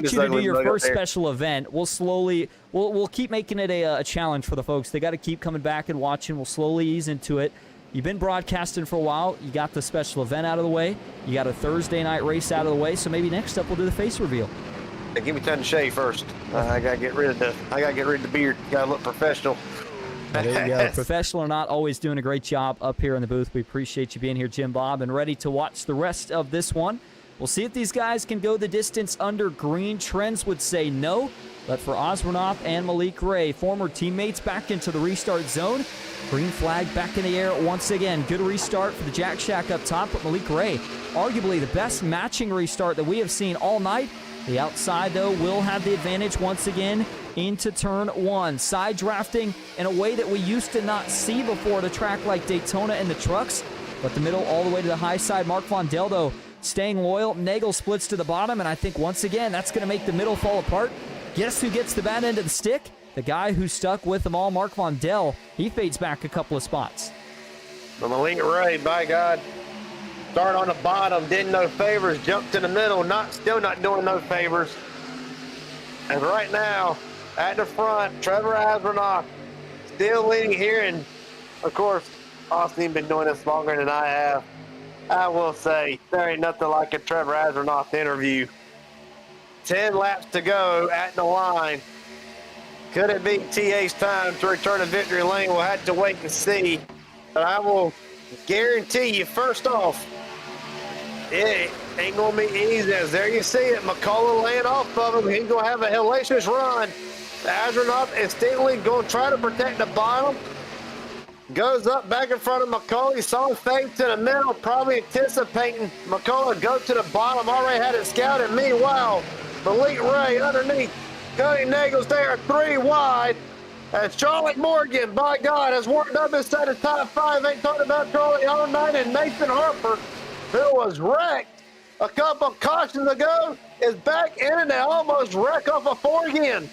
you to do your first special event. We'll keep making it a challenge for the folks. They got to keep coming back and watching. We'll slowly ease into it. You've been broadcasting for a while. You got the special event out of the way. You got a Thursday night race out of the way. So maybe next up we'll do the face reveal. Hey, give me time to shave first. I gotta get rid of the beard. Gotta look professional. There you go. Professional or not, always doing a great job up here in the booth. We appreciate you being here, Jim Bob, and ready to watch the rest of this one. We'll see if these guys can go the distance under green. Trends would say no, but for Osmanoff and Malik Ray, former teammates, back into the restart zone. Green flag back in the air once again. Good restart for the Jack Shack up top, but Malik Ray, arguably the best matching restart that we have seen all night. The outside, though, will have the advantage once again into turn one. Side drafting in a way that we used to not see before at a track like Daytona and the trucks. But the middle all the way to the high side. Mark Vondel, though, staying loyal. Nagel splits to the bottom, and I think once again that's going to make the middle fall apart. Guess who gets the bad end of the stick? The guy who stuck with them all, Mark Vondel. He fades back a couple of spots. The Malik Ray, by God. Start on the bottom, did no favors, jumped to the middle, still not doing no favors. And right now, at the front, Trevor Asronoff still leading here. And, of course, Austin been doing this longer than I have. I will say, there ain't nothing like a Trevor Asronoff interview. 10 laps to go at the line. Could it be TA's time to return to victory lane? We'll have to wait and see. But I will guarantee you, first off, it ain't going to be easy. As there you see it, McCullough laying off of him. He's going to have a hellacious run. Astronaut instinctively going to try to protect the bottom. Goes up back in front of McCullough. He saw him fade to the middle, probably anticipating McCullough go to the bottom. Already had it scouted. Meanwhile, Malik Ray underneath. Cody Nagel's there, 3 wide. And Charlotte Morgan, by God, has worked up inside the top 5. Ain't talking about Charlie all night. And Nathan Harper, who was wrecked a couple of cautions ago, is back in and they almost wreck off a 4 again.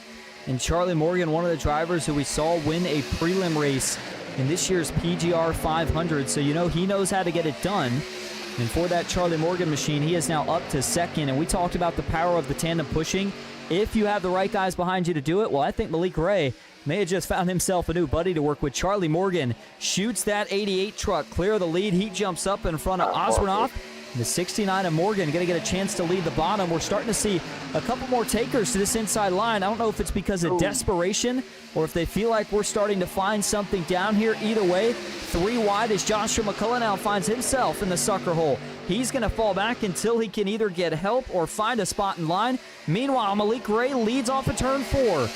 And Charlie Morgan, one of the drivers who we saw win a prelim race in this year's PGR 500, so you know he knows how to get it done. And for that Charlie Morgan machine, he is now up to second. And we talked about the power of the tandem pushing. If you have the right guys behind you to do it, well, I think Malik Ray may have just found himself a new buddy to work with. Charlie Morgan shoots that 88 truck clear of the lead. He jumps up in front of Osmanoff. The 69 of Morgan going to get a chance to lead the bottom. We're starting to see a couple more takers to this inside line. I don't know if it's because of desperation or if they feel like we're starting to find something down here. Either way, 3 wide as Joshua McCullough now finds himself in the sucker hole. He's going to fall back until he can either get help or find a spot in line. Meanwhile, Malik Ray leads off of turn 4.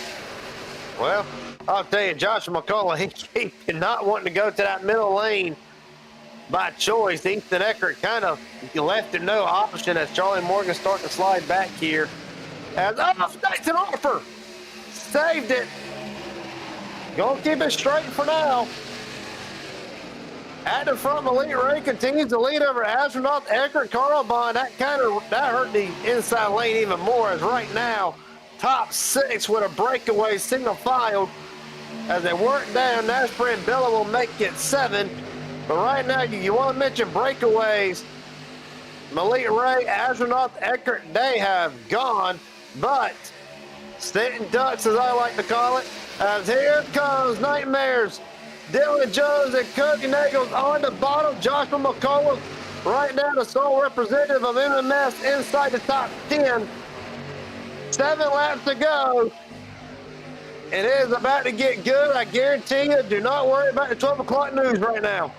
Well, I'll tell you, Joshua McCullough, he not wanting to go to that middle lane by choice. Ethan Eckert kind of left him no option as Charlie Morgan starting to slide back here. As Nathan Harper saved it. Gonna keep it straight for now. At the front, Malik Ray continues to lead over Astronaut Eckert. Carl Bond, that hurt the inside lane even more, as right now top 6 with a breakaway single file as they work down. Nashper and Bella will make it 7. But right now, you want to mention breakaways. Malik Ray, Astronaut Eckert, they have gone. But Stanton Ducks, as I like to call it, as here comes Nightmares. Dylan Jones and Cody Nagels on the bottom. Joshua McCullough right now the sole representative of MMS inside the top 10. 7 laps to go. It is about to get good. I guarantee you, do not worry about the 12 o'clock news right now.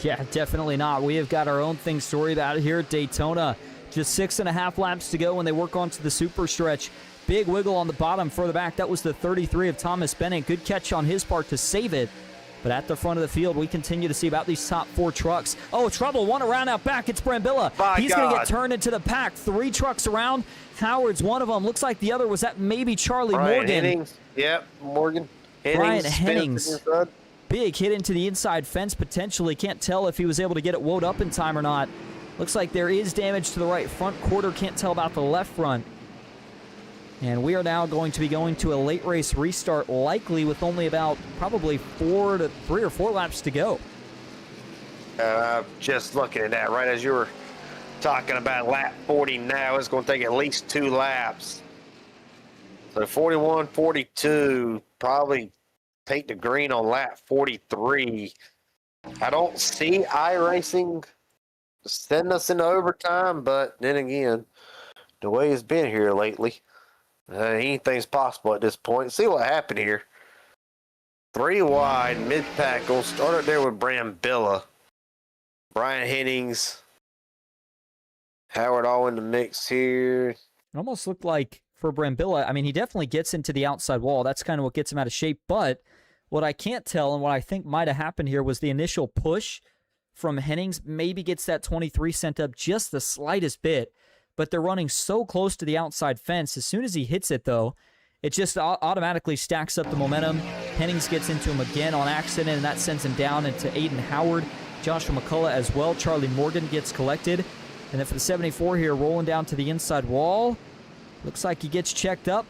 Yeah, definitely not. We have got our own things to worry about here at Daytona. Just 6.5 laps to go when they work onto the super stretch. big wiggle on the bottom further back. That was the 33 of Thomas Bennett. Good catch on his part to save it. But at the front of the field, we continue to see about these top 4 trucks. Oh, trouble. One around out back. It's Brambilla. He's going to get turned into the pack. 3 trucks around. Howard's one of them. Looks like the other was that maybe Charlie Morgan. Hennings. Yep, Morgan. Brian Hennings. Big hit into the inside fence potentially. Can't tell if he was able to get it woed up in time or not. Looks like there is damage to the right front quarter. Can't tell about the left front. And we are now going to be going to a late race restart, likely with only about probably 3 or 4 laps to go. Just looking at that, right as you were talking about lap 40 now, it's going to take at least 2 laps. So 41, 42, probably take the green on lap 43. I don't see iRacing sending us into overtime, but then again, the way it's been here lately, anything's possible at this point. See what happened here. 3 wide, mid-pack. We'll start it there with Brambilla. Brian Hennings. Howard all in the mix here. It almost looked like for Brambilla, I mean, he definitely gets into the outside wall. That's kind of what gets him out of shape. But what I can't tell and what I think might have happened here was the initial push from Hennings maybe gets that 23 sent up just the slightest bit. But they're running so close to the outside fence. As soon as he hits it, though, it just automatically stacks up the momentum. Hennings gets into him again on accident, and that sends him down into Aiden Howard. Joshua McCullough as well. Charlie Morgan gets collected. And then for the 74 here, rolling down to the inside wall. Looks like he gets checked up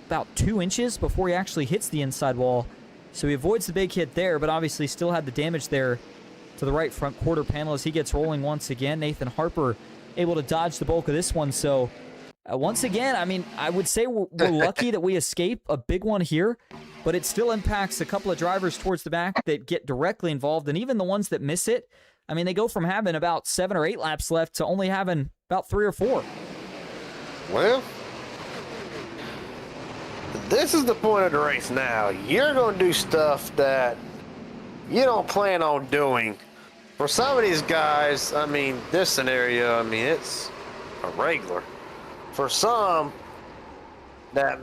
about 2 inches before he actually hits the inside wall. So he avoids the big hit there, but obviously still had the damage there to the right front quarter panel as he gets rolling once again. Nathan Harper able to dodge the bulk of this one. So once again, I mean, I would say we're lucky that we escape a big one here, but it still impacts a couple of drivers towards the back that get directly involved. And even the ones that miss it, I mean, they go from having about 7 or 8 laps left to only having about 3 or 4. Well, this is the point of the race now. You're going to do stuff that you don't plan on doing. For some of these guys, I mean, this scenario, I mean, it's a regular. For some that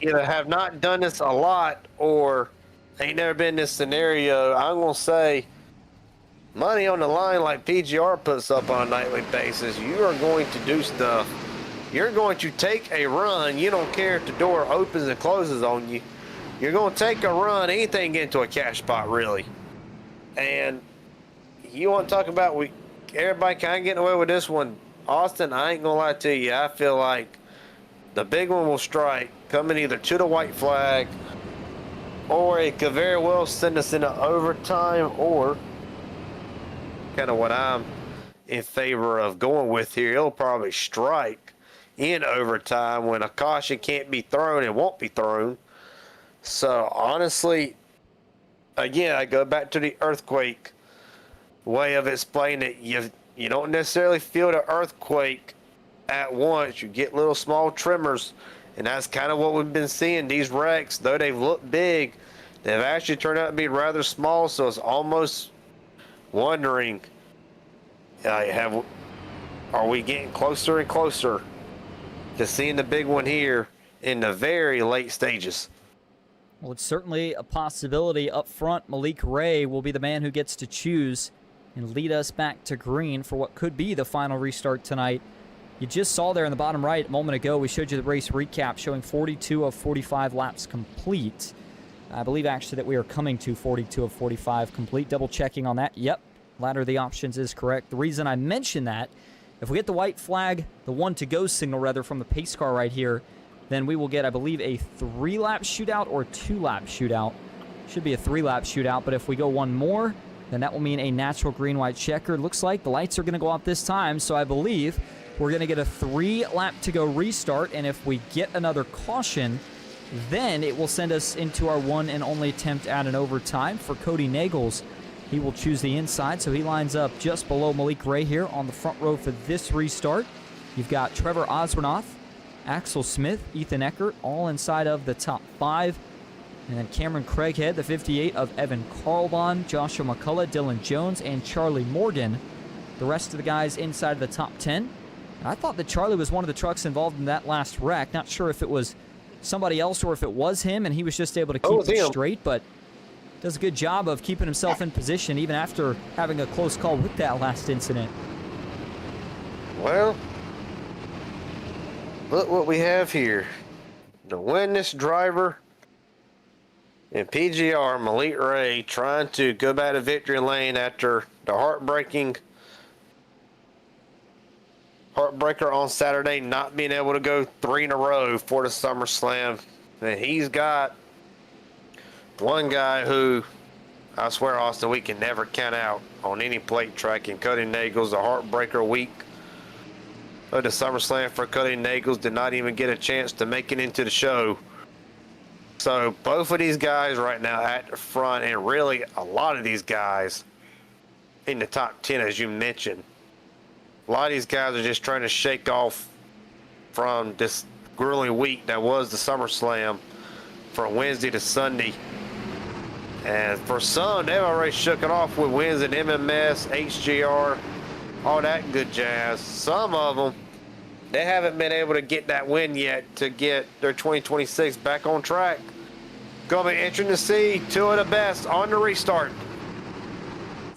either have not done this a lot or ain't never been in this scenario, I'm going to say money on the line like PGR puts up on a nightly basis. You are going to do stuff. You're going to take a run. You don't care if the door opens and closes on you. You're going to take a run, anything get into a cash spot, really. And you want to talk about everybody kind of getting away with this one. Austin, I ain't going to lie to you. I feel like the big one will strike, coming either to the white flag, or it could very well send us into overtime, or kind of what I'm in favor of going with here. It'll probably strike in overtime when a caution can't be thrown and won't be thrown. So, honestly, again, I go back to the earthquake way of explaining it. You don't necessarily feel the earthquake at once. You get little small tremors, and that's kind of what we've been seeing. These wrecks, though they've looked big, they've actually turned out to be rather small, so it's almost wondering, are we getting closer and closer to seeing the big one here in the very late stages? Well, it's certainly a possibility. Up front, Malik Ray will be the man who gets to choose and lead us back to green for what could be the final restart tonight. You just saw there in the bottom right a moment ago, we showed you the race recap showing 42 of 45 laps complete. I believe actually that we are coming to 42 of 45 complete. Double checking on that. Yep, ladder of the options is correct. The reason I mention that, if we get the white flag, the 1 to go signal rather from the pace car right here, then we will get, I believe, a 3-lap shootout or 2-lap shootout. Should be a 3-lap shootout, but if we go one more, then that will mean a natural green-white checker. Looks like the lights are going to go out this time, so I believe we're going to get a 3-lap to go restart, and if we get another caution, then it will send us into our one and only attempt at an overtime for Cody Nagels. He will choose the inside, so he lines up just below Malik Ray here on the front row for this restart. You've got Trevor Osranoff, Axel Smith, Ethan Eckert, all inside of the top 5. And then Cameron Craighead, the 58 of Evan Carlbon, Joshua McCullough, Dylan Jones, and Charlie Morgan. The rest of the guys inside of the top 10. I thought that Charlie was one of the trucks involved in that last wreck. Not sure if it was somebody else or if it was him, and he was just able to keep it straight, but does a good job of keeping himself in position even after having a close call with that last incident. Well, look what we have here. The winless driver in PGR, Malik Ray, trying to go back to victory lane after the heartbreaker on Saturday, not being able to go 3 in a row for the SummerSlam. And he's got one guy who, I swear, Austin, we can never count out on any plate track. And Cody Nagels, the heartbreaker week of the SummerSlam for Cody Nagels, did not even get a chance to make it into the show. So both of these guys right now at the front, and really a lot of these guys in the top 10, as you mentioned. A lot of these guys are just trying to shake off from this grueling week that was the SummerSlam from Wednesday to Sunday. And for some, they've already shook it off with wins at MMS, HGR, all that good jazz. Some of them, they haven't been able to get that win yet to get their 2026 back on track. Going to be interesting to see 2 of the best on the restart.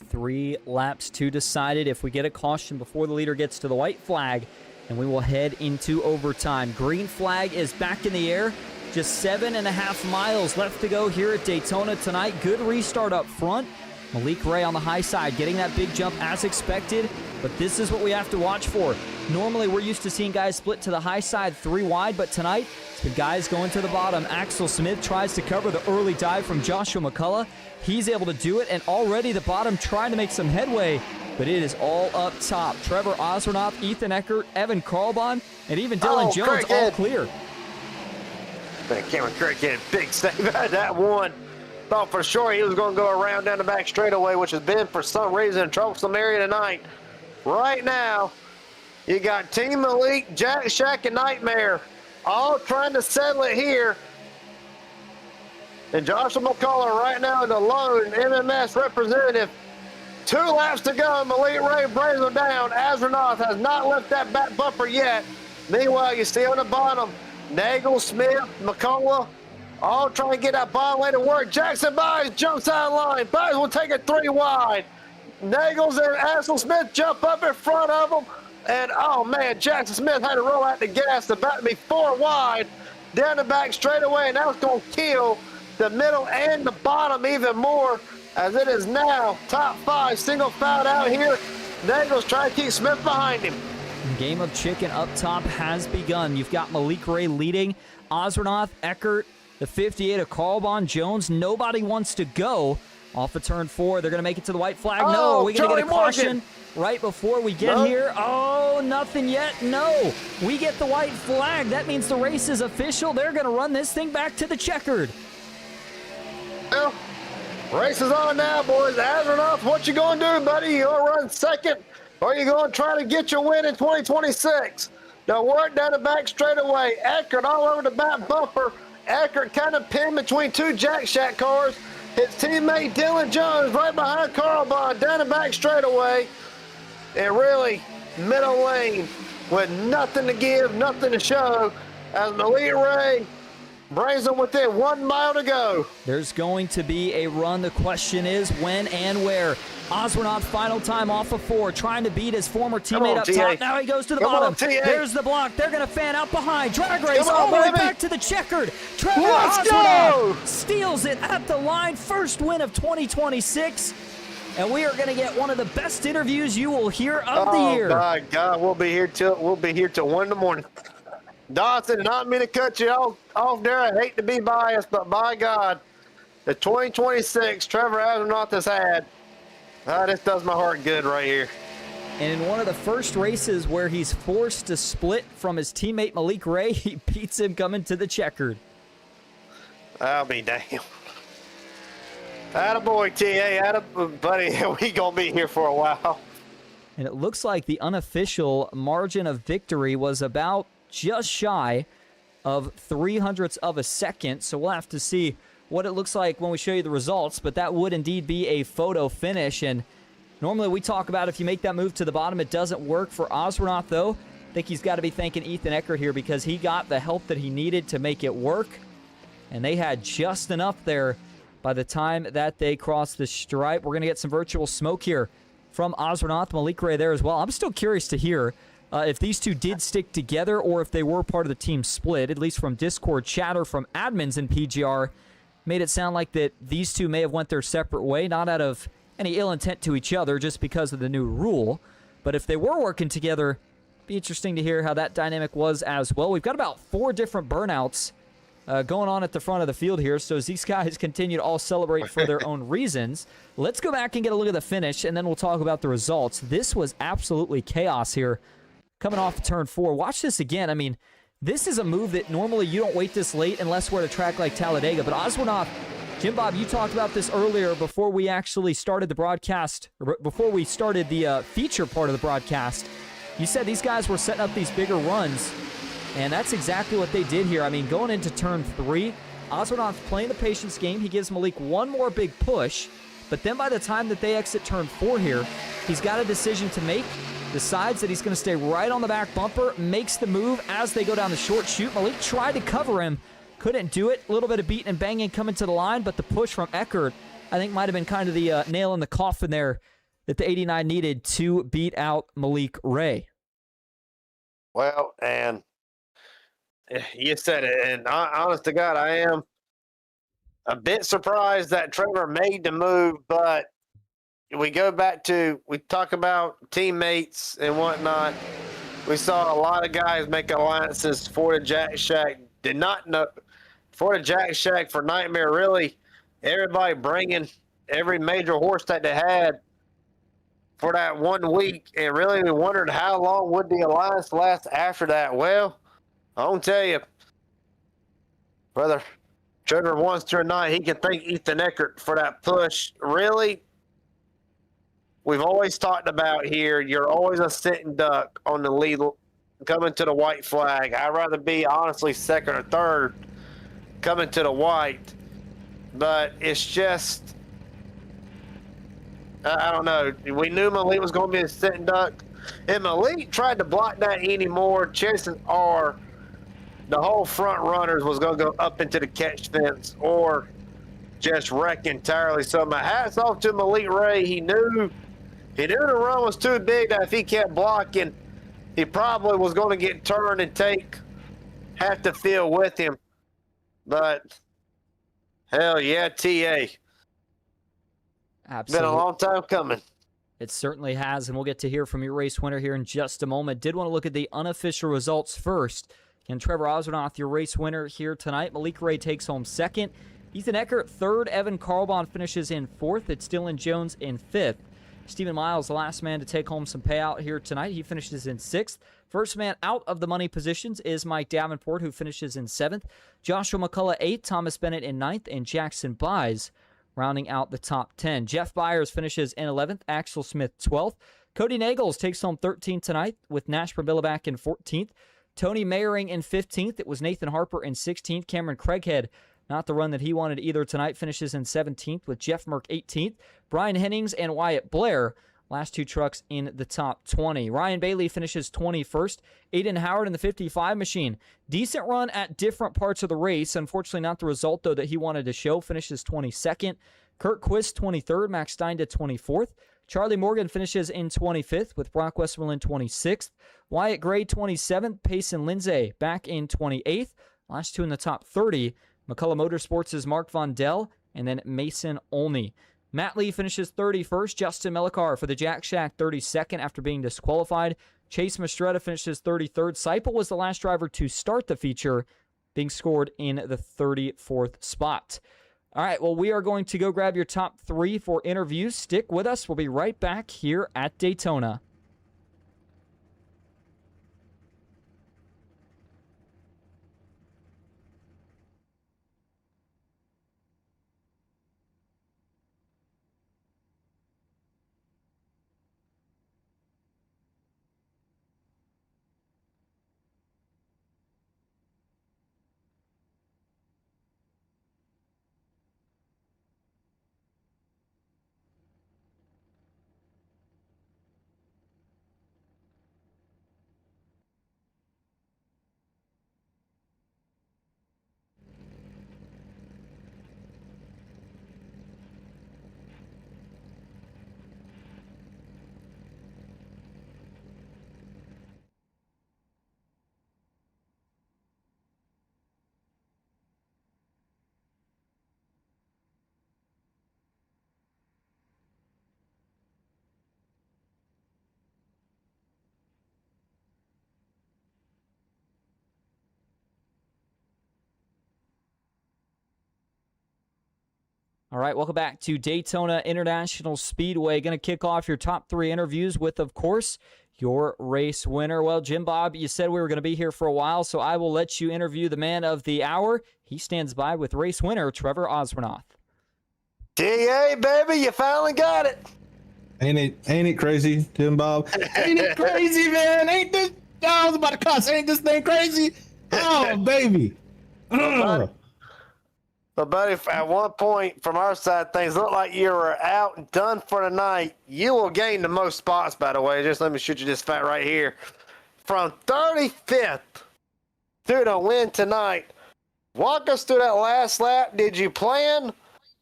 3 laps to decided. If we get a caution before the leader gets to the white flag, and we will head into overtime. Green flag is back in the air. Just 7.5 miles left to go here at Daytona tonight. Good restart up front. Malik Ray on the high side, getting that big jump as expected, but this is what we have to watch for. Normally, we're used to seeing guys split to the high side 3 wide, but tonight, it's the guys going to the bottom. Axel Smith tries to cover the early dive from Joshua McCullough. He's able to do it, and already the bottom trying to make some headway, but it is all up top. Trevor Osranoff, Ethan Eckert, Evan Carlbon, and even Dylan Jones all clear. Man, Cameron Craighead, big save out of that one. Thought for sure he was going to go around down the back straightaway, which has been for some reason a troublesome area tonight. Right now, you got Team Malik, Jack Shack, and Nightmare all trying to settle it here. And Joshua McCullough right now in the lone MMS representative. 2 laps to go. Malik Ray brings him down. Asronath has not left that back bumper yet. Meanwhile, you see on the bottom, Nagel, Smith, McCullough, all trying to get that bottom lane to work. Jackson Byes jumps out of line. Byes will take it 3 wide. Nagels and Axel Smith jump up in front of him. And, oh, man, Jackson Smith had to roll out the gas. About to be 4 wide down the back straightaway, and that's going to kill the middle and the bottom even more, as it is now top 5 single foul out here. Nagels trying to keep Smith behind him. Game of chicken up top has begun. You've got Malik Ray leading. Osranoff, Eckert, the 58 of Carlbon, Jones. Nobody wants to go off of turn 4. They're going to make it to the white flag. Oh, no, are we going to get a caution Morgan right before we get here? Oh, nothing yet. No, we get the white flag. That means the race is official. They're going to run this thing back to the checkered. Well, race is on now, boys. Asranoff, what you going to do, buddy? You going to run second, or are you going to try to get your win in 2026? Now work down the back straightaway. Eckert all over the back bumper. Eckert kind of pinned between 2 Jack Shack cars. His teammate Dylan Jones right behind Carlbon down the back straightaway. And really, middle lane with nothing to give, nothing to show, as Malik Ray brings them within 1 mile to go. There's going to be a run. The question is when and where. Osranoff final time off of 4, trying to beat his former teammate up top. Now he goes to the bottom. There's the block. They're going to fan out behind. Drag race all the way back to the checkered. Trevor Osranoff steals it at the line. First win of 2026. And we are going to get one of the best interviews you will hear of the year. Oh my God, we'll be here till 1 in the morning. Dawson, not mean to cut you off there. I hate to be biased, but by God, the 2026 Trevor Asranoff has had. This does my heart good right here. And in one of the first races where he's forced to split from his teammate Malik Ray, he beats him coming to the checkered. I'll be damned. Attaboy, TA. Buddy, we going to be here for a while. And it looks like the unofficial margin of victory was about just shy of 0.03 of a second. So we'll have to see what it looks like when we show you the results, but that would indeed be a photo finish. And normally we talk about if you make that move to the bottom, it doesn't work for Osranoff, though. think he's got to be thanking Ethan Eckert here because he got the help that he needed to make it work. And they had just enough there by the time that they crossed the stripe. We're going to get some virtual smoke here from Osbernoth, Malik Ray there as well. I'm still curious to hear if these two did stick together or if they were part of the team split, at least from Discord chatter from admins in PGR. Made it sound like that these two may have went their separate way, not out of any ill intent to each other, just because of the new rule. But if they were working together, be interesting to hear how that dynamic was as well. We've got about 4 different burnouts going on at the front of the field here, so as these guys continue to all celebrate for their own reasons. Let's go back and get a look at the finish, and then we'll talk about the results. This was absolutely chaos here coming off turn 4. Watch this again. I mean, this is a move that normally you don't wait this late unless we're at a track like Talladega. But Osbernoth, Jim Bob, you talked about this earlier before we actually started the broadcast, or before we started the feature part of the broadcast. You said these guys were setting up these bigger runs, and that's exactly what they did here. I mean, going into turn 3, Osbernoth playing the patience game. He gives Malik one more big push, but then by the time that they exit turn 4 here, he's got a decision to make. Decides that he's going to stay right on the back bumper, makes the move as they go down the short chute. Malik tried to cover him, couldn't do it. A little bit of beating and banging coming to the line, but the push from Eckert, I think, might have been kind of the nail in the coffin there that the 89 needed to beat out Malik Ray. Well, and you said it, and honest to God, I am a bit surprised that Trevor made the move, but we go back to, we talk about teammates and whatnot. We saw a lot of guys make alliances for the Jack Shack. Did not know for the Jack Shack for Nightmare. Really, everybody bringing every major horse that they had for that 1 week, and really we wondered how long would the alliance last after that. Well, I won't tell you, whether Trevor wants to or not, he can thank Ethan Eckert for that push. Really, we've always talked about here, you're always a sitting duck on the lead coming to the white flag. I'd rather be, honestly, second or third coming to the white. But it's just, I don't know. We knew Malik was going to be a sitting duck. If Malik tried to block that anymore, chances are the whole front runners was going to go up into the catch fence or just wreck entirely. So my hat's off to Malik Ray. He knew the run was too big that if he kept blocking, he probably was going to get turned and take half the field with him. But hell yeah, TA. Absolutely. Been a long time coming. It certainly has, and we'll get to hear from your race winner here in just a moment. Did want to look at the unofficial results first. And Trevor Osbernoth, your race winner here tonight. Malik Ray takes home second. Ethan Eckert, third. Evan Carlbon finishes in fourth. It's Dylan Jones in fifth. Stephen Miles, the last man to take home some payout here tonight. He finishes in sixth. First man out of the money positions is Mike Davenport, who finishes in seventh. Joshua McCullough, eighth. Thomas Bennett in ninth. And Jackson Byes rounding out the top 10. Jeff Byers finishes in 11th. Axel Smith, 12th. Cody Nagels takes home 13th tonight with Nash Prabillaback in 14th. Tony Mayering in 15th. It was Nathan Harper in 16th. Cameron Craighead, not the run that he wanted either tonight, finishes in 17th with Jeff Merck 18th. Brian Hennings and Wyatt Blair, last two trucks in the top 20. Ryan Bailey finishes 21st. Aiden Howard in the 55 machine. Decent run at different parts of the race. Unfortunately, not the result, though, that he wanted to show. Finishes 22nd. Kurt Quist, 23rd. Max Stein did 24th. Charlie Morgan finishes in 25th with Brock Westerlin 26th. Wyatt Gray 27th. Payson Lindsay back in 28th. Last two in the top 30. McCullough Motorsports' Mark Von Dell and then Mason Olney. Matt Lee finishes 31st. Justin Melikar for the Jack Shack 32nd after being disqualified. Chase Mastretta finishes 33rd. Seipel was the last driver to start the feature, being scored in the 34th spot. All right, well, we are going to go grab your top three for interviews. Stick with us. We'll be right back here at Daytona. All right, welcome back to Daytona International Speedway. Going to kick off your top 3 interviews with, of course, your race winner. Well, Jim Bob, you said we were going to be here for a while, so I will let you interview the man of the hour. He stands by with race winner Trevor Osbernoth. DA, baby, you finally got it. Ain't it crazy, Jim Bob? Ain't it crazy, man? Ain't this? I was about to cuss. Ain't this thing crazy? Oh, baby. But, buddy, at one point from our side, things look like you were out and done for the night. You will gain the most spots, by the way. Just let me shoot you this fact right here. From 35th through the win tonight, walk us through that last lap. Did you plan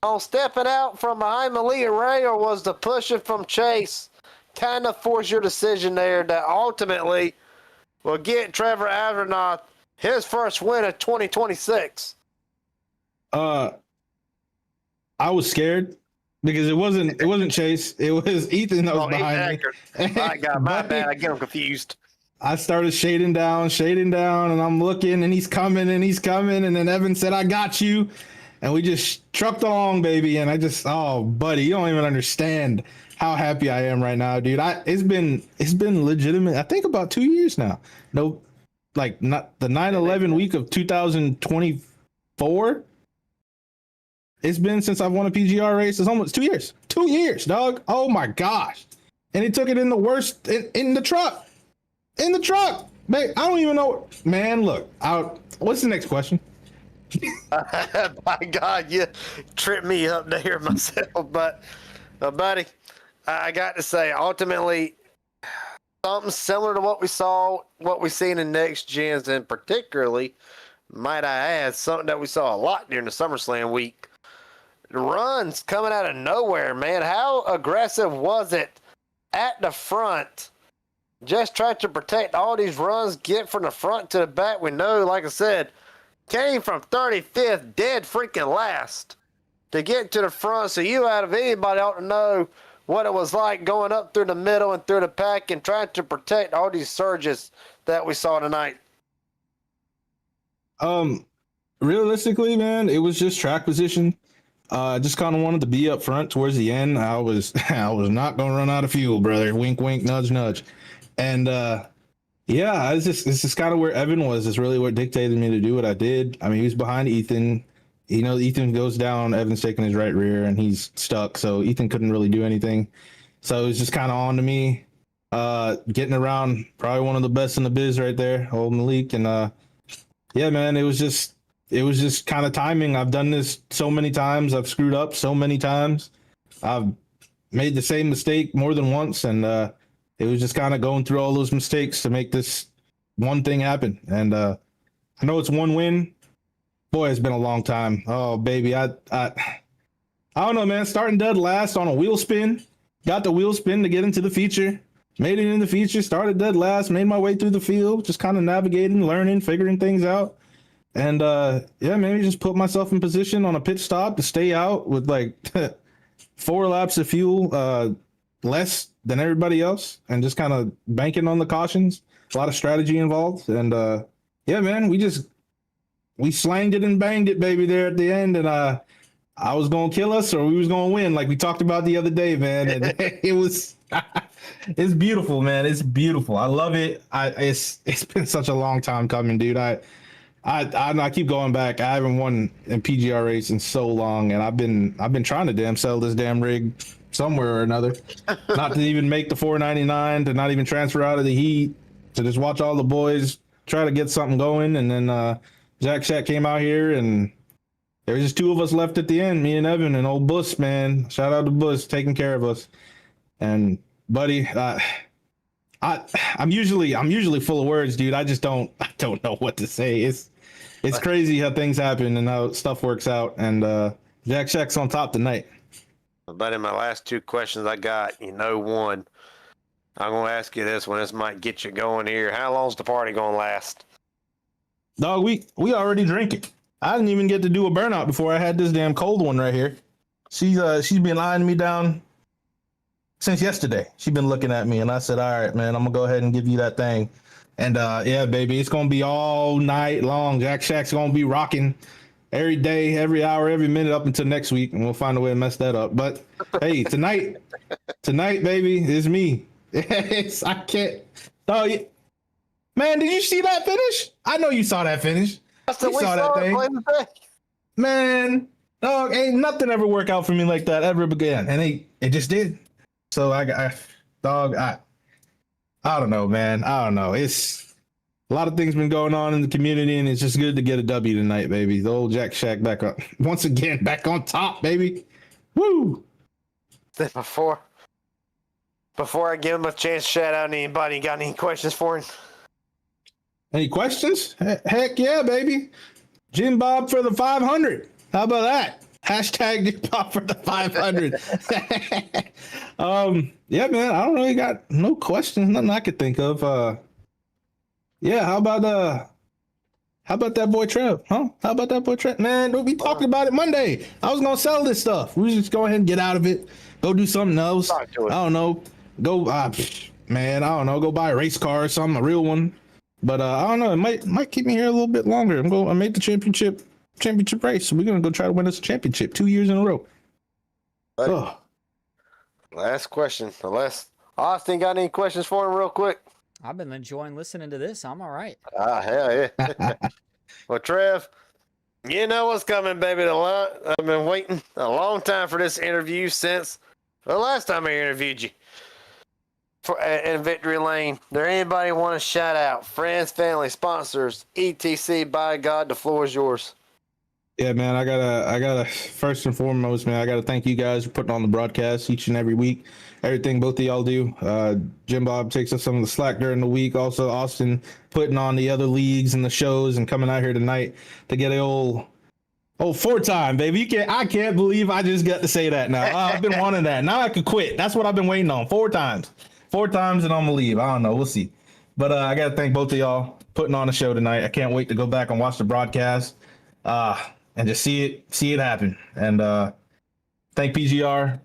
on stepping out from behind Malia Ray, or was the pushing from Chase kind of force your decision there that ultimately will get Trevor Osbernoth his first win of 2026? I was scared because it wasn't Chase. It was Ethan that was behind me. My God, my bad. I get him confused. I started shading down, and I'm looking, and he's coming, and then Evan said, "I got you," and we just trucked along, baby. And oh, buddy, you don't even understand how happy I am right now, dude. It's been legitimate. I think about 2 years now. No, like not the 9/11 week of 2024. It's been since I've won a PGR race. It's almost 2 years. 2 years, dog. Oh my gosh. And he took it in the worst in the truck. In the truck. Man, I don't even know. Man, look. What's the next question? My God, you tripped me up there myself. But, buddy, I got to say, ultimately, something similar to what we seen in next gens, and particularly, might I add, something that we saw a lot during the SummerSlam week. Runs coming out of nowhere, man. How aggressive was it at the front? Just trying to protect all these runs, get from the front to the back. We know, like I said, came from 35th, dead freaking last to get to the front. So you, out of anybody, ought to know what it was like going up through the middle and through the pack and trying to protect all these surges that we saw tonight. Realistically, man, it was just track position. Just kind of wanted to be up front towards the end. I was not going to run out of fuel, brother. Wink, wink, nudge, nudge. And yeah, it's just kind of where Evan was. It's really what dictated me to do what I did. I mean, he was behind Ethan. You know, Ethan goes down, Evan's taking his right rear, and he's stuck. So Ethan couldn't really do anything. So it was just kind of on to me. Getting around, probably one of the best in the biz right there, old Malik. And yeah, man, it was just kind of timing. I've done this so many times. I've screwed up so many times. I've made the same mistake more than once. And it was just kind of going through all those mistakes to make this one thing happen. And I know it's one win. Boy, it's been a long time. Oh, baby. I don't know, man. Starting dead last on a wheel spin. Got the wheel spin to get into the feature. Made it in the feature. Started dead last. Made my way through the field. Just kind of navigating, learning, figuring things out. And yeah, maybe just put myself in position on a pit stop to stay out with like 4 laps of fuel less than everybody else, and just kind of banking on the cautions. A lot of strategy involved. And yeah, man, we slanged it and banged it, baby, there at the end. And I was going to kill us or we was going to win, like we talked about the other day, man. And it was, it's beautiful, man. It's beautiful. I love it. It's been such a long time coming, dude. I keep going back. I haven't won in PGR race in so long, and I've been trying to damn sell this damn rig somewhere or another. Not to even make the 499, to not even transfer out of the heat, to just watch all the boys try to get something going. And then Jack Shack came out here, and there was just 2 of us left at the end, me and Evan, and old Buss, man. Shout out to Buss, taking care of us. And buddy, I'm usually full of words, dude. I don't know what to say. It's crazy how things happen and how stuff works out. And Jack Shack's on top tonight. But in my last 2 questions I got, one, I'm going to ask you this one. This might get you going here. How long's the party going to last? Dog, we already drinking. I didn't even get to do a burnout before I had this damn cold one right here. She's been eyeing me down since yesterday. She's been looking at me, and I said, all right, man, I'm going to go ahead and give you that thing. And yeah, baby, it's going to be all night long. Jack Shack's going to be rocking. every day, every hour, every minute up until next week, and we'll find a way to mess that up. But hey, tonight, baby, is me. I can't. Oh, yeah. Man, did you see that finish? I know you saw that finish. You saw that thing. Man, dog, ain't nothing ever work out for me like that ever again, and it just did. So I don't know, man. I don't know. It's a lot of things been going on in the community, and it's just good to get a W tonight, baby. The old Jack Shack back up once again, back on top, baby. Woo! Before I give him a chance to shout out anybody, got any questions for him? Any questions? Heck yeah, baby. Jim Bob for the 500. How about that? Hashtag Jim Bob for the 500. Yeah, man. I don't really got no questions. Nothing I could think of. Yeah. How about that boy Trev? Huh? How about that boy Trev? Man, don't be talking about it Monday. I was gonna sell this stuff. We just go ahead and get out of it. Go do something else. I don't know. Go, man. I don't know. Go buy a race car or something, a real one. But I don't know. It might keep me here a little bit longer. I made the championship race. So we're gonna go try to win this championship 2 years in a row. Oh. Last question. Unless Austin got any questions for him real quick. I've been enjoying listening to this. I'm all right. Hell yeah. Well, Trev, you know what's coming, baby. I've been waiting a long time for this interview since the last time I interviewed you. In Victory Lane, there anybody want to shout out? Friends, family, sponsors, etc. By God, the floor is yours. Yeah, man, I gotta first and foremost, man, I gotta thank you guys for putting on the broadcast each and every week. Everything both of y'all do. Jim Bob takes up some of the slack during the week. Also, Austin putting on the other leagues and the shows and coming out here tonight to get a old 4-time, baby. I can't believe I just got to say that now. I've been wanting that. Now I could quit. That's what I've been waiting on. 4 times. 4 times and I'm gonna leave. I don't know. We'll see. But I gotta thank both of y'all putting on the show tonight. I can't wait to go back and watch the broadcast and just see it happen. And thank PGR.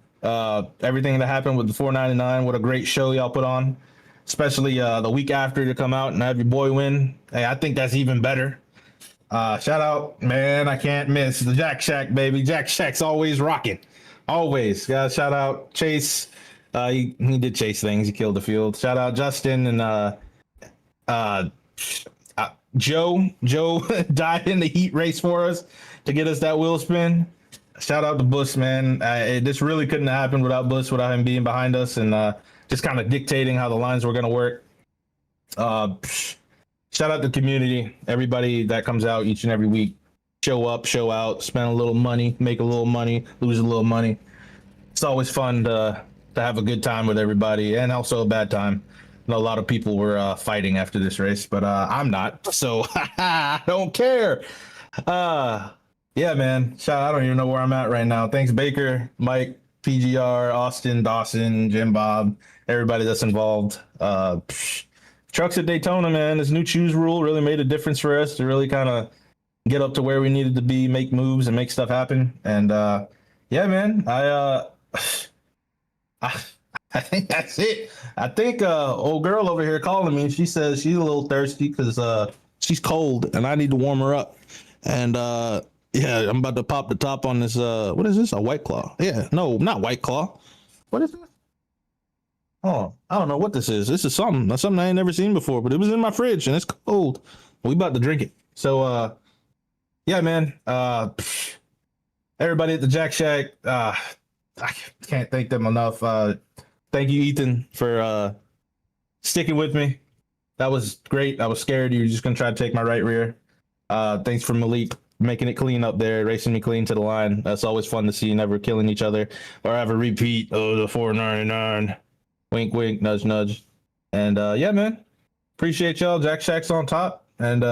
Everything that happened with the 499. What a great show y'all put on. Especially the week after to come out and have your boy win. Hey, I think that's even better. Shout out, man. I can't miss the Jack Shack, baby. Jack Shack's always rocking. Always. Guys, shout out Chase. He did chase things. He killed the field. Shout out Justin and Joe. Joe died in the heat race for us to get us that wheel spin. Shout out to Bush, man. This really couldn't have happened without Bush, without him being behind us and just kind of dictating how the lines were going to work. Shout out to the community, everybody that comes out each and every week. Show up, show out, spend a little money, make a little money, lose a little money. It's always fun to have a good time with everybody, and also a bad time. I know a lot of people were fighting after this race, but I'm not, so I don't care. Yeah, man. I don't even know where I'm at right now. Thanks, Baker, Mike, PGR, Austin, Dawson, Jim Bob, everybody that's involved. Trucks at Daytona, man. This new choose rule really made a difference for us to really kind of get up to where we needed to be, make moves, and make stuff happen. And yeah, man, I think that's it. I think old girl over here calling me, she says she's a little thirsty because she's cold and I need to warm her up. And yeah, I'm about to pop the top on this. What is this? A White Claw? Yeah, no, not White Claw. What is this? Oh, I don't know what this is. This is something. That's something I ain't never seen before, but it was in my fridge and it's cold. We about to drink it. So yeah, man. Everybody at the Jack Shack, I can't thank them enough. Thank you, Ethan, for sticking with me. That was great. I was scared you were just gonna try to take my right rear. Thanks for Malik making it clean up there, racing me clean to the line. That's always fun to see, never killing each other or have a repeat. Oh, the 499. Wink, wink, nudge, nudge. And yeah, man. Appreciate y'all. Jack Shack's on top. And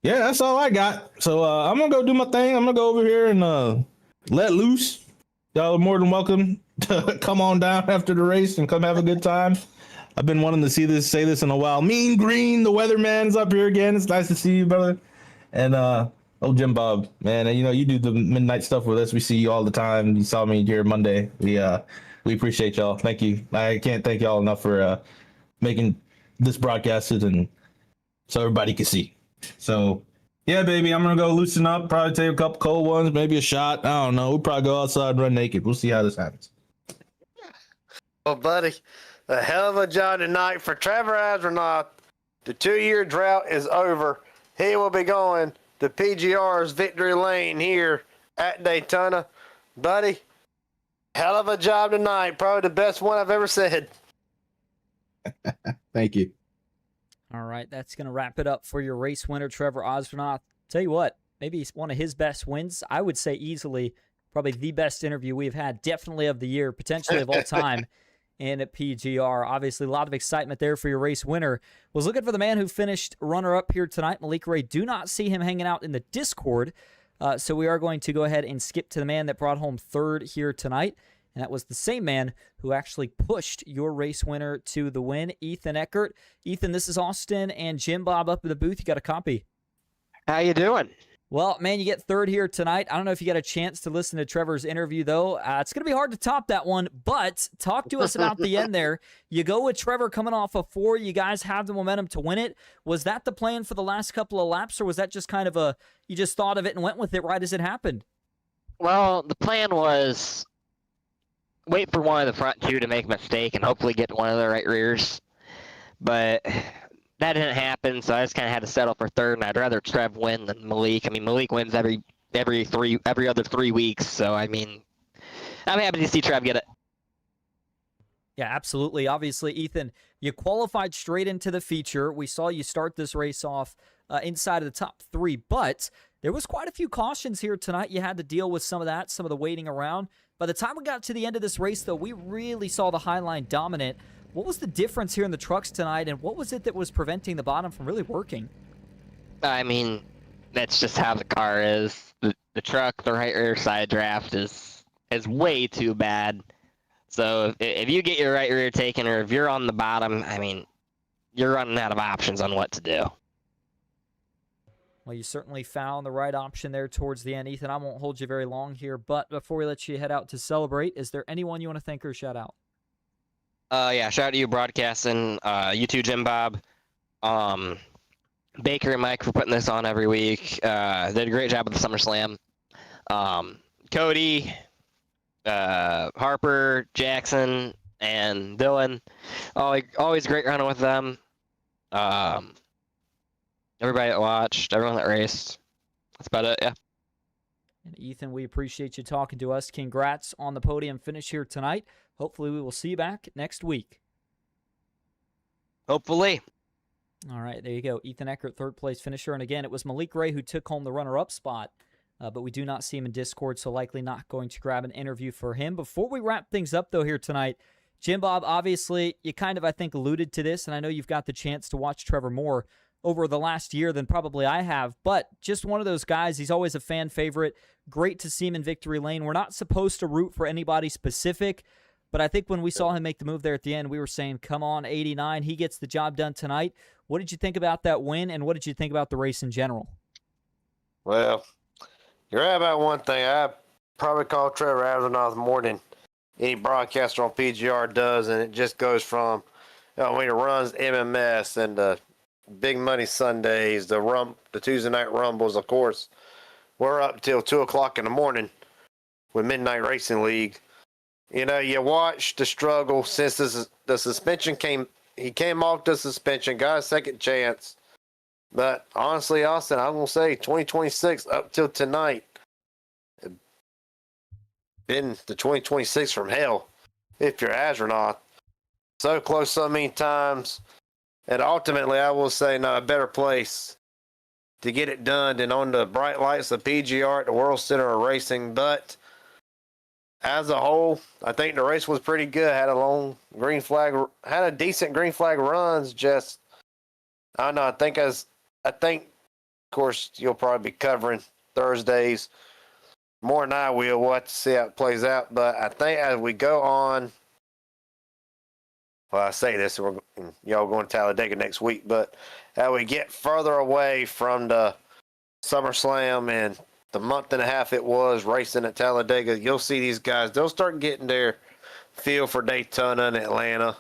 yeah, that's all I got. So I'm gonna go do my thing. I'm gonna go over here and let loose. Y'all are more than welcome to come on down after the race and come have a good time. I've been wanting to say this in a while. Mean Green, the weatherman's up here again. It's nice to see you, brother. And old Jim Bob, man, and, you know, you do the midnight stuff with us. We see you all the time. You saw me here Monday. We appreciate y'all. Thank you. I can't thank y'all enough for making this broadcasted and so everybody can see. So Yeah, baby, I'm gonna go loosen up. Probably take a couple cold ones, maybe a shot. I don't know. We'll probably go outside and run naked. We'll see how this happens. Well, buddy, a hell of a job tonight for Trevor Astronaut. The 2-year drought is over. He will be going to PGR's Victory Lane here at Daytona. Buddy, hell of a job tonight. Probably the best one I've ever said. Thank you. All right, that's going to wrap it up for your race winner, Trevor Osbornoff. Tell you what, maybe it's one of his best wins. I would say easily probably the best interview we've had, definitely of the year, potentially of all time. And at PGR, obviously a lot of excitement there for your race winner. Was looking for the man who finished runner-up here tonight, Malik Ray. Do not see him hanging out in the Discord, so we are going to go ahead and skip to the man that brought home third here tonight, and that was the same man who actually pushed your race winner to the win, Ethan Eckert. Ethan, this is Austin and Jim Bob up in the booth. You got a copy. How you doing? Well, man, you get third here tonight. I don't know if you got a chance to listen to Trevor's interview, though. It's going to be hard to top that one, but talk to us about the end there. You go with Trevor coming off of 4. You guys have the momentum to win it. Was that the plan for the last couple of laps, or was that just kind of you just thought of it and went with it right as it happened? Well, the plan was wait for one of the front two to make a mistake and hopefully get one of the right rears. But that didn't happen, so I just kind of had to settle for third, and I'd rather Trev win than Malik. I mean, Malik wins every other 3 weeks, so I mean, I'm happy to see Trev get it. Yeah, absolutely. Obviously, Ethan, you qualified straight into the feature. We saw you start this race off inside of the top 3, but there was quite a few cautions here tonight. You had to deal with some of that, some of the waiting around. By the time we got to the end of this race, though, we really saw the Highline dominant. What was the difference here in the trucks tonight, and what was it that was preventing the bottom from really working? I mean, that's just how the car is. The truck, the right rear side draft is way too bad. So if you get your right rear taken, or if you're on the bottom, I mean, you're running out of options on what to do. Well, you certainly found the right option there towards the end. Ethan, I won't hold you very long here, but before we let you head out to celebrate, is there anyone you want to thank or shout out? Yeah, shout out to you broadcasting, you too, Jim Bob, Baker and Mike for putting this on every week. They did a great job with the SummerSlam. Cody, Harper, Jackson, and Dylan, always great running with them. Everybody that watched, everyone that raced. That's about it, yeah. And Ethan, we appreciate you talking to us. Congrats on the podium finish here tonight. Hopefully we will see you back next week. Hopefully. All right, there you go. Ethan Eckert, third place finisher. And again, it was Malik Ray who took home the runner-up spot, but we do not see him in Discord, so likely not going to grab an interview for him. Before we wrap things up, though, here tonight, Jim Bob, obviously, you kind of, I think, alluded to this, and I know you've got the chance to watch Trevor more over the last year than probably I have, but just one of those guys. He's always a fan favorite. Great to see him in victory lane. We're not supposed to root for anybody specific, but I think when we saw him make the move there at the end, we were saying, come on, 89, he gets the job done tonight. What did you think about that win, and what did you think about the race in general? Well, you're right about one thing. I probably call Trevor Astronaut more than any broadcaster on PGR does, and it just goes from when he runs MMS and the Big Money Sundays, the Tuesday night rumbles, of course. We're up till 2 o'clock in the morning with Midnight Racing League. You know, you watch the struggle since the suspension came. He came off the suspension, got a second chance. But honestly, Austin, I'm going to say 2026 up till tonight, been the 2026 from hell if you're astronaut. So close so many times. And ultimately, I will say, not a better place to get it done than on the bright lights of PGR at the World Center of Racing. But as a whole, I think the race was pretty good. Had a decent green flag runs. Just, I don't know. I think, of course, you'll probably be covering Thursdays more than I will. We'll have to see how it plays out. But I think as we go on, well, I say this, y'all going to Talladega next week, but as we get further away from the SummerSlam and the month and a half it was racing at Talladega, you'll see these guys, they'll start getting their feel for Daytona and Atlanta,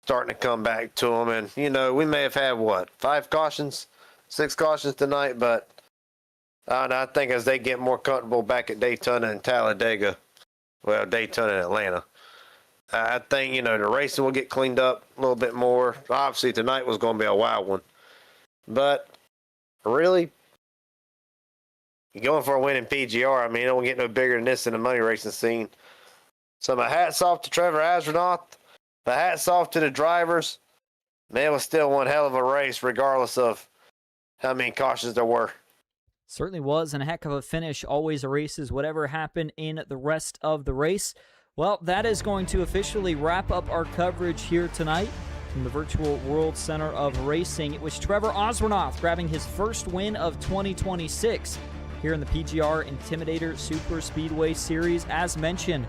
starting to come back to them. And, you know, we may have had, 5 cautions 6 cautions tonight, but I think as they get more comfortable back at Daytona and Talladega, well, Daytona and Atlanta, I think, the racing will get cleaned up a little bit more. Obviously, tonight was going to be a wild one. But really, you're going for a win in PGR. I mean, it don't get no bigger than this in the money racing scene. So my hat's off to Trevor Astronaut. My hat's off to the drivers. Man, it was still one hell of a race, regardless of how many cautions there were. Certainly was, and a heck of a finish. Always erases whatever happened in the rest of the race. Well, that is going to officially wrap up our coverage here tonight from the Virtual World Center of Racing. It was Trevor Osbernoth grabbing his first win of 2026 here in the PGR Intimidator Superspeedway Series. As mentioned,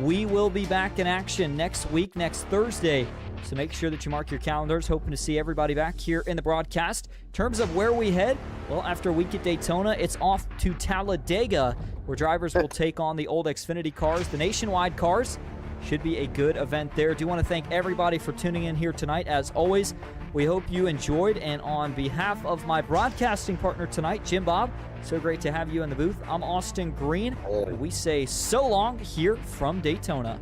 we will be back in action next week, next Thursday. So make sure that you mark your calendars. Hoping to see everybody back here in the broadcast. In terms of where we head, well, after a week at Daytona, it's off to Talladega, where drivers will take on the old Xfinity cars, the nationwide cars. Should be a good event there. Do want to thank everybody for tuning in here tonight. As always, we hope you enjoyed. And on behalf of my broadcasting partner tonight, Jim Bob, so great to have you in the booth. I'm Austin Green. We say so long here from Daytona.